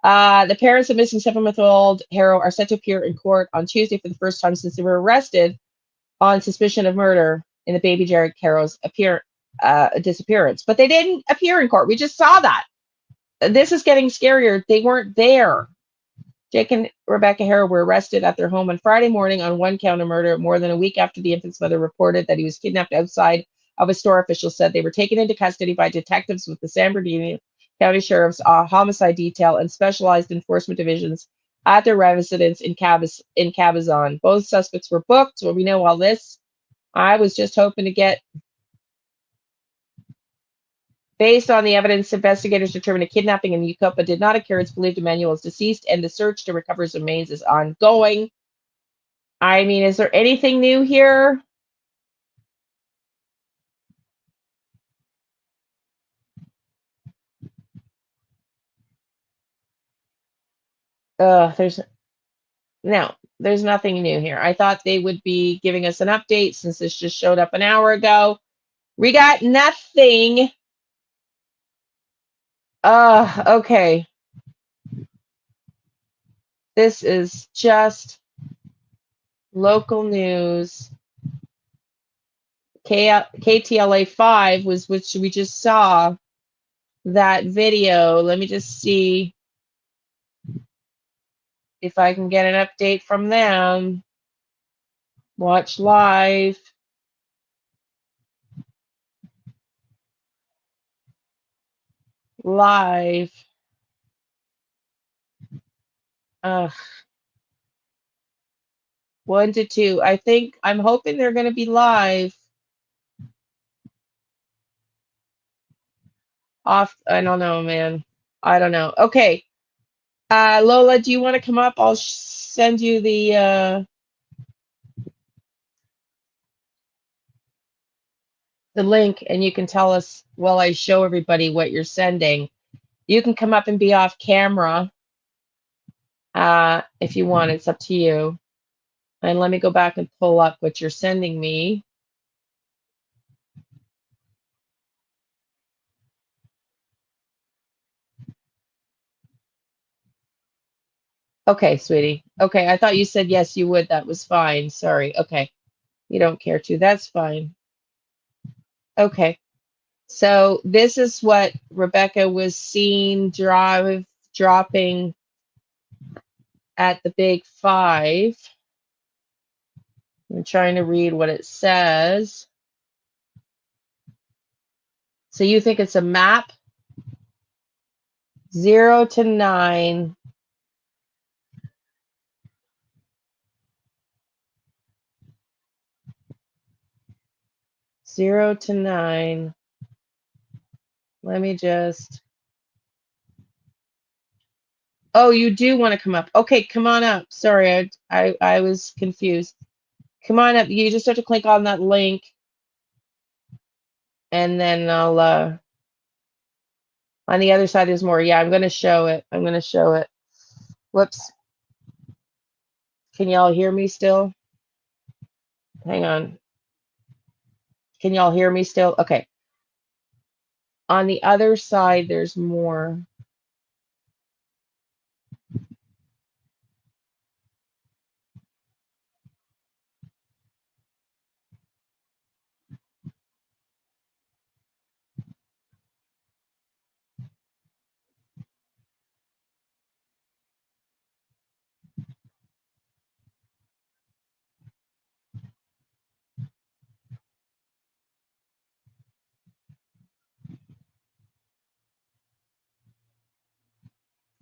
The parents of missing 7-month-old HARO are set to appear in court on Tuesday for the first time since they were arrested on suspicion of murder in the baby Jake HARO's disappearance. But they didn't appear in court. We just saw that. This is getting scarier. They weren't there. Jake and Rebecca HARO were arrested at their home on Friday morning on one count of murder, more than a week after the infant's mother reported that he was kidnapped outside of a store. Officials said they were taken into custody by detectives with the San Bernardino County Sheriff's Homicide Detail and Specialized Enforcement Divisions at their residence in Cabazon. Both suspects were booked. So we know all this. I was just hoping to get. Based on the evidence, investigators determined a kidnapping in Yucapa did not occur. It's believed Emmanuel is deceased, and the search to recover his remains is ongoing. I mean, is there anything new here? There's nothing new here. I thought they would be giving us an update since this just showed up an hour ago. We got nothing. Okay. This is just local news. KTLA 5 was which we just saw that video. Let me just see if I can get an update from them. Watch live. Live. 1 to 2. I'm hoping they're going to be live. Off. I don't know, man. I don't know. Okay. Lola, do you want to come up? I'll send you the link and you can tell us while I show everybody what you're sending. You can come up and be off camera if you want. It's up to you. And let me go back and pull up what you're sending me. Okay, sweetie. Okay, I thought you said yes, you would. That was fine. Sorry. Okay. You don't care to. That's fine. Okay. So this is what Rebecca was seen dropping at the Big 5. I'm trying to read what it says. So you think it's a map? 0 to 9. Zero to 9. Let me just. Oh, you do want to come up. Okay, come on up. Sorry, I was confused. Come on up. You just have to click on that link. And then I'll On the other side, there's more. Yeah, I'm going to show it. I'm going to show it. Whoops. Can y'all hear me still? Hang on. Can y'all hear me still? Okay. On the other side, there's more.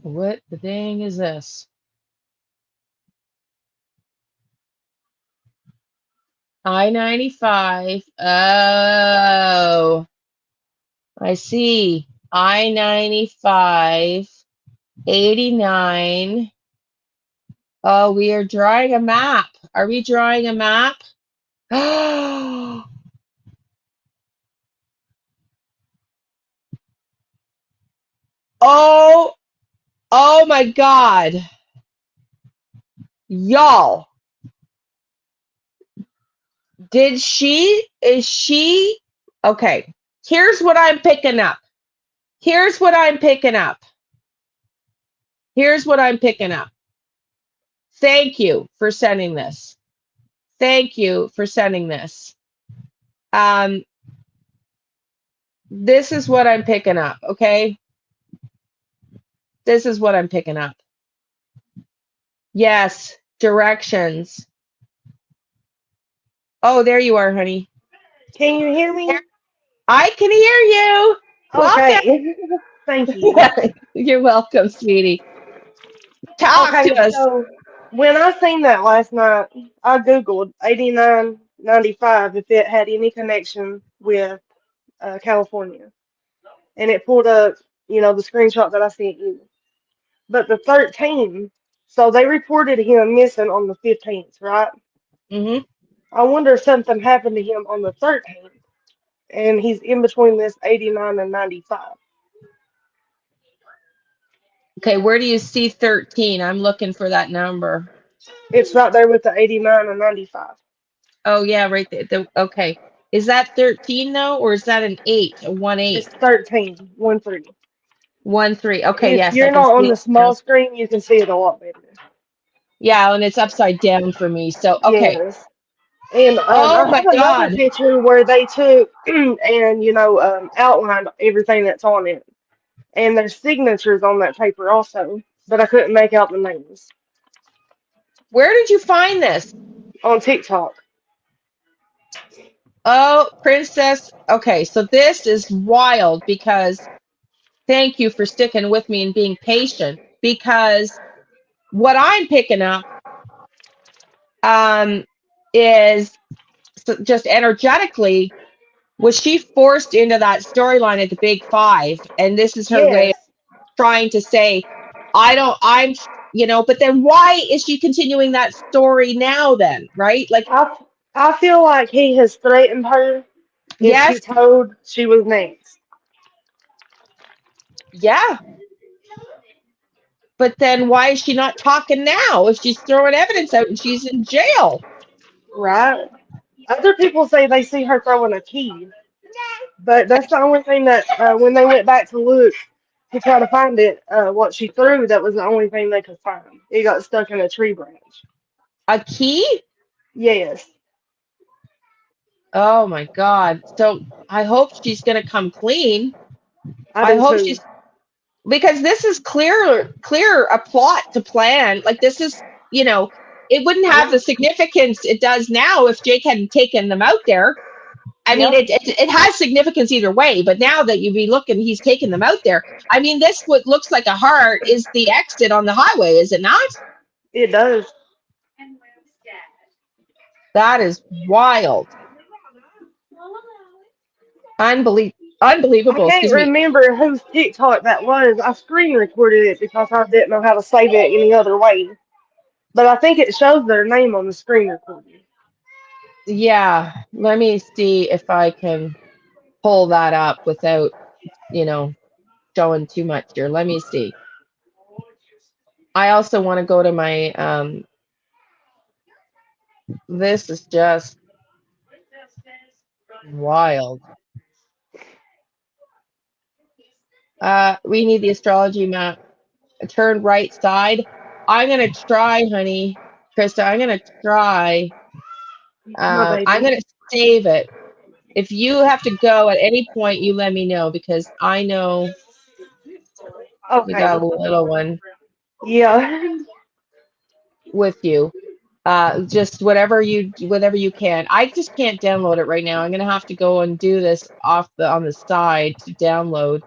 What the dang is this? I-95. Oh, I see. I-95, 89. Oh, we are drawing a map. Are we drawing a map? Oh, oh my God. Y'all, is she, okay, here's what I'm picking up. Here's what I'm picking up. Here's what I'm picking up. Thank you for sending this. Thank you for sending this. This is what I'm picking up, okay? This is what I'm picking up. Yes, directions. Oh, there you are, honey. Can you hear me? I can hear you. Okay. Thank you. You're welcome, sweetie. Talk Okay, to us. so when I seen that last night, I Googled 8995 if it had any connection with California. And it pulled up, the screenshot that I sent you. But the 13, so they reported him missing on the 15th, right? Mm-hmm. I wonder if something happened to him on the 13th. And he's in between this 89 and 95. Okay, where do you see 13? I'm looking for that number. It's right there with the 89 and 95. Oh, yeah, right there. Okay. Is that 13 though, or is that an 8, a 1-8? It's 13, 1-3. 1-3. Okay, If yes, I you're can not on see the it now. small screen, you can see it a lot better. Yeah, and it's upside down for me. So, okay. Yes. And Oh I my have another God. picture where they took and, outlined everything that's on it. And there's signatures on that paper also, but I couldn't make out the names. Where did you find this? On TikTok. Oh, Princess. Okay, so this is wild because thank you for sticking with me and being patient, because what I'm picking up is just energetically, was she forced into that storyline at the Big Five, and this is her way of Yes. trying to say, but then why is she continuing that story now then, right? Like, I feel like he has threatened her if she yes, told she was next. yeah, but then why is she not talking now if she's throwing evidence out and she's in jail? Right? Other people say they see her throwing a key, but that's the only thing that when they went back to look to try to find it, what she threw, that was the only thing they could find. It got stuck in a tree branch. A key? Yes, Oh my God. So I hope she's going to come clean. I I do hope too. she's, because this is clear a plot to plan. Like, this is, it wouldn't have Yeah, the significance it does now if Jake hadn't taken them out there. I mean, yeah, it has significance either way, but now that you be looking, he's taken them out there. I mean, this what looks like a heart is the exit on the highway, is it not? it does. That is wild. I Unbelievable, can't excuse me. remember whose TikTok that was. I screen recorded it because I didn't know how to save it any other way. But I think it shows their name on the screen recording. Yeah, let me see if I can pull that up without, you know. showing too much here. Let me see. I also want to go to my, this is just wild. We need the astrology map. Turn right side. I'm going to try, honey. Krista, I'm going to try. I'm going to save it. If you have to go at any point, you let me know because I know we got a little one. Yeah. With you. Just whatever you can. I just can't download it right now. I'm gonna have to go and do this on the side to download.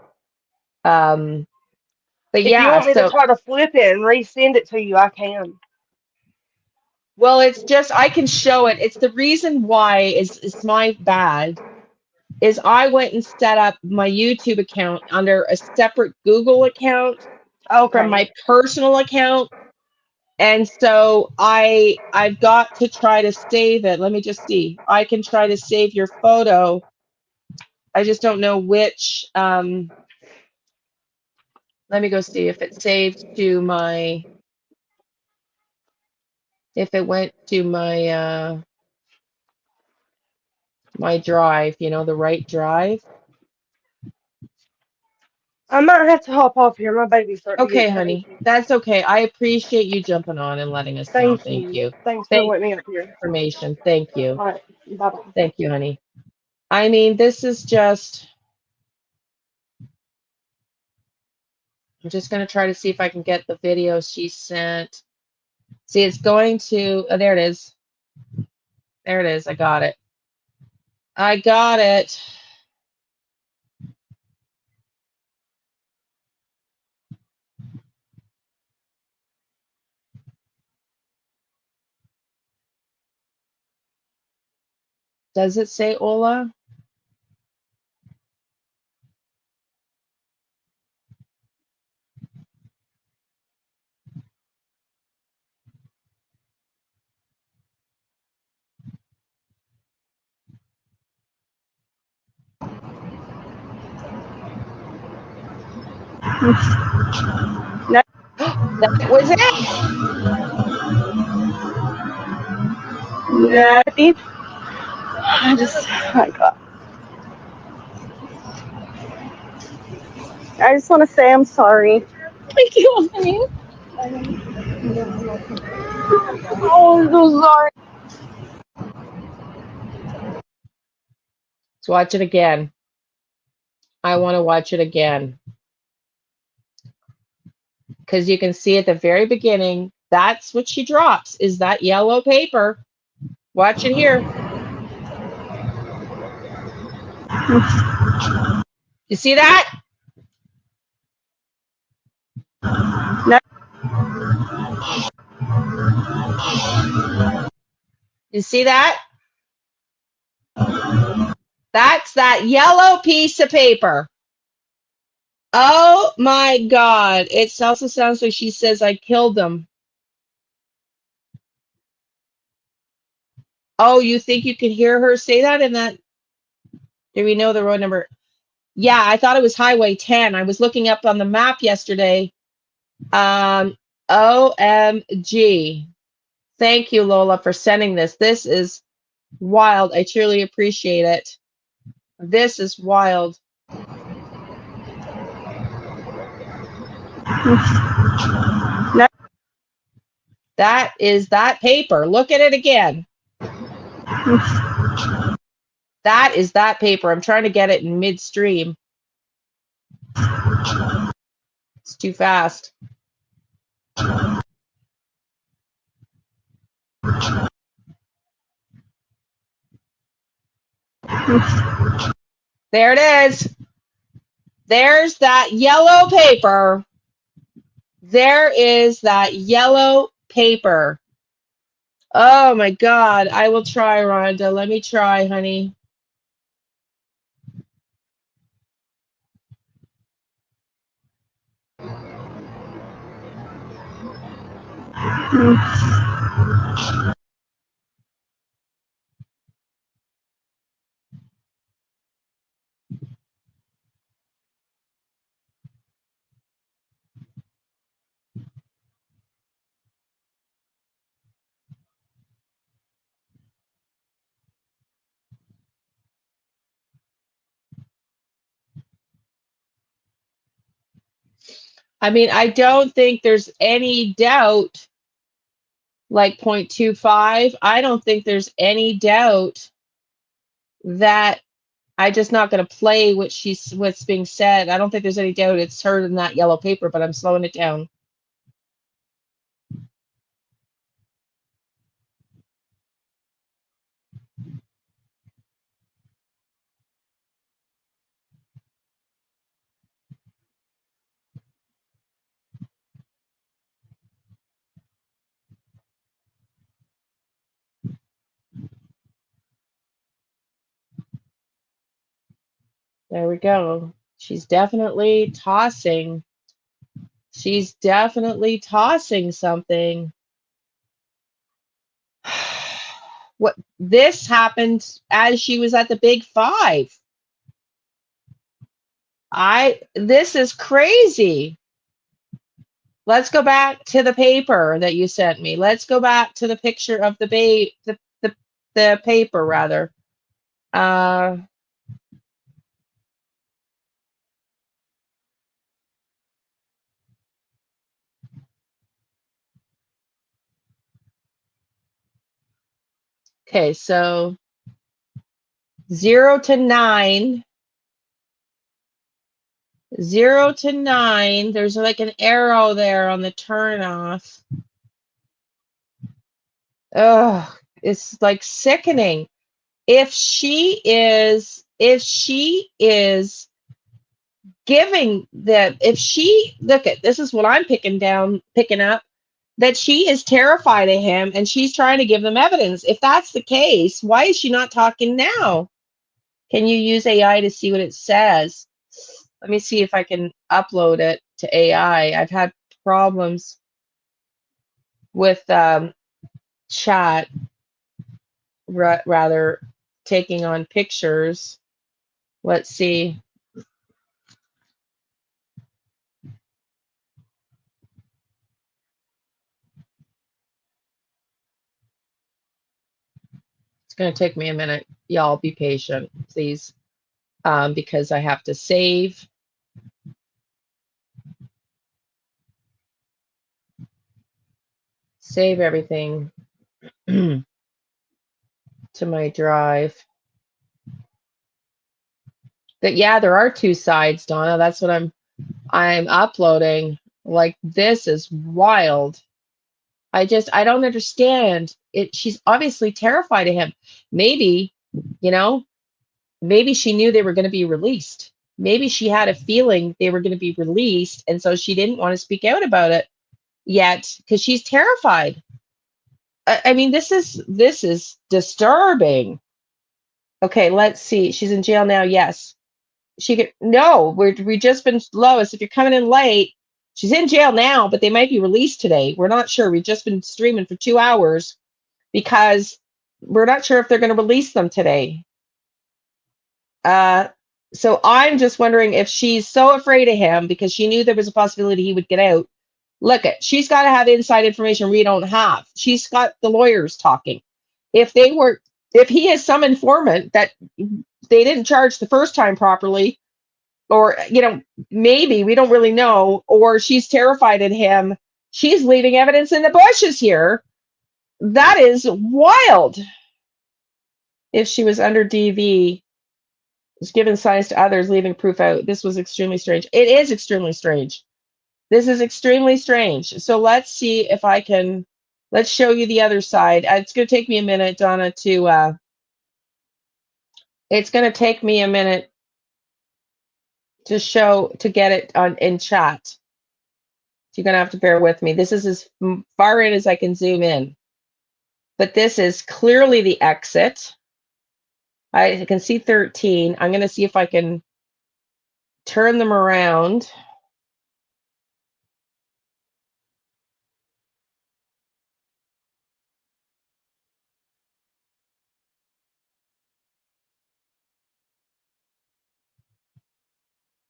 But if yeah, you want me so to try to flip it and resend it to you, I can. well, it's just I can show it. It's the reason why is my bad. Is I went and set up my YouTube account under a separate Google account from my personal account. And so I've got to try to save it. Let me just see. I can try to save your photo. I just don't know which. Let me go see if it saved to my. If it went to my my drive, you know, the right drive. I might have to hop off here. My baby's starting to Okay, get honey, cranky. that's okay. I appreciate you jumping on and letting us know. Thank you. Thanks for Thank letting you me up for here. the information. Thank you. All right. Bye-bye. Thank you, honey. I mean, this is just. I'm just going to try to see if I can get the video she sent. See, it's going to, oh, there it is. There it is. I got it. I got it. Does it say Ola? No. That was it. No. I just, oh my God. I just want to say I'm sorry. Thank you, honey. Oh, I'm so sorry. Let's watch it again. I want to watch it again. Because you can see at the very beginning, that's what she drops, is that yellow paper. Watch it here. You see that? No. You see that? That's that yellow piece of paper. Oh my God. It also sounds like she says, I killed them. Oh, you think you could hear her say that in that? Do we know the road number? Yeah, I thought it was Highway 10. I was looking up on the map yesterday. OMG. Thank you, Lola, for sending this. This is wild. I truly appreciate it. This is wild. No. That is that paper. Look at it again. That is that paper. I'm trying to get it in midstream. It's too fast. There it is. There's that yellow paper. There is that yellow paper. Oh my God. I will try, Rhonda. Let me try, honey. I mean, I don't think there's any doubt, like 0.25. I don't think there's any doubt that I'm just not going to play what's being said. I don't think there's any doubt it's her in that yellow paper, but I'm slowing it down. There we go. She's definitely tossing. She's definitely tossing something. What this happened as she was at the Big Five. This is crazy. Let's go back to the paper that you sent me. Let's go back to the picture of the the paper rather. Okay, so 0 to 9. 0 to 9. There's like an arrow there on the turnoff. Ugh, it's like sickening. If she is giving the, if she, look at, this is what I'm picking up, that she is terrified of him and she's trying to give them evidence. If that's the case, why is she not talking now? Can you use AI to see what it says? Let me see if I can upload it to AI. I've had problems with chat rather taking on pictures. Let's see. It's going to take me a minute. Y'all be patient, please, because I have to save everything to my drive. But yeah, there are two sides, Donna. That's what I'm uploading. Like, this is wild. I don't understand it. She's obviously terrified of him. Maybe, maybe she knew they were going to be released. Maybe she had a feeling they were going to be released, and so she didn't want to speak out about it yet because she's terrified. I mean, this is disturbing. Okay, let's see. She's in jail now. Yes, she could. No, we just been Lois. If you're coming in late, she's in jail now, but they might be released today. We're not sure. We've just been streaming for 2 hours because we're not sure if they're going to release them today. So I'm just wondering if she's so afraid of him because she knew there was a possibility he would get out. Look at, she's got to have inside information we don't have. She's got the lawyers talking. If he is some informant that they didn't charge the first time properly, or, maybe, we don't really know, or she's terrified of him, she's leaving evidence in the bushes here. That is wild. If she was under DV, was given signs to others, leaving proof out. This was extremely strange. It is extremely strange. This is extremely strange. So let's see if I can, let's show you the other side. It's going to take me a minute, Donna, it's going to take me a minute to get it in chat. So you're going to have to bear with me. This is as far in as I can zoom in. But this is clearly the exit. I can see 13. I'm going to see if I can turn them around.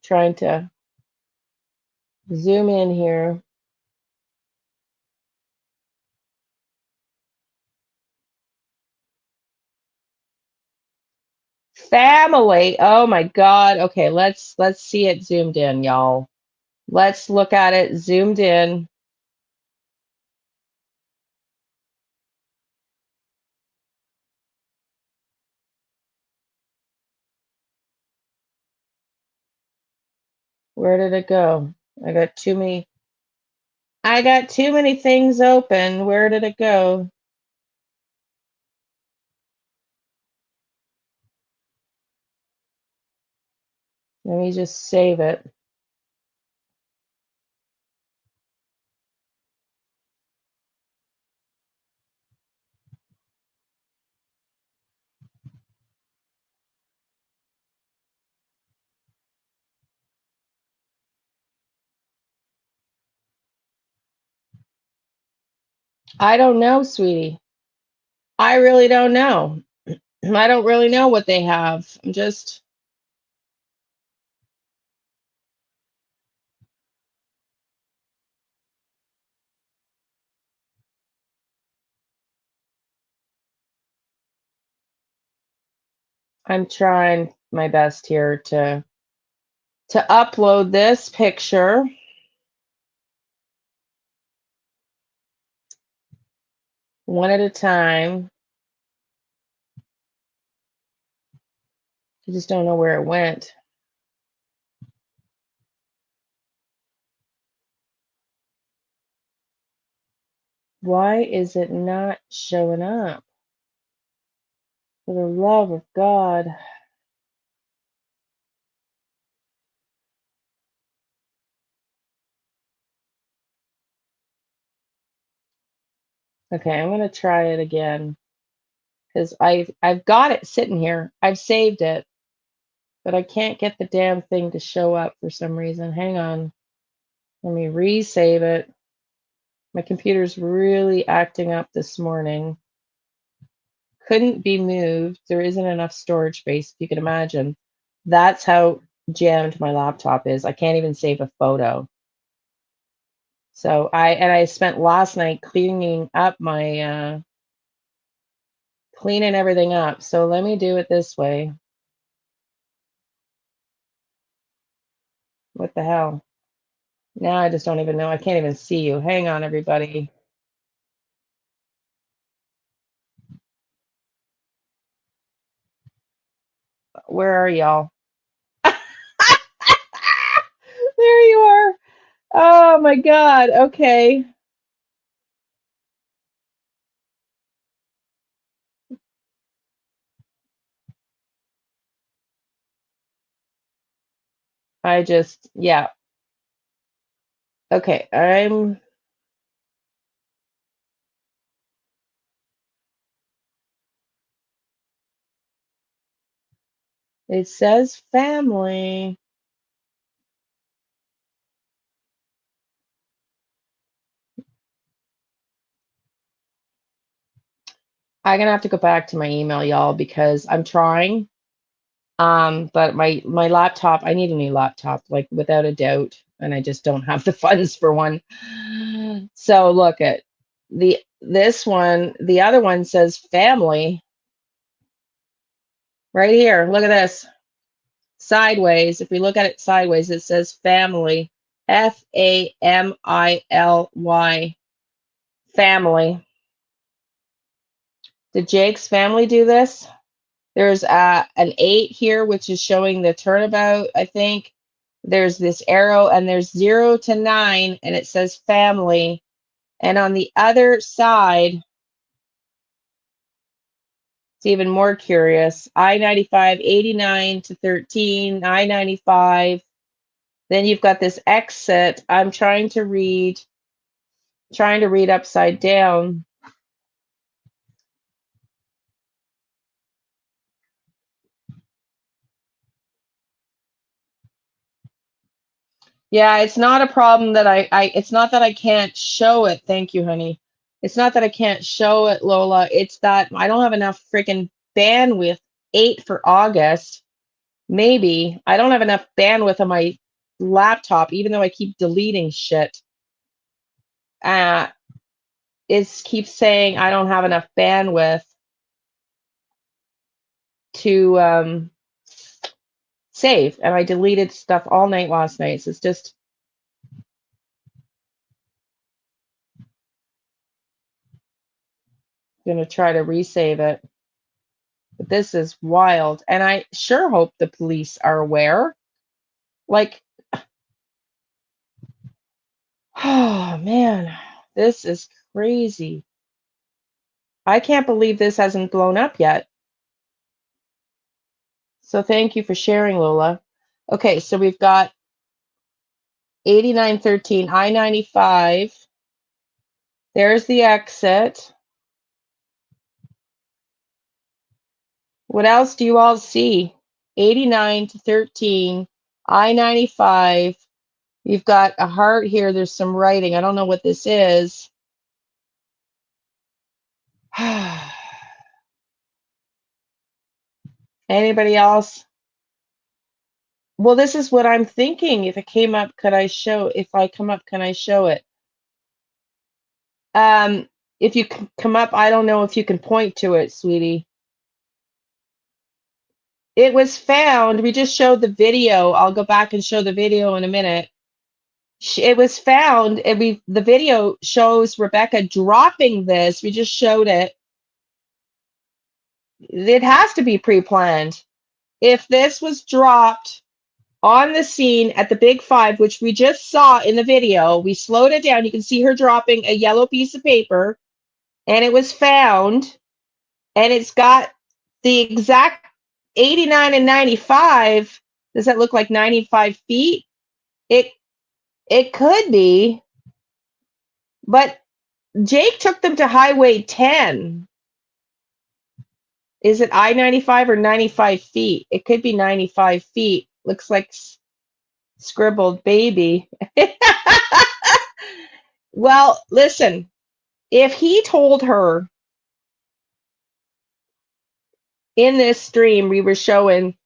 Trying to zoom in here. Family. Oh my God. Okay, let's see it zoomed in, y'all. Let's look at it zoomed in. Where did it go? I got too many things open. Where did it go? Let me just save it. I don't know, sweetie. I really don't know. I don't really know what they have. I'm trying my best here to upload this picture one at a time. I just don't know where it went. Why is it not showing up? For the love of God. Okay, I'm gonna try it again because I've got it sitting here. I've saved it, but I can't get the damn thing to show up for some reason. Hang on. Let me resave it. My computer's really acting up this morning. Couldn't be moved. There isn't enough storage space, if you can imagine. That's how jammed my laptop is. I can't even save a photo. So I spent last night cleaning up my cleaning everything up. So let me do it this way. What the hell? Now I just don't even know. I can't even see you. Hang on, everybody. Where are y'all? There you are. Oh my God. Okay. Yeah. Okay. It says family. I'm gonna have to go back to my email, y'all, because I'm trying. But my laptop, I need a new laptop, like without a doubt, and I just don't have the funds for one. So look at this one, the other one says family right here. Look at this. Sideways. If we look at it sideways, it says family. Family. Family. Did Jake's family do this? There's an 8 here, which is showing the turnabout, I think. There's this arrow, and there's 0 to 9, and it says family. And on the other side, it's even more curious. I-95, 89 to 13, I-95. Then you've got this exit. I'm trying to read upside down. Yeah, it's not a problem that it's not that I can't show it. Thank you, honey. It's not that I can't show it, Lola. It's that I don't have enough freaking bandwidth. 8 for August. Maybe. I don't have enough bandwidth on my laptop, even though I keep deleting shit. It keeps saying I don't have enough bandwidth to save. And I deleted stuff all night last night. So it's just I'm going to try to resave it. But this is wild. And I sure hope the police are aware. Like, oh, man, this is crazy. I can't believe this hasn't blown up yet. So thank you for sharing, Lola. Okay, so we've got 8913 I-95. There's the exit. What else do you all see? 89 to 13 I-95. You've got a heart here. There's some writing. I don't know what this is. Anybody else? Well, this is what I'm thinking. If it came up, could I show? If I come up, can I show it? If you come up, I don't know if you can point to it, sweetie. It was found. We just showed the video. I'll go back and show the video in a minute. It was found, and the video shows Rebecca dropping this. We just showed it. It has to be pre-planned. If this was dropped on the scene at the Big Five, which we just saw in the video, we slowed it down. You can see her dropping a yellow piece of paper, and it was found, and it's got the exact 89 and 95. Does that look like 95 feet? It could be, but Jake took them to Highway 10. Is it I-95 or 95 feet? It could be 95 feet. Looks like scribbled baby. Well, listen, if he told her in this stream, we were showing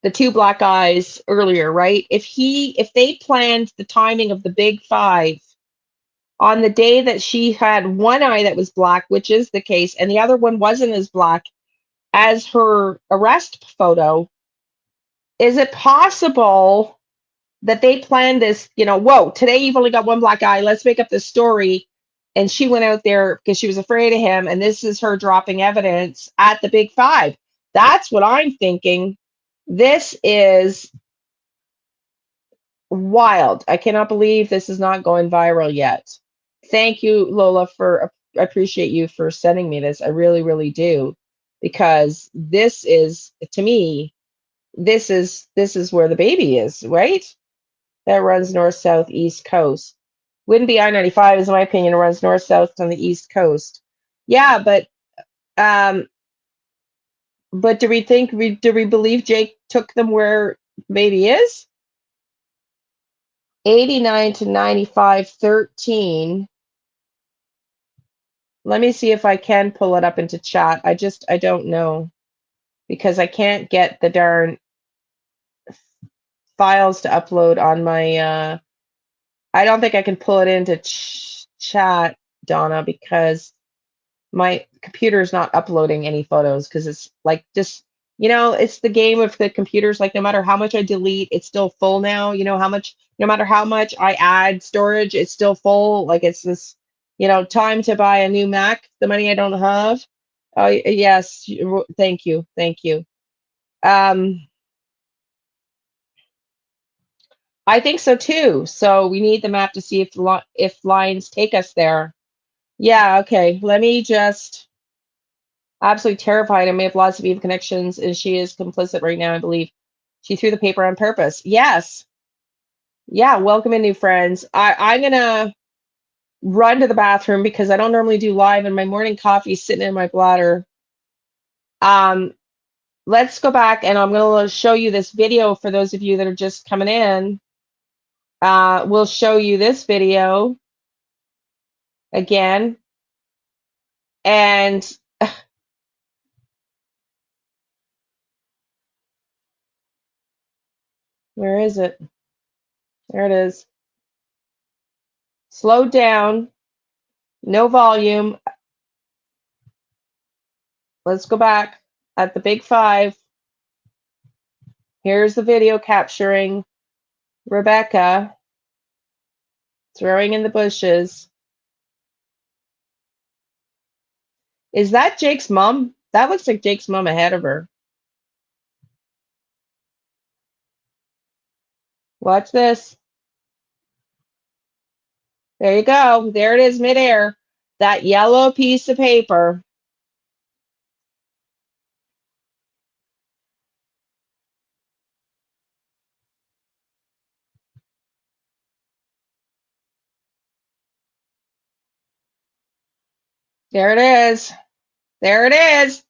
the two black eyes earlier, right? If they planned the timing of the Big Five on the day that she had one eye that was black, which is the case, and the other one wasn't as black as her arrest photo, is it possible that they planned this, whoa, today you've only got one black eye, let's make up this story, and she went out there because she was afraid of him, and this is her dropping evidence at the Big Five? That's what I'm thinking. This is wild. I cannot believe this is not going viral yet. Thank you, Lola, I appreciate you for sending me this. I really, really do, because this is, to me, this is where the baby is, right? That runs north, south, east coast. Wouldn't be I-95, is my opinion. It runs north, south on the east coast. Yeah, but do we believe Jake took them where baby is? 89 to 95, 13. Let me see if I can pull it up into chat. I don't know, because I can't get the darn files to upload on my, I don't think I can pull it into chat, Donna, because my computer is not uploading any photos, because it's like just, it's the game of the computers. Like, no matter how much I delete, it's still full now. No matter how much I add storage, it's still full. Like, it's this, time to buy a new Mac, the money I don't have. Oh, yes. Thank you. Thank you. I think so too. So we need the map to see if lines take us there. Yeah, okay. Let me just, absolutely terrified. I may have lots of even connections, and she is complicit right now, I believe. She threw the paper on purpose. Yes. Yeah, welcome in, new friends. I'm going to run to the bathroom because I don't normally do live, and my morning coffee is sitting in my bladder. Let's go back, and I'm going to show you this video for those of you that are just coming in. We'll show you this video again. And where is it? There it is. Slow down. No volume. Let's go back at the Big Five. Here's the video capturing Rebecca throwing in the bushes. Is that Jake's mom? That looks like Jake's mom ahead of her. Watch this. There you go. There it is midair. That yellow piece of paper. There it is. There it is.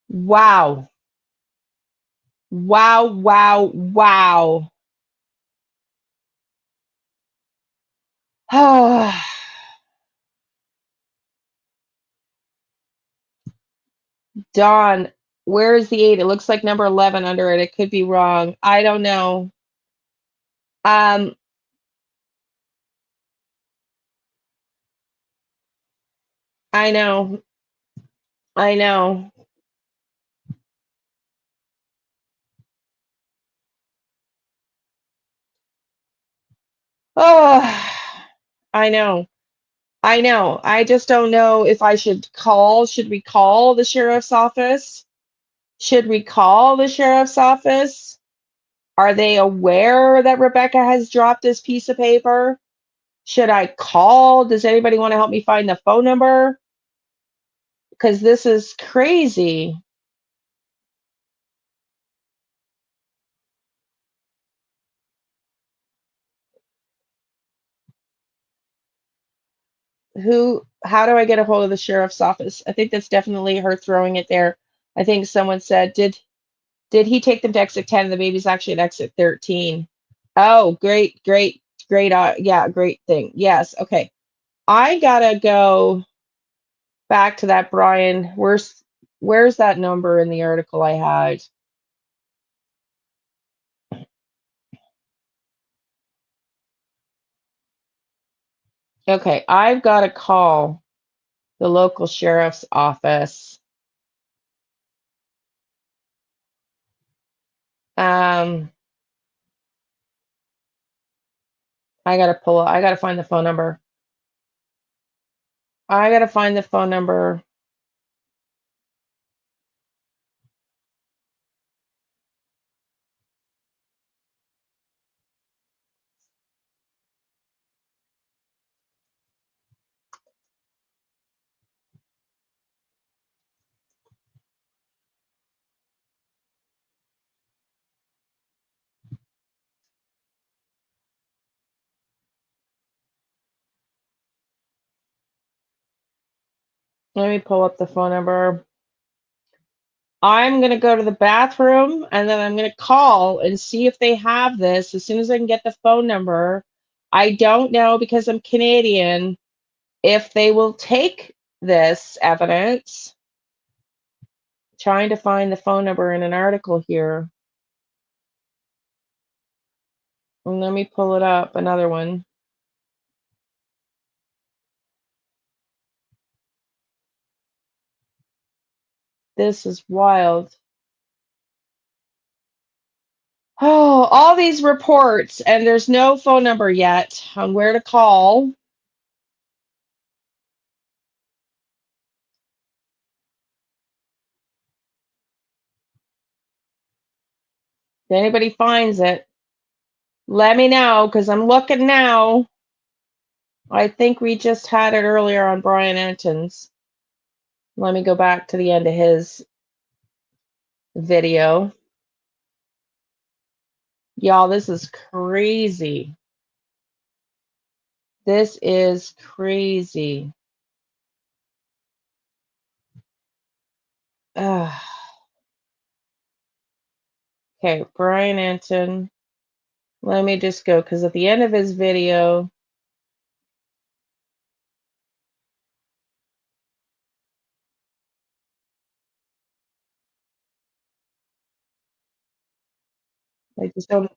Wow. Wow, wow, wow. Oh. Dawn, where is the 8? It looks like number 11 under it. It could be wrong. I don't know. I know. I know. Oh, I know. I know. I just don't know if I should call. Should we call the sheriff's office? Should we call the sheriff's office? Are they aware that Rebecca has dropped this piece of paper? Should I call? Does anybody want to help me find the phone number? Because this is crazy. How do I get a hold of the sheriff's office? I think that's definitely her throwing it there. I think someone said, did he take them to exit 10 and the baby's actually at exit 13? Oh, great, great, great. Yeah, great thing. Yes. Okay. I gotta go back to that, Brian. Where's that number in the article I had? Okay, I've got to call the local sheriff's office. I gotta find the phone number. I gotta find the phone number. Let me pull up the phone number. I'm going to go to the bathroom and then I'm going to call and see if they have this as soon as I can get the phone number. I don't know because I'm Canadian if they will take this evidence. Trying to find the phone number in an article here. And let me pull it up, another one. This is wild. Oh, all these reports, and there's no phone number yet on where to call. If anybody finds it, let me know because I'm looking now. I think we just had it earlier on Brian Anton's. Let me go back to the end of his video. Y'all, this is crazy. This is crazy. Ugh. Okay, Brian Anton. Let me just go because at the end of his video, I just don't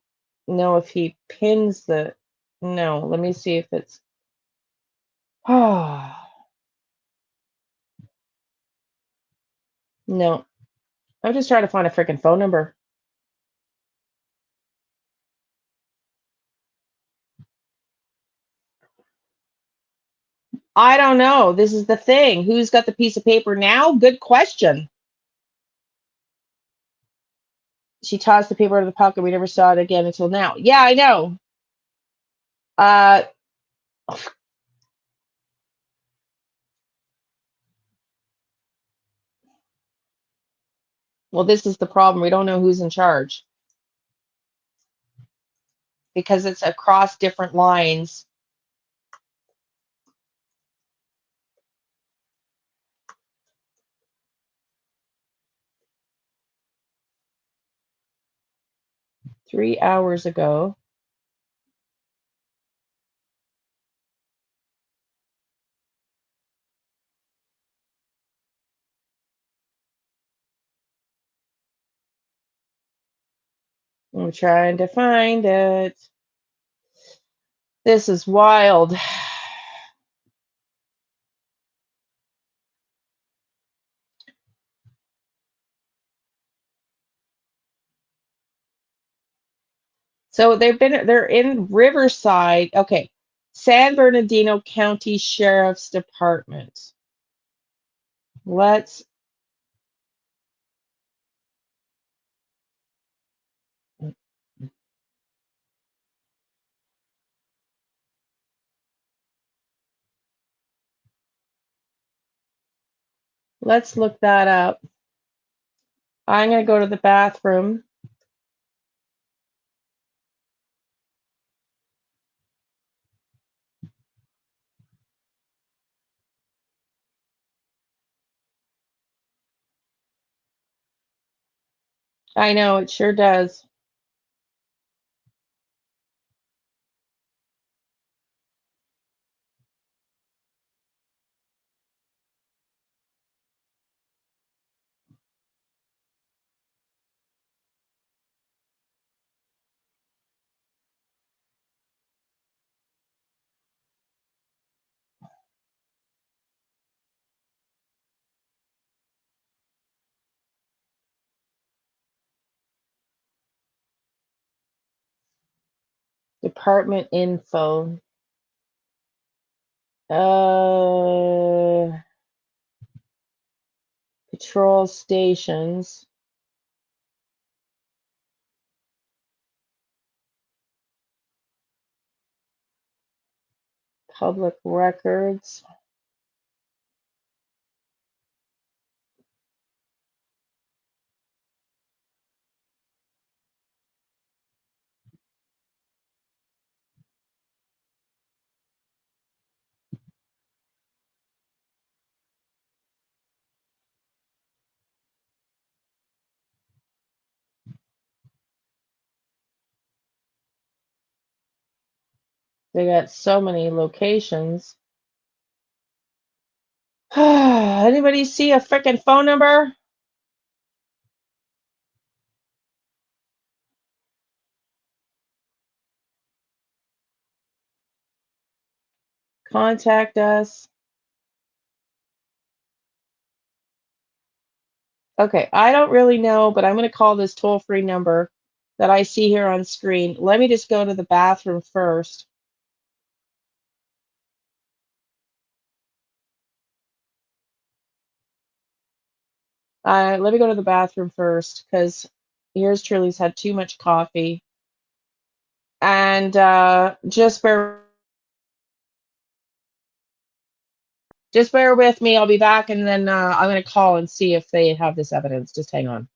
know if he pins the. No, let me see if it's. Oh. No. I'm just trying to find a freaking phone number. I don't know. This is the thing. Who's got the piece of paper now? Good question. She tossed the paper out of the pocket. We never saw it again until now. Yeah, I know. Well, this is the problem. We don't know who's in charge because it's across different lines. Three hours ago. I'm trying to find it. This is wild. So they're in Riverside. Okay. San Bernardino County Sheriff's Department. Let's look that up. I'm going to go to the bathroom. I know, it sure does. Department info. Patrol stations. Public records. They got so many locations. Anybody see a freaking phone number? Contact us. Okay, I don't really know, but I'm going to call this toll-free number that I see here on screen. Let me just go to the bathroom first. Let me go to the bathroom first because yours truly's had too much coffee. And just bear with me. I'll be back, and then I'm going to call and see if they have this evidence. Just hang on.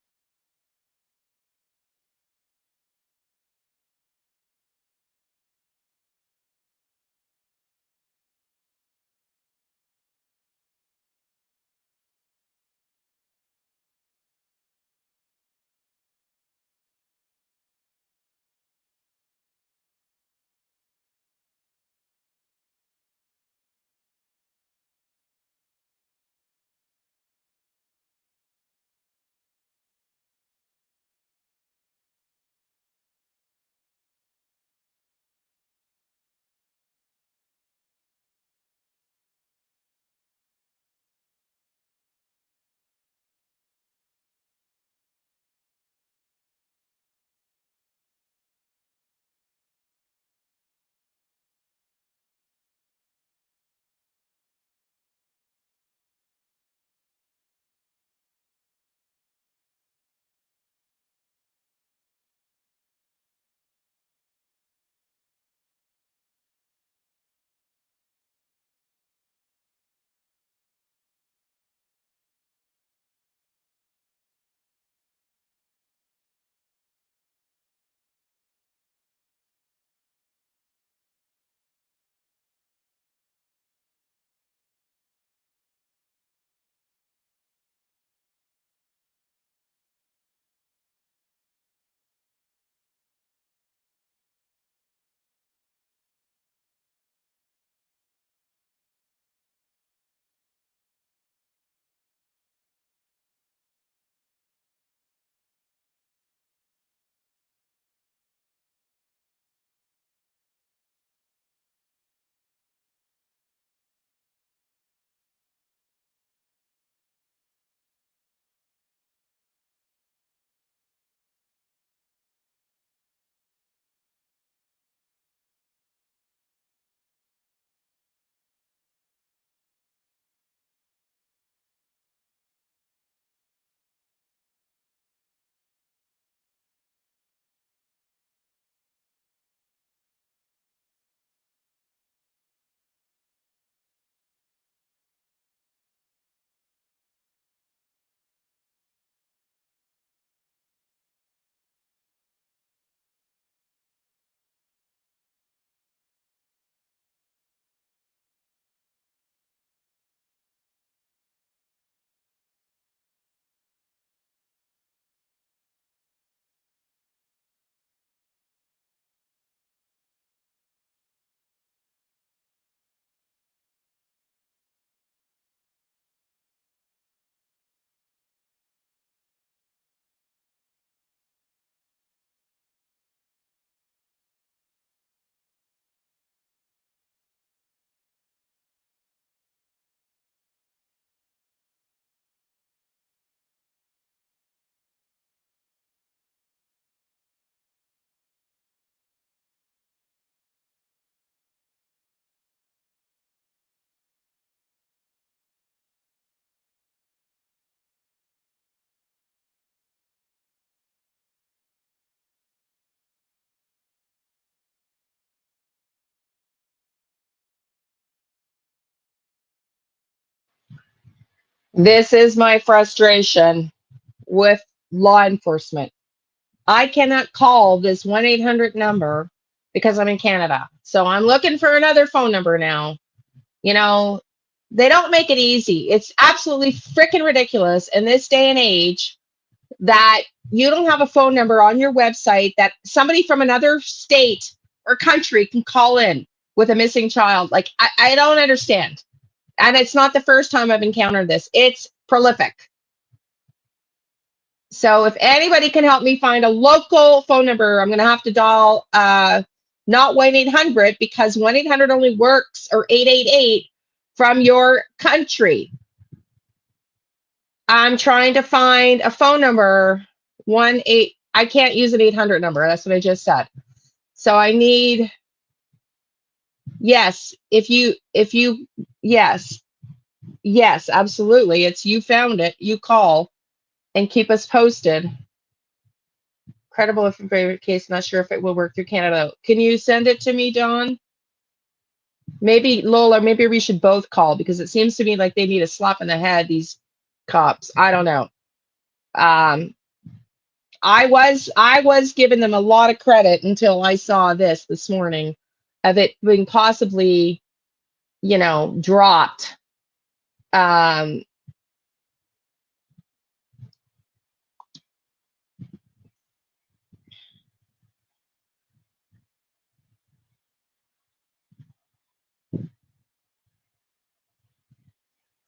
This is my frustration with law enforcement. I cannot call this 1-800 number because I'm in Canada. So I'm looking for another phone number now. You know, they don't make it easy. It's absolutely freaking ridiculous in this day and age that you don't have a phone number on your website that somebody from another state or country can call in with a missing child. Like, I don't understand. And it's not the first time I've encountered this. It's prolific. So if anybody can help me find a local phone number, I'm going to have to dial not 1-800 because 1-800 only works, or 888 from your country. I'm trying to find a phone number. I can't use an 800 number. That's what I just said. So I need, yes, yes, absolutely. It's you found it. You call and keep us posted. Credible if in favorite case, not sure if it will work through Canada. Can you send it to me, Dawn? Maybe Lola, maybe we should both call because it seems to me like they need a slap in the head, these cops. I don't know. I was giving them a lot of credit until I saw this morning of it being possibly, dropped.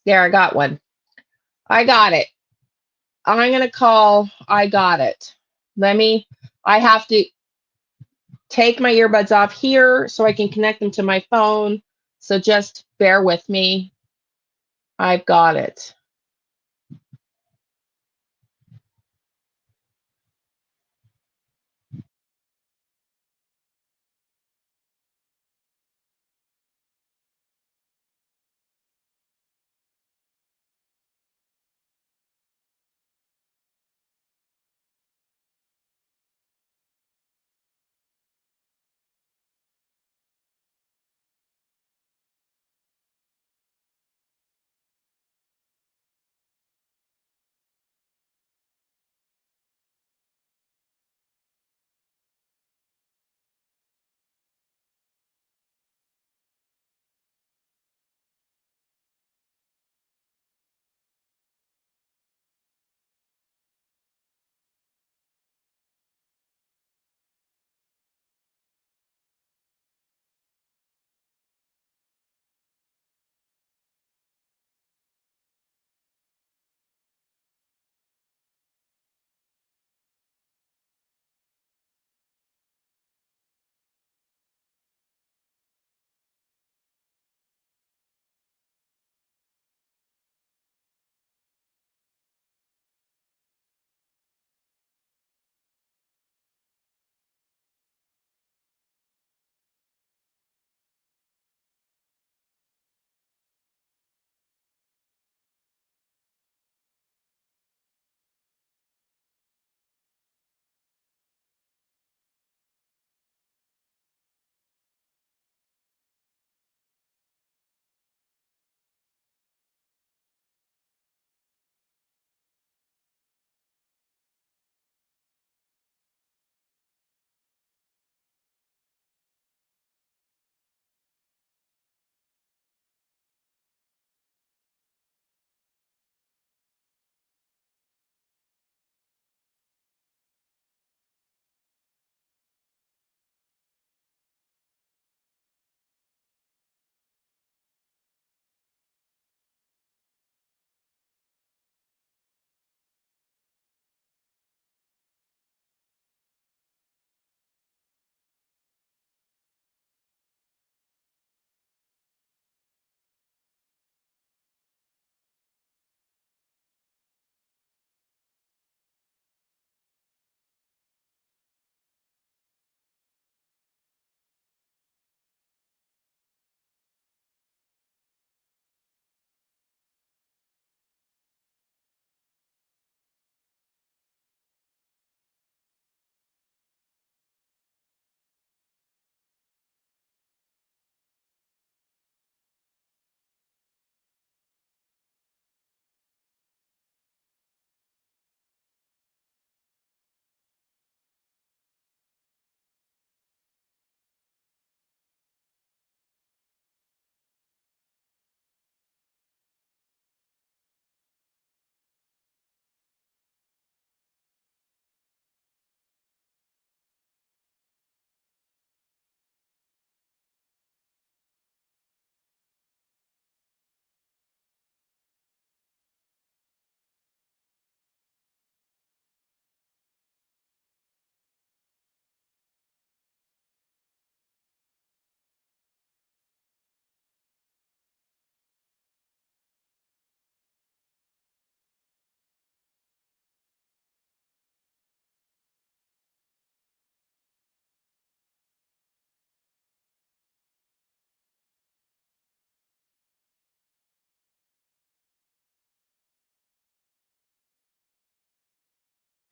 There, I got one. I got it. I'm going to call. I got it. I have to take my earbuds off here so I can connect them to my phone. So just bear with me. I've got it.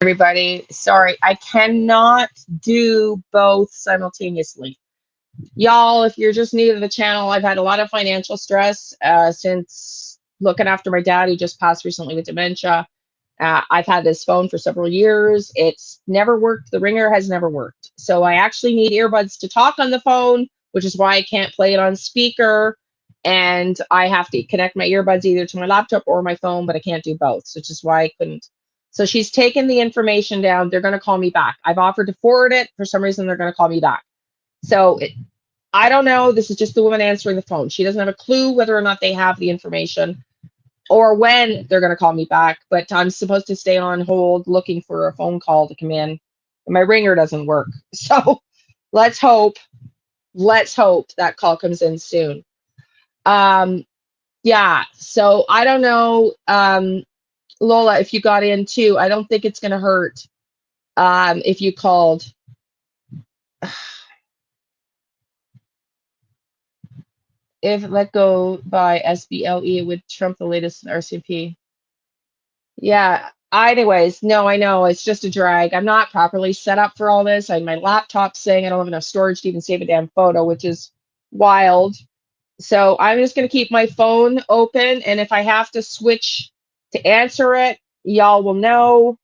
Everybody, sorry, I cannot do both simultaneously. Y'all, if you're just new to the channel, I've had a lot of financial stress since looking after my dad who just passed recently with dementia. I've had this phone for several years. It's never worked. The ringer has never worked. So I actually need earbuds to talk on the phone, which is why I can't play it on speaker. And I have to connect my earbuds either to my laptop or my phone, but I can't do both, which is why I couldn't. So she's taken the information down. They're going to call me back. I've offered to forward it. For some reason, they're going to call me back. So I don't know. This is just the woman answering the phone. She doesn't have a clue whether or not they have the information or when they're going to call me back. But I'm supposed to stay on hold looking for a phone call to come in. My ringer doesn't work. So let's hope that call comes in soon. Yeah. So I don't know. Lola, if you got in too, I don't think it's going to hurt if you called. If let go by SBLE, it would trump the latest RCMP. Yeah. Anyways, no, I know it's just a drag. I'm not properly set up for all this. My laptop's saying I don't have enough storage to even save a damn photo, which is wild. So I'm just going to keep my phone open. And if I have to switch to answer it, y'all will know.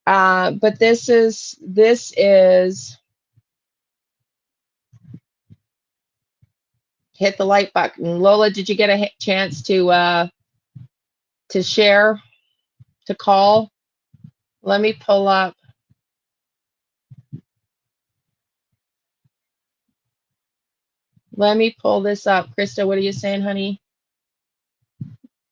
But this is hit the like button. Lola, did you get a chance to share, to call? Let me pull up. Let me pull this up. Krista, what are you saying, honey?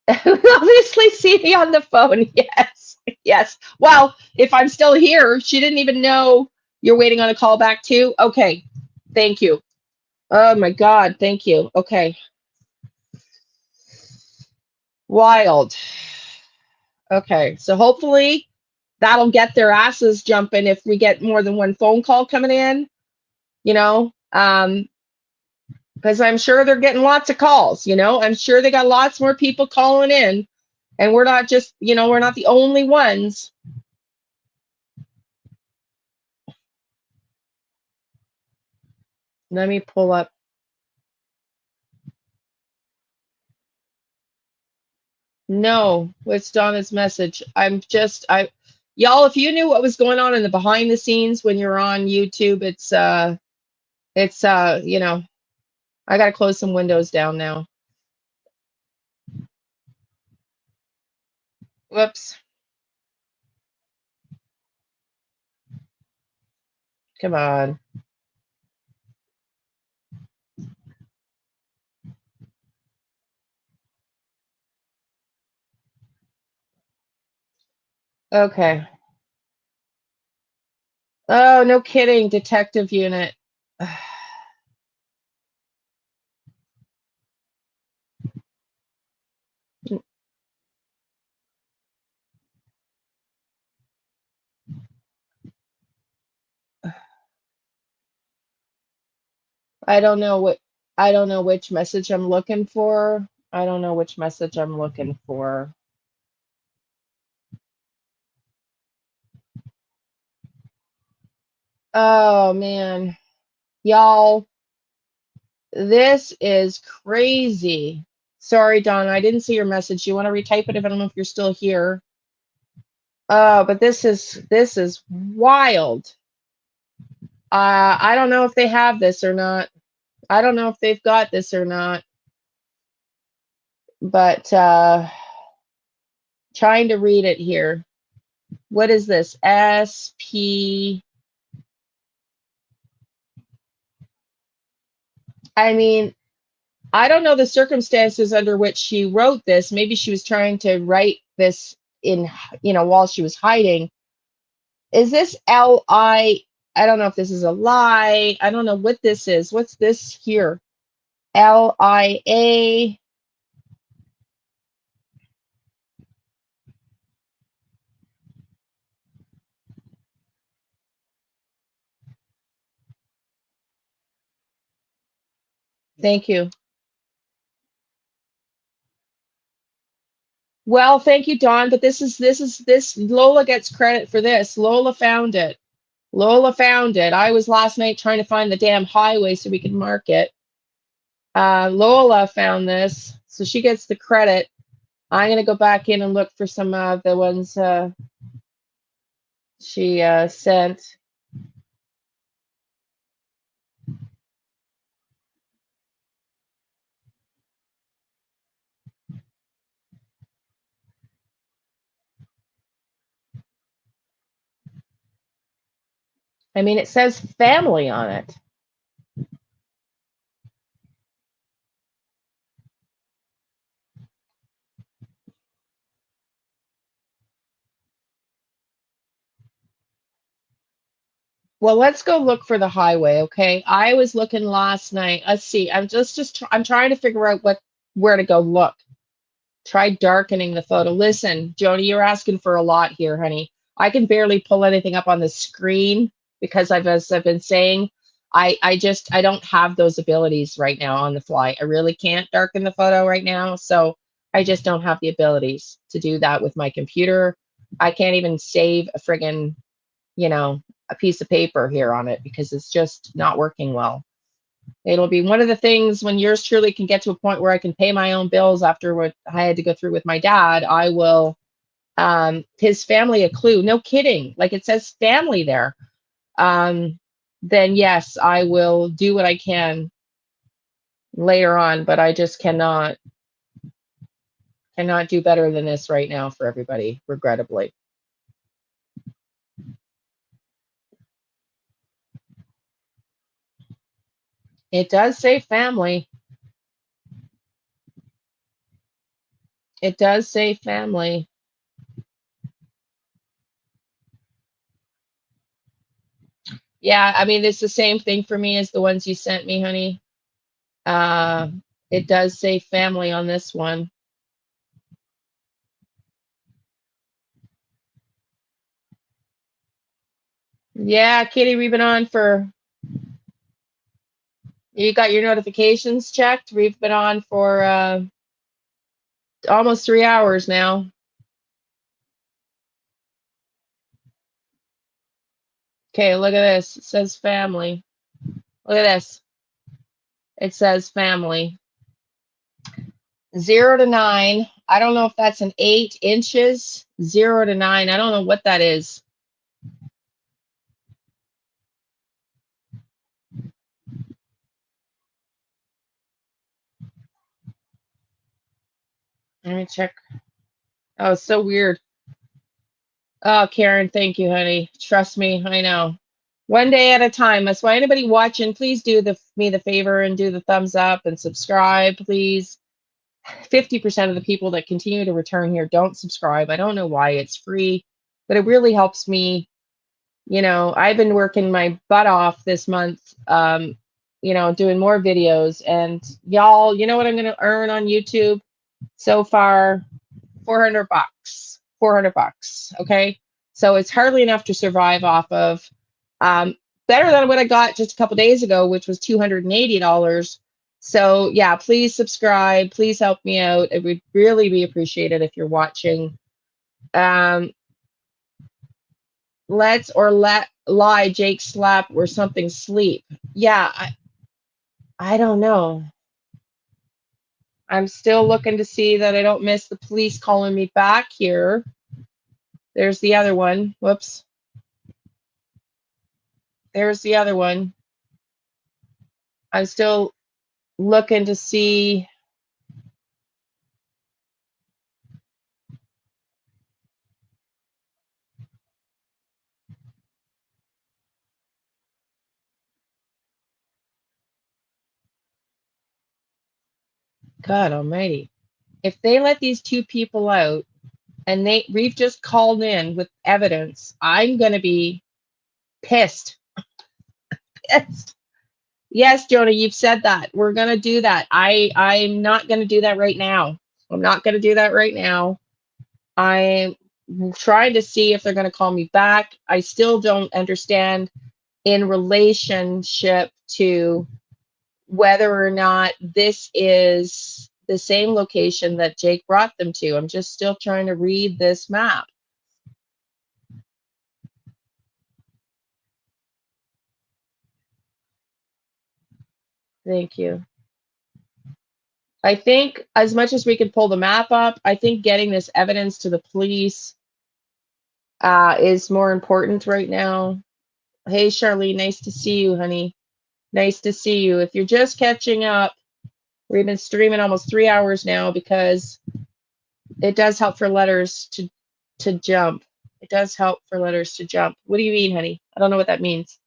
Obviously see me on the phone. Yes. Yes. Well, if I'm still here, she didn't even know you're waiting on a call back too. Okay. Thank you. Oh my God. Thank you. Okay. Wild. Okay. So hopefully that'll get their asses jumping if we get more than one phone call coming in, you know, because I'm sure they're getting lots of calls, you know, I'm sure they got lots more people calling in, and we're not just, you know, we're not the only ones. Let me pull up. No, what's Donna's message? Y'all, if you knew what was going on in the behind the scenes when you're on YouTube, you know, I got to close some windows down now. Whoops. Come on. Okay. Oh, no kidding, detective unit. I don't know which message I'm looking for. I don't know which message I'm looking for. Oh man. Y'all, this is crazy. Sorry, Donna, I didn't see your message. You want to retype it? If I don't know if you're still here. Oh, but this is wild. I don't know if they have this or not. I don't know if they've got this or not. But trying to read it here. What is this? SP. I mean, I don't know the circumstances under which she wrote this. Maybe she was trying to write this in, you know, while she was hiding. Is this L-I? I don't know if this is a lie. I don't know what this is. What's this here? L-I-A. Thank you. Well, thank you, Dawn, but this Lola gets credit for this. Lola found it. Lola found it. I was last night trying to find the damn highway so we could mark it. Lola found this, so she gets the credit. I'm gonna go back in and look for some of the ones she sent. I mean, it says family on it. Well, let's go look for the highway, okay? I was looking last night. Let's see. I'm trying to figure out where to go look. Try darkening the photo. Listen, Joni, you're asking for a lot here, honey. I can barely pull anything up on the screen because as I've been saying, I don't have those abilities right now on the fly. I really can't darken the photo right now, so I just don't have the abilities to do that with my computer. I can't even save a friggin', a piece of paper here on it because it's just not working well. It'll be one of the things when yours truly can get to a point where I can pay my own bills after what I had to go through with my dad. I will, his family a clue. No kidding. Like it says family there. Then yes, I will do what I can later on, but I just cannot do better than this right now for everybody, regrettably. It does say family. It does say family. Yeah, I mean, it's the same thing for me as the ones you sent me, honey. It does say family on this one. Yeah, Kitty, we've been on for, you got your notifications checked? We've been on for almost 3 hours now. Okay, look at this. It says family. Look at this. It says family. 0 to 9. I don't know if that's an 8 inches. 0 to 9. I don't know what that is. Let me check. Oh, it's so weird. Oh, Karen, thank you, honey. Trust me, I know. One day at a time. That's why anybody watching, please do me the favor and do the thumbs up and subscribe, please. 50% of the people that continue to return here don't subscribe. I don't know why. It's free, but it really helps me. I've been working my butt off this month, doing more videos. And y'all, you know what I'm going to earn on YouTube so far? $400. $400. Okay. So it's hardly enough to survive off of. Better than what I got just a couple days ago, which was $280. So yeah, please subscribe. Please help me out. It would really be appreciated if you're watching. Let lie Jake slap or something sleep. Yeah, I don't know. I'm still looking to see that I don't miss the police calling me back here. There's the other one. Whoops. There's the other one. I'm still looking to see. God almighty. If they let these two people out and we've just called in with evidence, I'm going to be pissed. Pissed. Yes, Jonah, you've said that. We're going to do that. I'm not going to do that right now. I'm not going to do that right now. I'm trying to see if they're going to call me back. I still don't understand in relationship to whether or not this is the same location that Jake brought them to. I'm just still trying to read this map. Thank you. I think as much as we can pull the map up, I think getting this evidence to the police is more important right now. Hey, Charlene, nice to see you, honey. Nice to see you. If you're just catching up, we've been streaming almost 3 hours now because it does help for letters to jump. It does help for letters to jump. What do you mean, honey? I don't know what that means.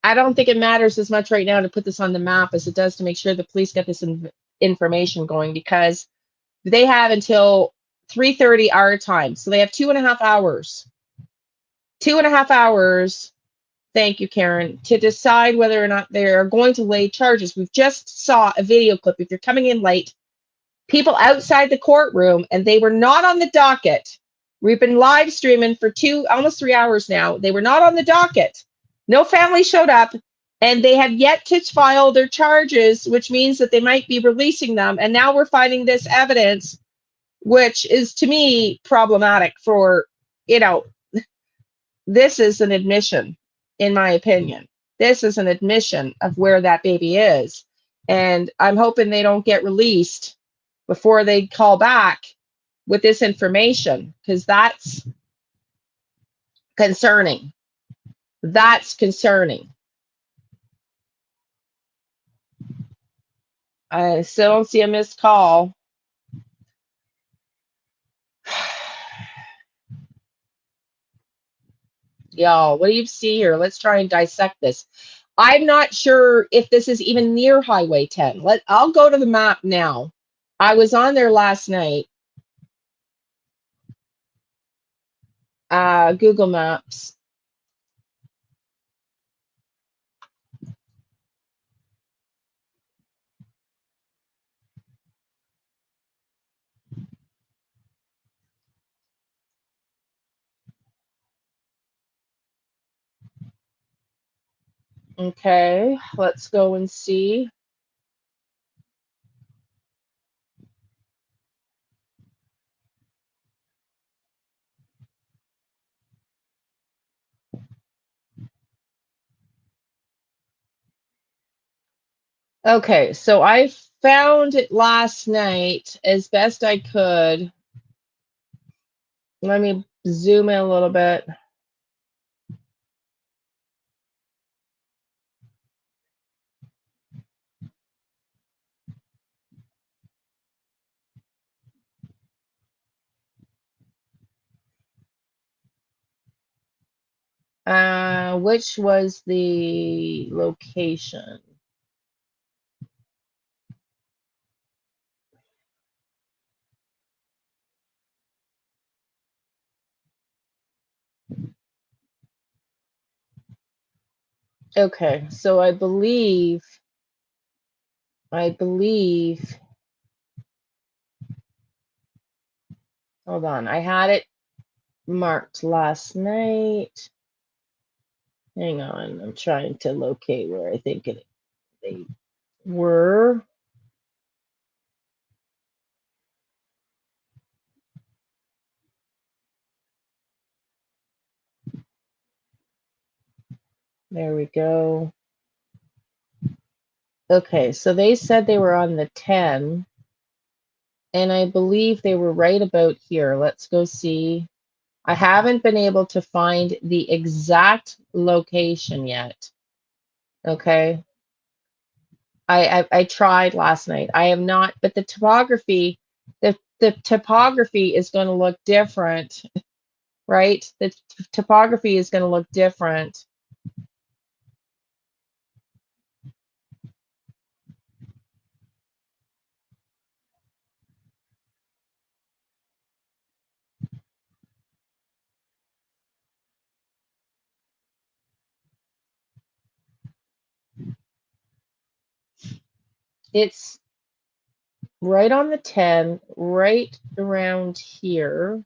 I don't think it matters as much right now to put this on the map as it does to make sure the police get this information going, because they have until 3:30 our time. So they have 2.5 hours. 2.5 hours. Thank you, Karen, to decide whether or not they're going to lay charges. We've just saw a video clip. If you're coming in late, people outside the courtroom, and they were not on the docket. We've been live streaming for almost 3 hours now. They were not on the docket. No family showed up, and they have yet to file their charges, which means that they might be releasing them. And now we're finding this evidence, which is, to me, problematic for, this is an admission, in my opinion. This is an admission of where that baby is. And I'm hoping they don't get released before they call back with this information, because that's concerning. That's concerning. I still don't see a missed call. Y'all, what do you see here? Let's try and dissect this. I'm not sure if this is even near Highway 10. I'll go to the map now. I was on there last night. Google Maps. Okay, let's go and see. Okay, so I found it last night as best I could. Let me zoom in a little bit. Which was the location? Okay, so I believe, hold on, I had it marked last night. Hang on, I'm trying to locate where I think they were. There we go. Okay, so they said they were on the 10, and I believe they were right about here. Let's go see. I haven't been able to find the exact location yet. Okay. I tried last night. I have not, but the topography is going to look different, right? The topography is going to look different. It's right on the 10, right around here.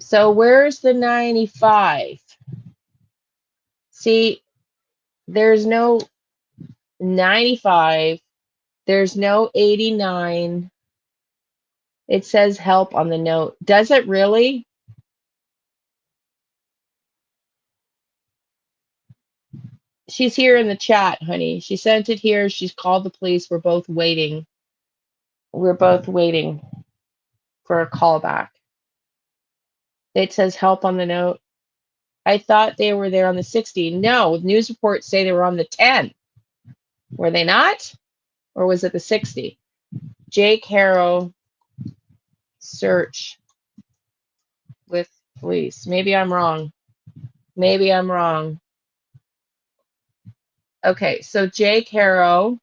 So where's the 95? See, there's no 95. There's no 89. It says help on the note. Does it really? She's here in the chat, honey. She sent it here. She's called the police. We're both waiting. We're both waiting for a call back. It says help on the note. I thought they were there on the 60. No, news reports say they were on the 10. Were they not? Or was it the 60? Jake HARO search with police. Maybe I'm wrong. Maybe I'm wrong. Okay, so Jake HARO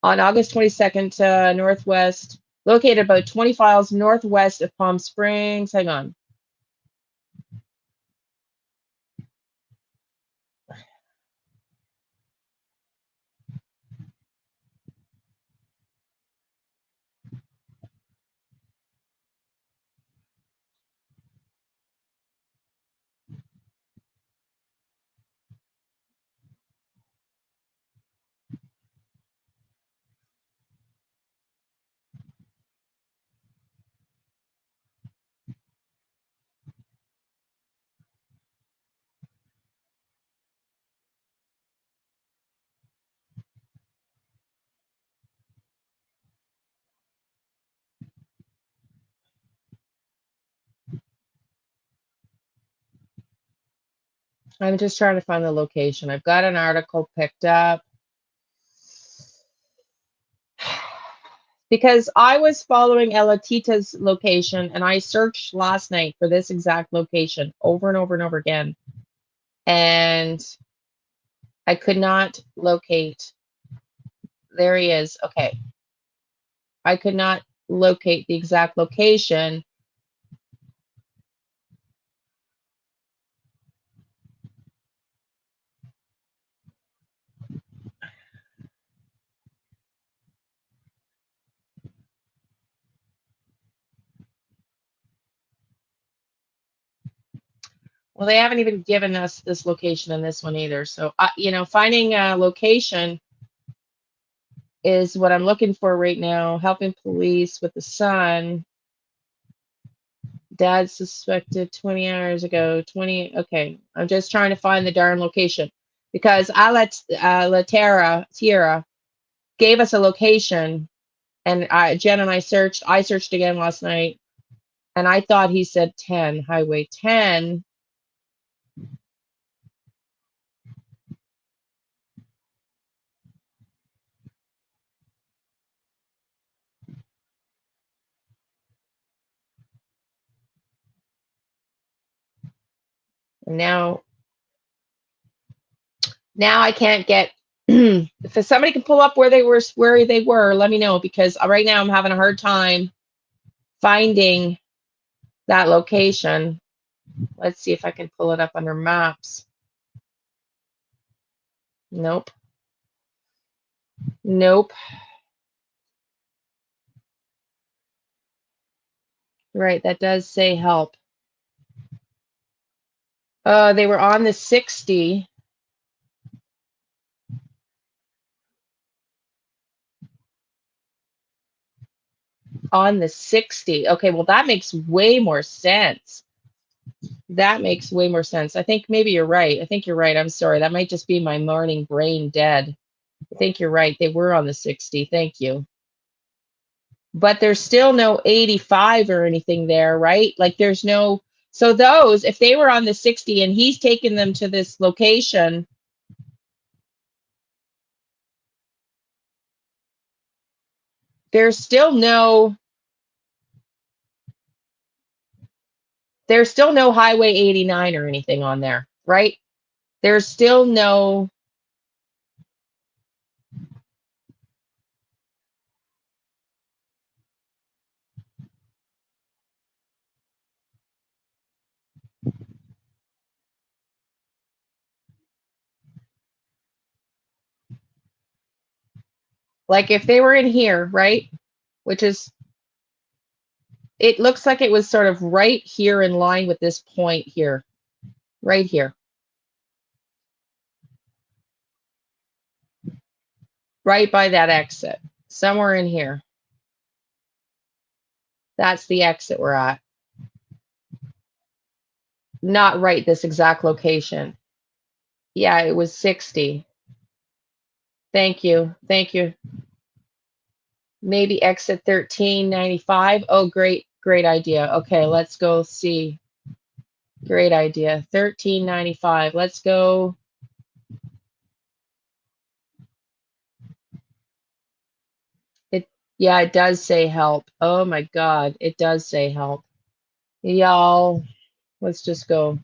on August 22nd, northwest, located about 20 miles northwest of Palm Springs. Hang on. I'm just trying to find the location. I've got an article picked up. Because I was following Elatita's location and I searched last night for this exact location over and over and over again. And I could not locate. There he is. Okay. I could not locate the exact location. Well, they haven't even given us this location in this one either. So, finding a location is what I'm looking for right now. Helping police with the son. Dad suspected 20 hours ago. 20. Okay. I'm just trying to find the darn location because Tierra gave us a location and Jen and I searched again last night and I thought he said 10, Highway 10. And now I can't get if somebody can pull up where they were, let me know because right now I'm having a hard time finding that location. Let's see if I can pull it up under maps. Nope. Nope. Right, that does say help. They were on the 60. On the 60. Okay, well, that makes way more sense. That makes way more sense. I think maybe you're right. I think you're right. I'm sorry. That might just be my morning brain dead. I think you're right. They were on the 60. Thank you. But there's still no 85 or anything there, right? Like there's no, so those, if they were on the 60 and he's taken them to this location, there's still no Highway 89 or anything on there, right? There's still no, like if they were in here, right? Which is, it looks like it was sort of right here in line with this point here, right here. Right by that exit. Somewhere in here. That's the exit we're at. Not right this exact location. Yeah, it was 60. Thank you. Thank you. Maybe exit 1395. Oh, great idea. Okay, let's go see. Great idea. 1395. Let's go. Yeah, it does say help. Oh my God, it does say help. Y'all, let's just go.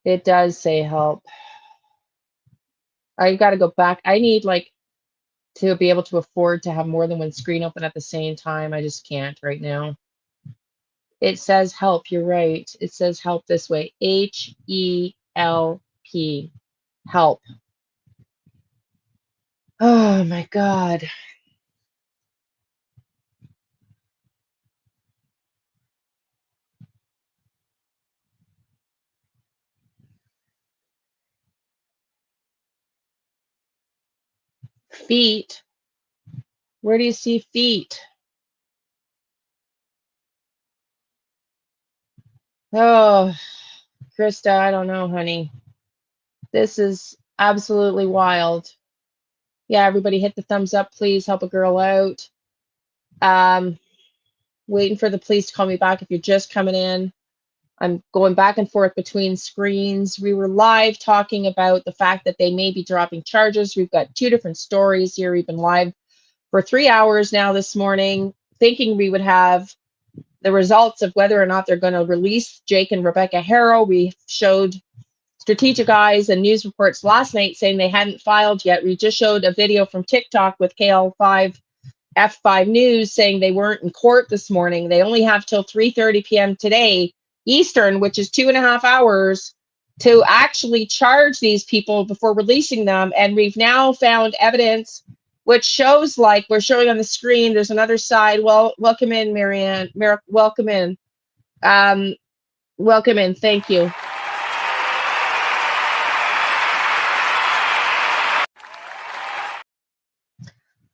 It does say help. I got to go back. I need like to be able to afford to have more than one screen open at the same time. I just can't right now. It says help. You're right. It says help this way. H-E-L-P. Help. Oh my God. Feet. Where do you see feet? Oh, Krista, I don't know, honey. This is absolutely wild. Yeah, everybody hit the thumbs up, please. Help a girl out. Waiting for the police to call me back if you're just coming in. I'm going back and forth between screens. We were live talking about the fact that they may be dropping charges. We've got two different stories here. We've been live for 3 hours now this morning, thinking we would have the results of whether or not they're going to release Jake and Rebecca HARO. We showed Strategic Eyes and news reports last night saying they hadn't filed yet. We just showed a video from TikTok with KL5 F5 News saying they weren't in court this morning. They only have till 3:30 p.m. today Eastern, which is 2.5 hours, to actually charge these people before releasing them. And we've now found evidence which shows, like we're showing on the screen, there's another side. Well, welcome in, Marianne. Welcome in. Welcome in. Thank you.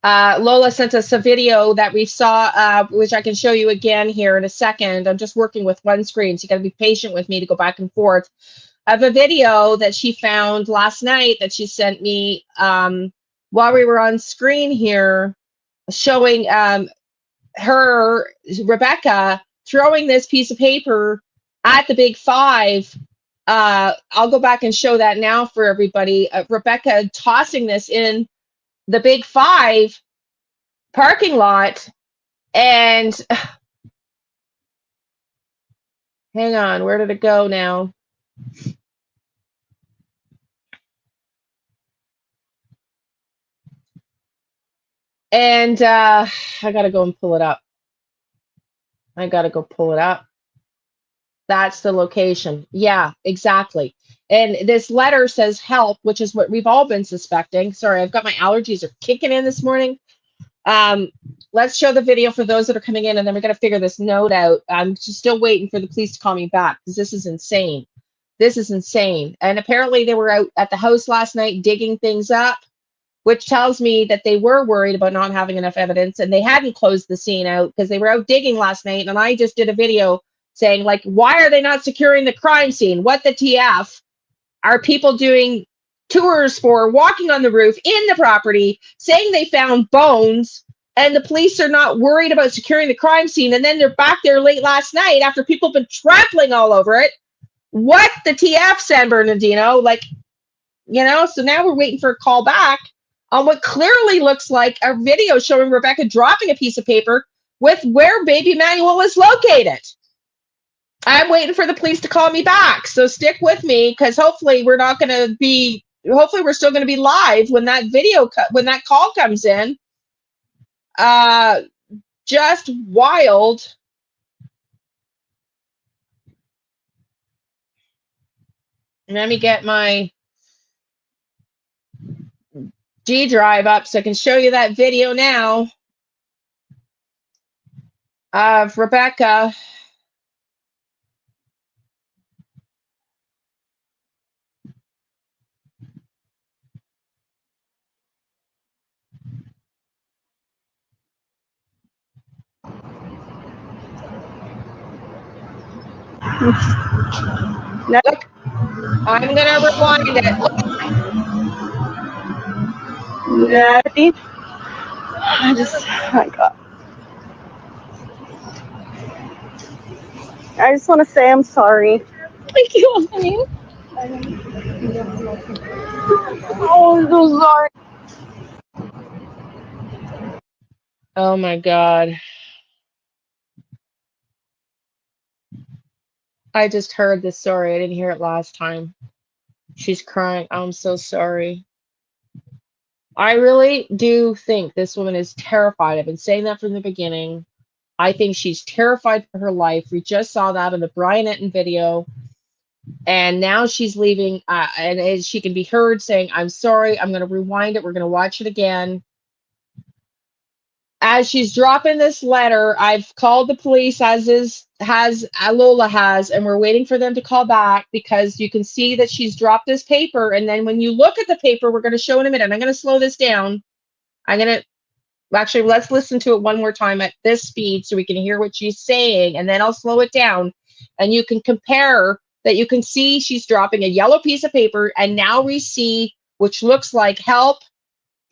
Lola sent us a video that we saw, which I can show you again here in a second. I'm just working with one screen, so you got to be patient with me to go back and forth. Of a video that she found last night that she sent me while we were on screen here, showing her, Rebecca, throwing this piece of paper at the Big Five. I'll go back and show that now for everybody. Rebecca tossing this in the Big Five parking lot, and hang on, where did it go now? And I gotta go and pull it up. I gotta go pull it up. That's the location. Yeah, exactly. And this letter says help, which is what we've all been suspecting. Sorry, I've got my allergies are kicking in this morning. Let's show the video for those that are coming in, and then we're going to figure this note out. I'm just still waiting for the police to call me back because this is insane. This is insane. And apparently they were out at the house last night digging things up, which tells me that they were worried about not having enough evidence, and they hadn't closed the scene out because they were out digging last night. And I just did a video saying, like, why are they not securing the crime scene? What the TF are people doing tours for, walking on the roof in the property, saying they found bones, and the police are not worried about securing the crime scene, and then they're back there late last night after people have been trampling all over it. What the TF, San Bernardino? Like, so now we're waiting for a call back on what clearly looks like a video showing Rebecca dropping a piece of paper with where baby Emmanuel is located. I'm waiting for the police to call me back, so stick with me because hopefully we're still going to be live when that when that call comes in. Just wild. Let me get my G drive up so I can show you that video now of Rebecca. Look, I'm gonna rewind it. Look. Daddy. Oh my God. I just want to say I'm sorry. Thank you, honey. Oh, I'm so sorry. Oh my God. I just heard this story. I didn't hear it last time. She's crying. I'm so sorry. I really do think this woman is terrified. I've been saying that from the beginning. I think she's terrified for her life. We just saw that in the Brian Etten video. And now she's leaving, and she can be heard saying, I'm sorry. I'm going to rewind it. We're going to watch it again. As she's dropping this letter, I've called the police, Lola has, and we're waiting for them to call back because you can see that she's dropped this paper. And then when you look at the paper, we're going to show in a minute. I'm going to slow this down. Actually, let's listen to it one more time at this speed so we can hear what she's saying, and then I'll slow it down. And you can compare that. You can see she's dropping a yellow piece of paper, and now we see, which looks like help,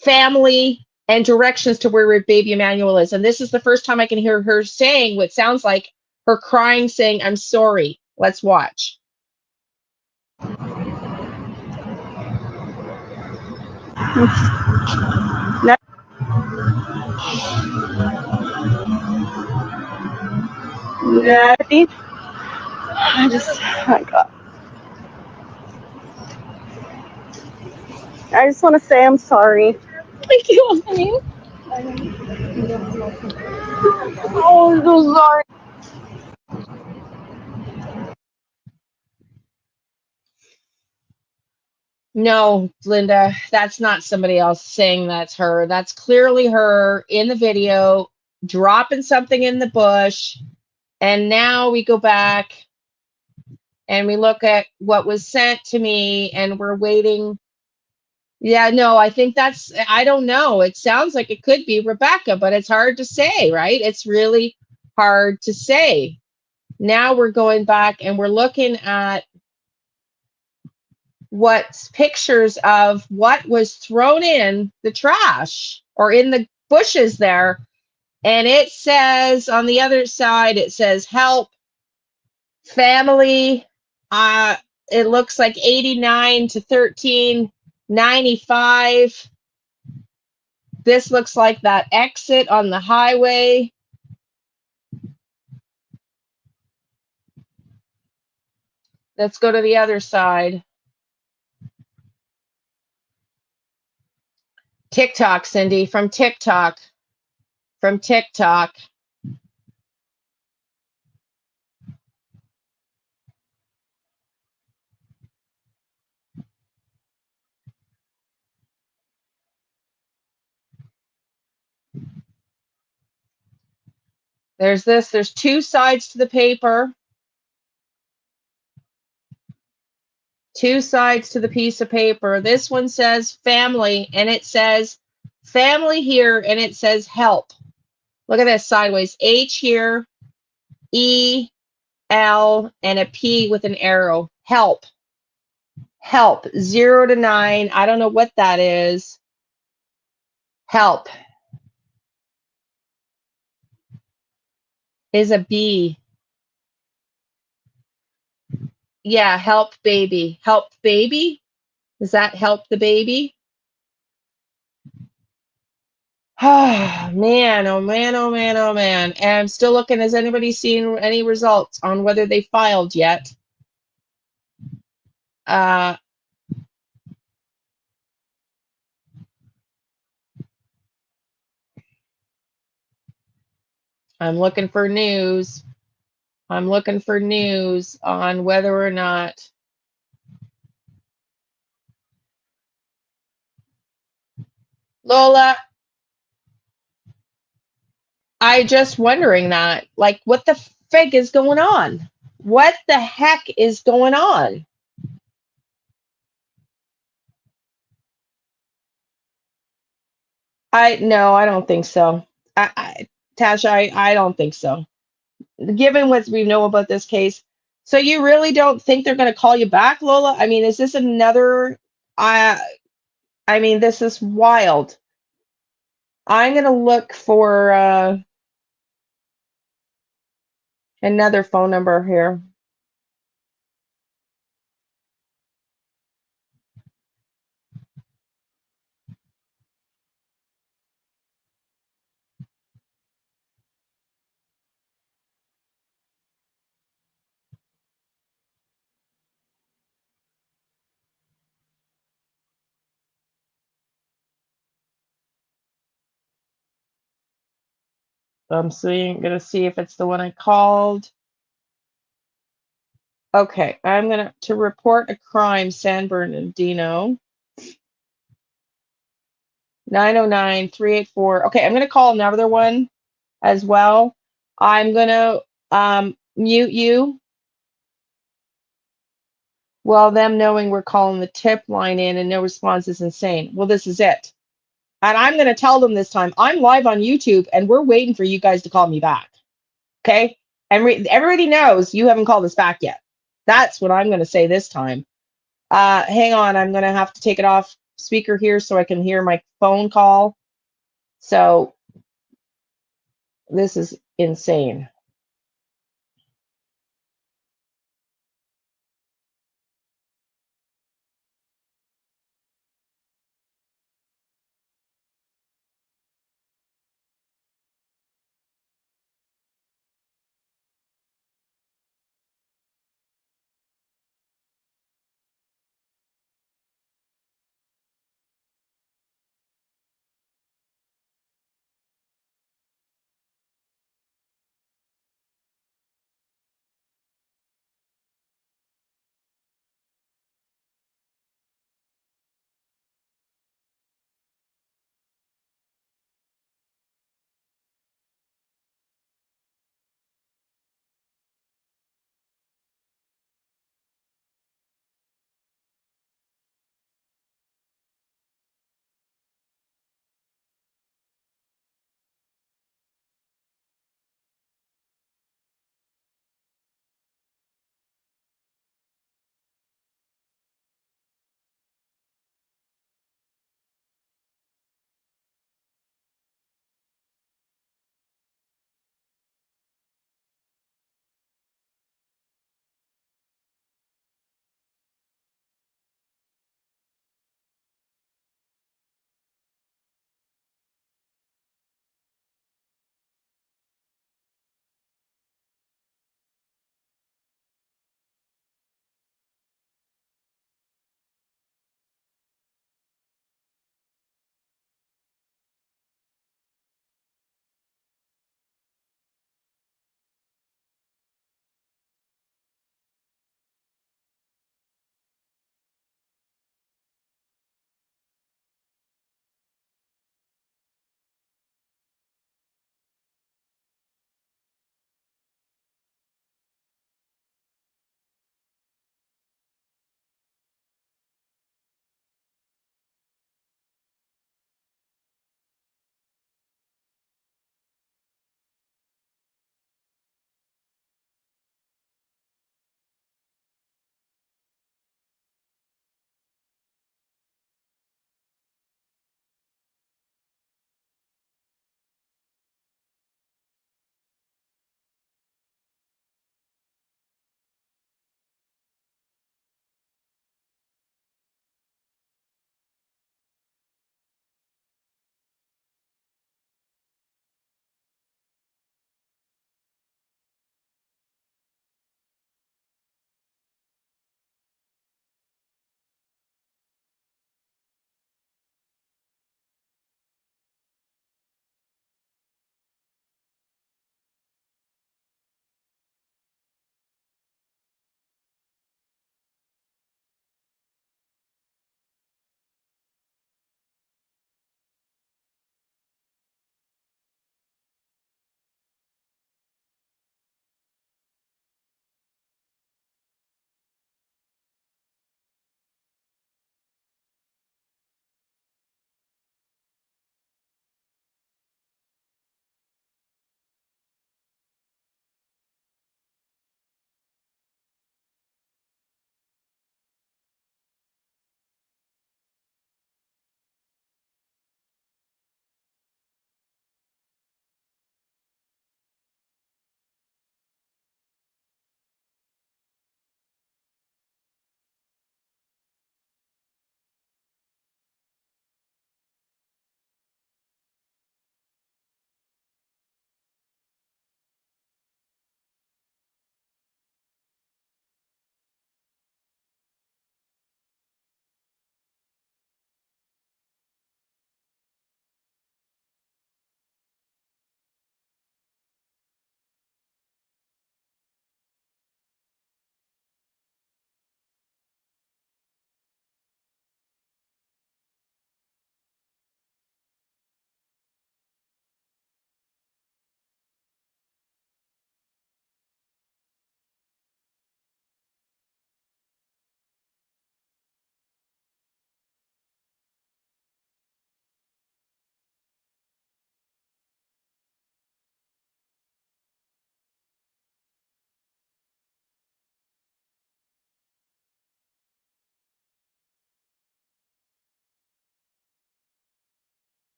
family, and directions to where baby Emmanuel is. And this is the first time I can hear her saying what sounds like her crying, saying, I'm sorry. Let's watch. Daddy. Oh my God. I just want to say I'm sorry. Thank you, honey. Oh, I'm so sorry. No, Linda, that's not somebody else saying that's her. That's clearly her in the video dropping something in the bush. And now we go back and we look at what was sent to me, and we're waiting. Yeah, no, I think I don't know. It sounds like it could be Rebecca, but it's hard to say, right? It's really hard to say. Now we're going back and we're looking at what pictures of what was thrown in the trash or in the bushes there. And it says on the other side, it says help, family. It looks like 89 to 1395. This looks like that exit on the highway. Let's go to the other side. TikTok, Cindy, from TikTok. From TikTok. There's two sides to the paper. Two sides to the piece of paper. This one says family, and it says family here, and it says help. Look at this sideways. H here, E, L, and a P with an arrow. Help. Help. 0 to 9. I don't know what that is. Help is a B. Yeah, help baby. Help baby? Does that help the baby? Oh man, oh man, oh man, oh man. And I'm still looking. Has anybody seen any results on whether they filed yet? I'm looking for news. I'm looking for news on whether or not. Lola, I just wondering that. Like, what the fig is going on? What the heck is going on? No, I don't think so. Tasha, I don't think so. Given what we know about this case, So you really don't think they're going to call you back, Lola? I mean, is this another? I mean, this is wild. I'm going to look for another phone number here. I'm gonna see if it's the one I called. Okay, I'm gonna to report a crime, San Bernardino. 909-384. Okay, I'm gonna call another one as well. I'm gonna mute you while them knowing we're calling the tip line in and no response is insane. Well, this is it. And I'm gonna tell them this time. I'm live on YouTube and we're waiting for you guys to call me back. Okay? And everybody knows you haven't called us back yet. That's what I'm gonna say this time. Hang on, I'm gonna have to take it off speaker here so I can hear my phone call. So this is insane.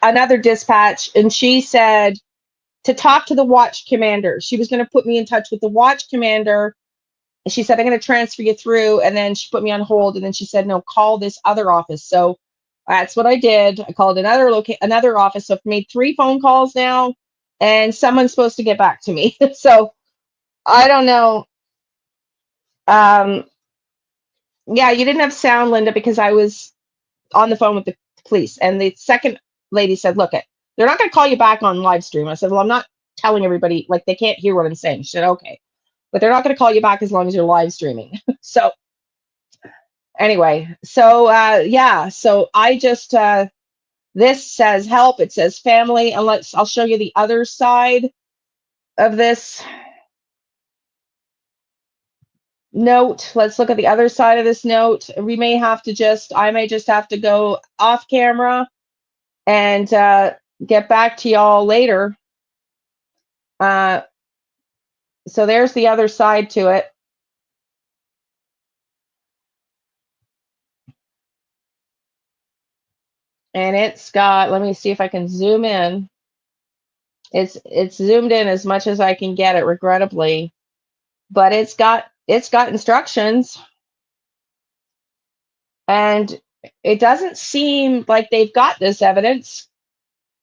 another dispatch, and she said to talk to the watch commander. She was going to put me in touch with the watch commander. And she said, I'm going to transfer you through. And then she put me on hold. And then she said, no, call this other office. So that's what I did. I called another office. So I've made 3 phone calls now, and someone's supposed to get back to me. So I don't know. Yeah, you didn't have sound, Linda, because I was on the phone with the police. And the second lady said, look, they're not going to call you back on live stream. I said, well, I'm not telling everybody, like, they can't hear what I'm saying. She said, okay, but they're not going to call you back as long as you're live streaming. So anyway, so yeah, so I just this says help, it says family, and I'll show you the other side of this note. Let's look at the other side of this note. I may just have to go off camera and get back to y'all later. So there's the other side to it. And it's got, let me see if I can zoom in. It's zoomed in as much as I can get it, regrettably, but it's got instructions, and it doesn't seem like they've got this evidence.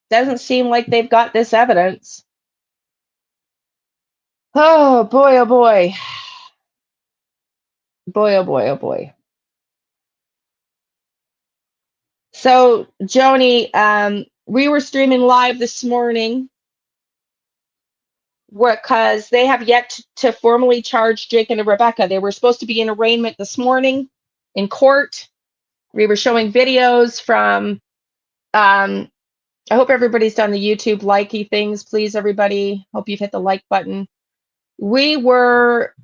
Doesn't seem like they've got this evidence. Oh boy, oh boy. Boy, oh boy, oh boy. So, Joni, we were streaming live this morning because they have yet to formally charge Jake and Rebecca. They were supposed to be in arraignment this morning in court. We were showing videos from, I hope everybody's done the YouTube likey things, please, everybody. Hope you've hit the like button. We were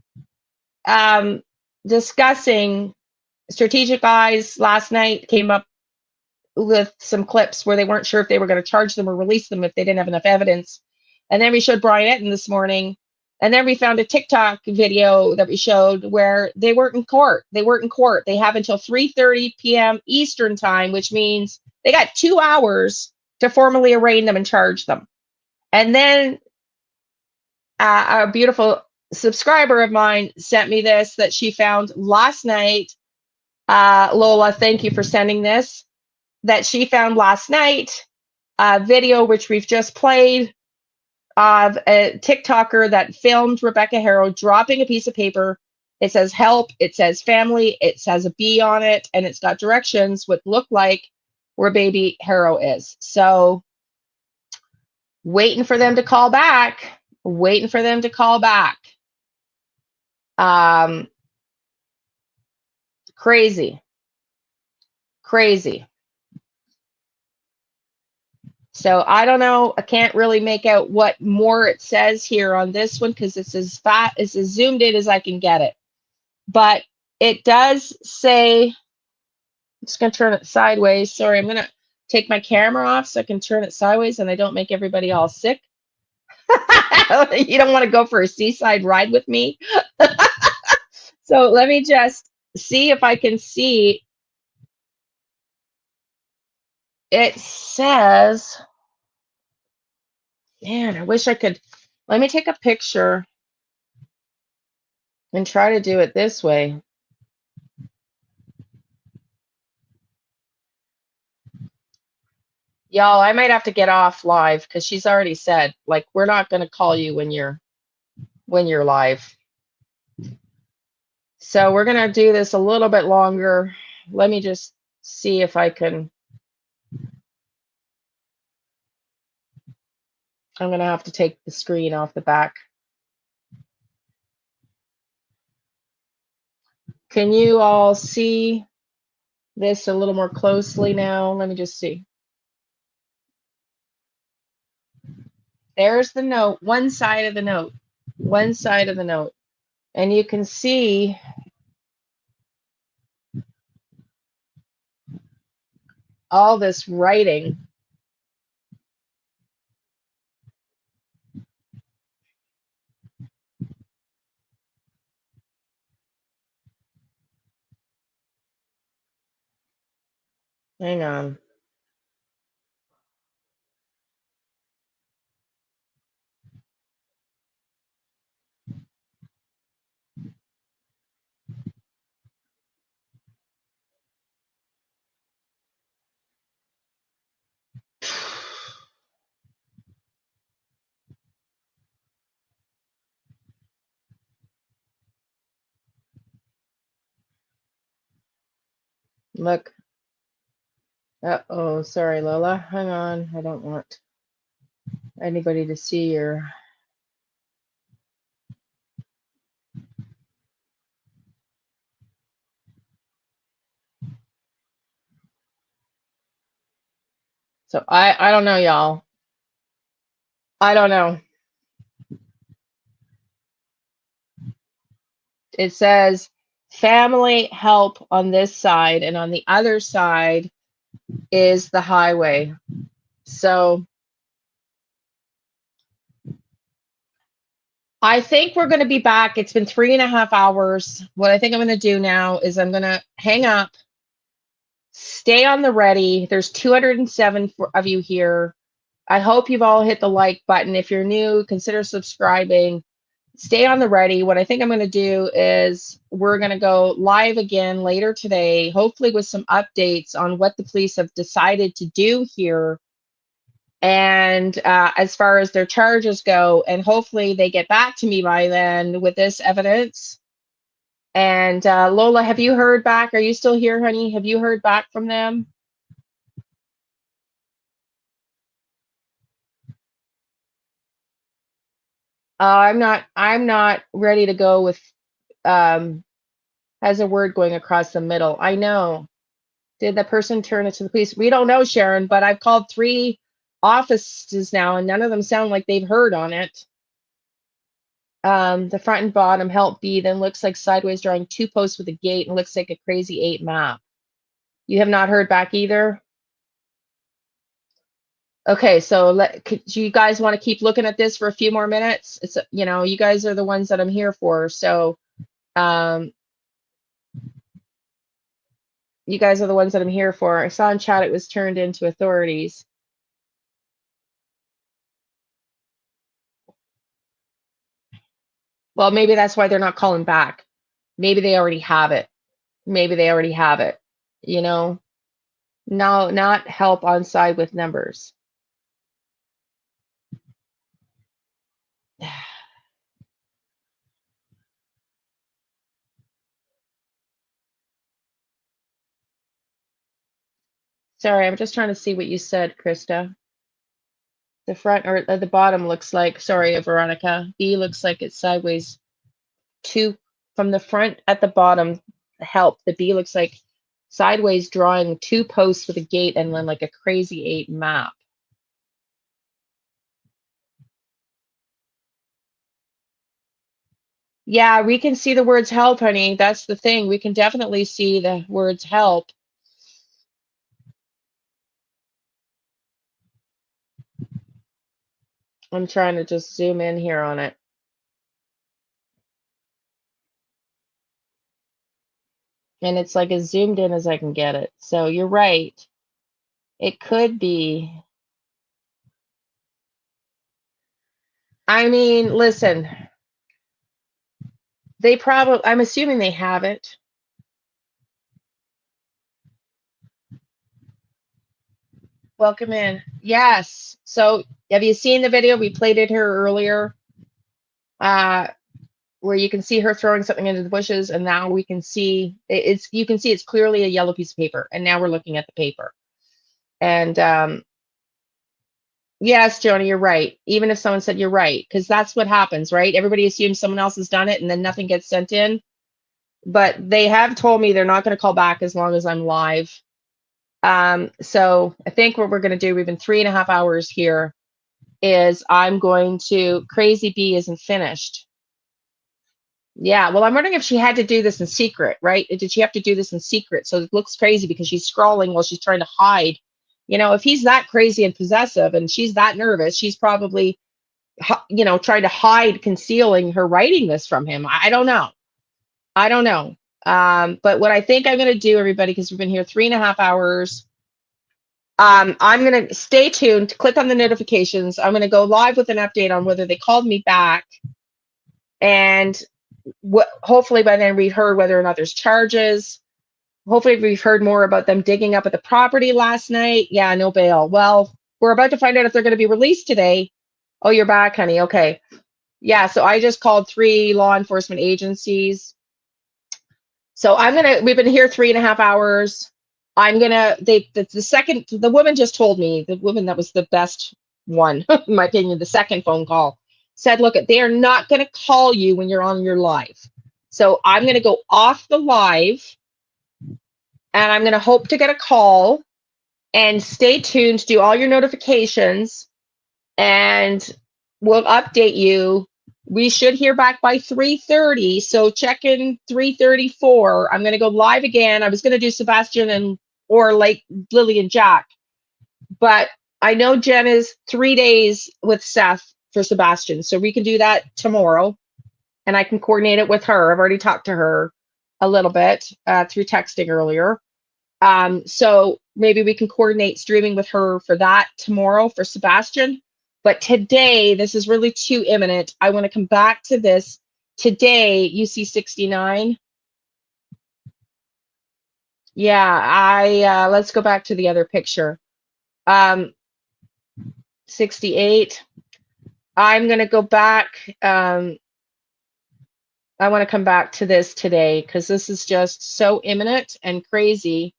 discussing Strategic Eyes last night, came up with some clips where they weren't sure if they were going to charge them or release them if they didn't have enough evidence. And then we showed Brian Etten this morning. And then we found a TikTok video that we showed where they weren't in court. They weren't in court. They have until 3:30 p.m. Eastern time, which means they got 2 hours to formally arraign them and charge them. And then a beautiful subscriber of mine sent me this that she found last night. Lola, thank you for sending this. That she found last night, a video which we've just played of a TikToker that filmed Rebecca HARO dropping a piece of paper. It says help, it says family, it says a B on it, and it's got directions what look like where baby HARO is. So waiting for them to call back, waiting for them to call back. Crazy. So I don't know. I can't really make out what more it says here on this one because it's as zoomed in as I can get it. But it does say, I'm just going to turn it sideways. Sorry, I'm going to take my camera off so I can turn it sideways and I don't make everybody all sick. You don't want to go for a seaside ride with me. So let me just see if I can see. It says, man, I wish I could. Let me take a picture and try to do it this way. Y'all, I might have to get off live because she's already said, like, we're not going to call you when you're live. So we're going to do this a little bit longer. Let me just see if I can. I'm going to have to take the screen off the back. Can you all see this a little more closely now? Let me just see. There's the note, one side of the note, one side of the note. And you can see all this writing. Hang on. Look. Uh-oh, sorry, Lola. Hang on. I don't want anybody to see your... So I don't know, y'all. I don't know. It says family help on this side, and on the other side is the highway. So I think we're going to be back. It's been 3.5 hours. What I think I'm going to do now is I'm going to hang up, stay on the ready. There's 207 of you here. I hope you've all hit the like button. If you're new, consider subscribing. Stay on the ready. What I think I'm going to do is we're going to go live again later today, hopefully with some updates on what the police have decided to do here. And as far as their charges go, and hopefully they get back to me by then with this evidence. And Lola, have you heard back? Are you still here, honey? Have you heard back from them? I'm not ready to go with has a word going across the middle. I know. Did the person turn it to the police? We don't know, Sharon, but I've called 3 offices now and none of them sound like they've heard on it. The front and bottom help B, then looks like sideways drawing 2 posts with a gate and looks like a crazy 8 map. You have not heard back either? Okay, so do you guys want to keep looking at this for a few more minutes? It's, you know, you guys are the ones that I'm here for. So, you guys are the ones that I'm here for. I saw in chat it was turned into authorities. Well, maybe that's why they're not calling back. Maybe they already have it. Maybe they already have it. You know, no, not help on side with numbers. Sorry, I'm just trying to see what you said, Krista. The front or the bottom looks like, sorry, Veronica. B looks like it's sideways. 2 from the front at the bottom, help. The B looks like sideways drawing 2 posts with a gate and then like a crazy 8 map. Yeah, we can see the words help, honey. That's the thing. We can definitely see the words help. I'm trying to just zoom in here on it. And it's like as zoomed in as I can get it. So you're right. It could be. I mean, listen, they probably, I'm assuming they have it. Welcome in. Yes. So have you seen the video? We played it here earlier, where you can see her throwing something into the bushes, and now we can see it's, you can see it's clearly a yellow piece of paper, and now we're looking at the paper. And yes, Joni, you're right. Even if someone said you're right, because that's what happens, right? Everybody assumes someone else has done it, and then nothing gets sent in. But they have told me they're not going to call back as long as I'm live. So I think what we're going to do, we've been 3.5 hours here, is I'm going to, Crazy B isn't finished. Yeah, well, I'm wondering if she had to do this in secret, right? Did she have to do this in secret? So it looks crazy because she's scrawling while she's trying to hide. You know, if he's that crazy and possessive and she's that nervous, she's probably, you know, trying to hide, concealing her writing this from him. I don't know. I don't know. But what I think I'm going to do, everybody, because we've been here 3.5 hours, I'm going to stay tuned, click on the notifications. I'm going to go live with an update on whether they called me back. And hopefully by then we've heard whether or not there's charges. Hopefully we've heard more about them digging up at the property last night. Yeah, no bail. Well, we're about to find out if they're going to be released today. Oh, you're back, honey. Okay. Yeah, so I just called 3 law enforcement agencies. So we've been here 3.5 hours. I'm gonna, the woman just told me, the woman that was the best one, in my opinion, the second phone call, said, look, they are not gonna call you when you're on your live. So I'm gonna go off the live and I'm gonna hope to get a call, and stay tuned, do all your notifications, and we'll update you. We should hear back by 3:30, so check in 3:34. I'm going to go live again. I was going to do Sebastian or like Lily and Jack, but I know Jen is 3 days with Seth for Sebastian, so we can do that tomorrow, and I can coordinate it with her. I've already talked to her a little bit through texting earlier. So maybe we can coordinate streaming with her for that tomorrow for Sebastian. But today, this is really too imminent. I want to come back to this. Today, UC 69. Yeah, let's go back to the other picture. 68. I'm going to go back. I want to come back to this today because this is just so imminent and crazy.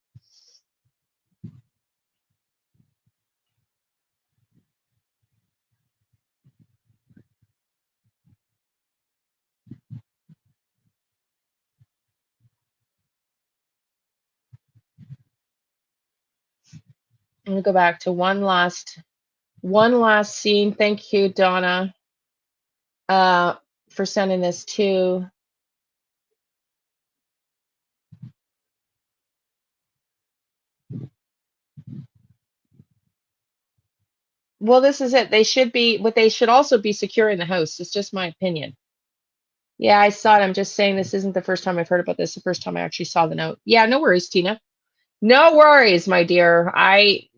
I'm going to go back to one last scene. Thank you, Donna, for sending this too. Well, this is it. They should also be securing the house. It's just my opinion. Yeah, I saw it. I'm just saying this isn't the first time I've heard about this. The first time I actually saw the note. Yeah, no worries, Tina. No worries, my dear.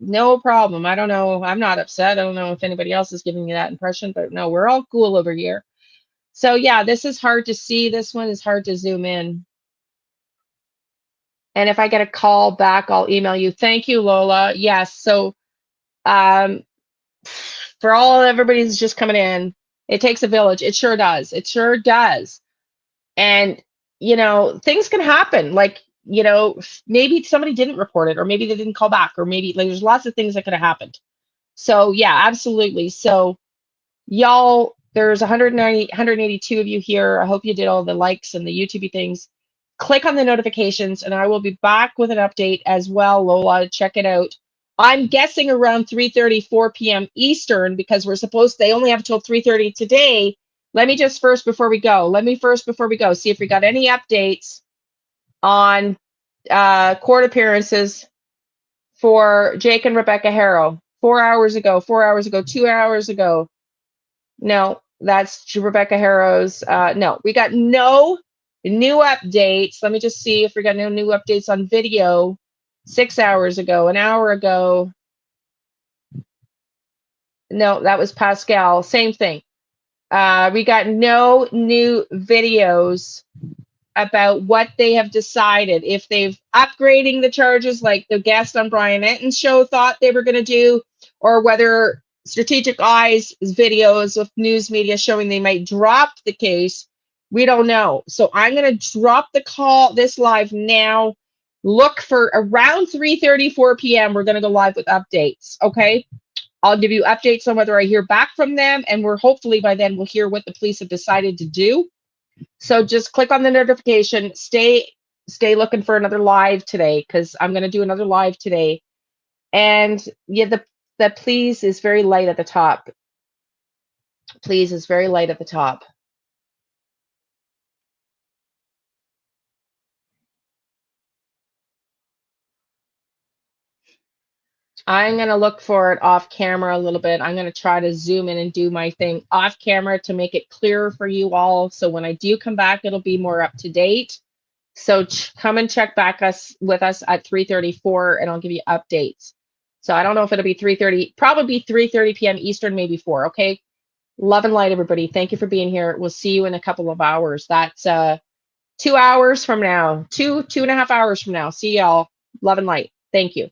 No problem. I don't know. I'm not upset. I don't know if anybody else is giving me that impression, but no, we're all cool over here. So yeah, this is hard to see. This one is hard to zoom in. And if I get a call back, I'll email you. Thank you, Lola. Yes. So, for everybody who's just coming in, it takes a village. It sure does. It sure does. And, things can happen. Like, maybe somebody didn't report it, or maybe they didn't call back, or maybe there's lots of things that could have happened. So yeah, absolutely. So y'all, there's 182 of you here. I hope you did all the likes and the YouTube things. Click on the notifications and I will be back with an update as well, Lola. Check it out. I'm guessing around 3:34 p.m. Eastern, because they only have until 3:30 today. Let me just before we go, see if we got any updates on court appearances for Jake and Rebecca HARO. 4 hours ago, 2 hours ago. No, that's Rebecca HARO's. No, we got no new updates. Let me just see if we got no new updates on video. 6 hours ago, an hour ago. No, that was Pascal. Same thing. We got no new videos about what they have decided. If they've upgrading the charges like the guest on Brian Enton's show thought they were going to do, or whether Strategic Eyes videos with news media showing they might drop the case. We don't know. So I'm going to drop this live now. Look for around 3:34 p.m. We're going to go live with updates. Okay. I'll give you updates on whether I hear back from them, and hopefully by then we'll hear what the police have decided to do. So just click on the notification. Stay looking for another live today, because I'm going to do another live today. And yeah, the please is very light at the top. Please is very light at the top. I'm going to look for it off camera a little bit. I'm going to try to zoom in and do my thing off camera to make it clearer for you all. So when I do come back, it'll be more up to date. So come and check back with us at 3:34 and I'll give you updates. So I don't know if it'll be 3:30, probably 3:30 p.m. Eastern, maybe 4. Okay. Love and light, everybody. Thank you for being here. We'll see you in a couple of hours. That's 2 hours from now, 2.5 hours from now. See y'all. Love and light. Thank you.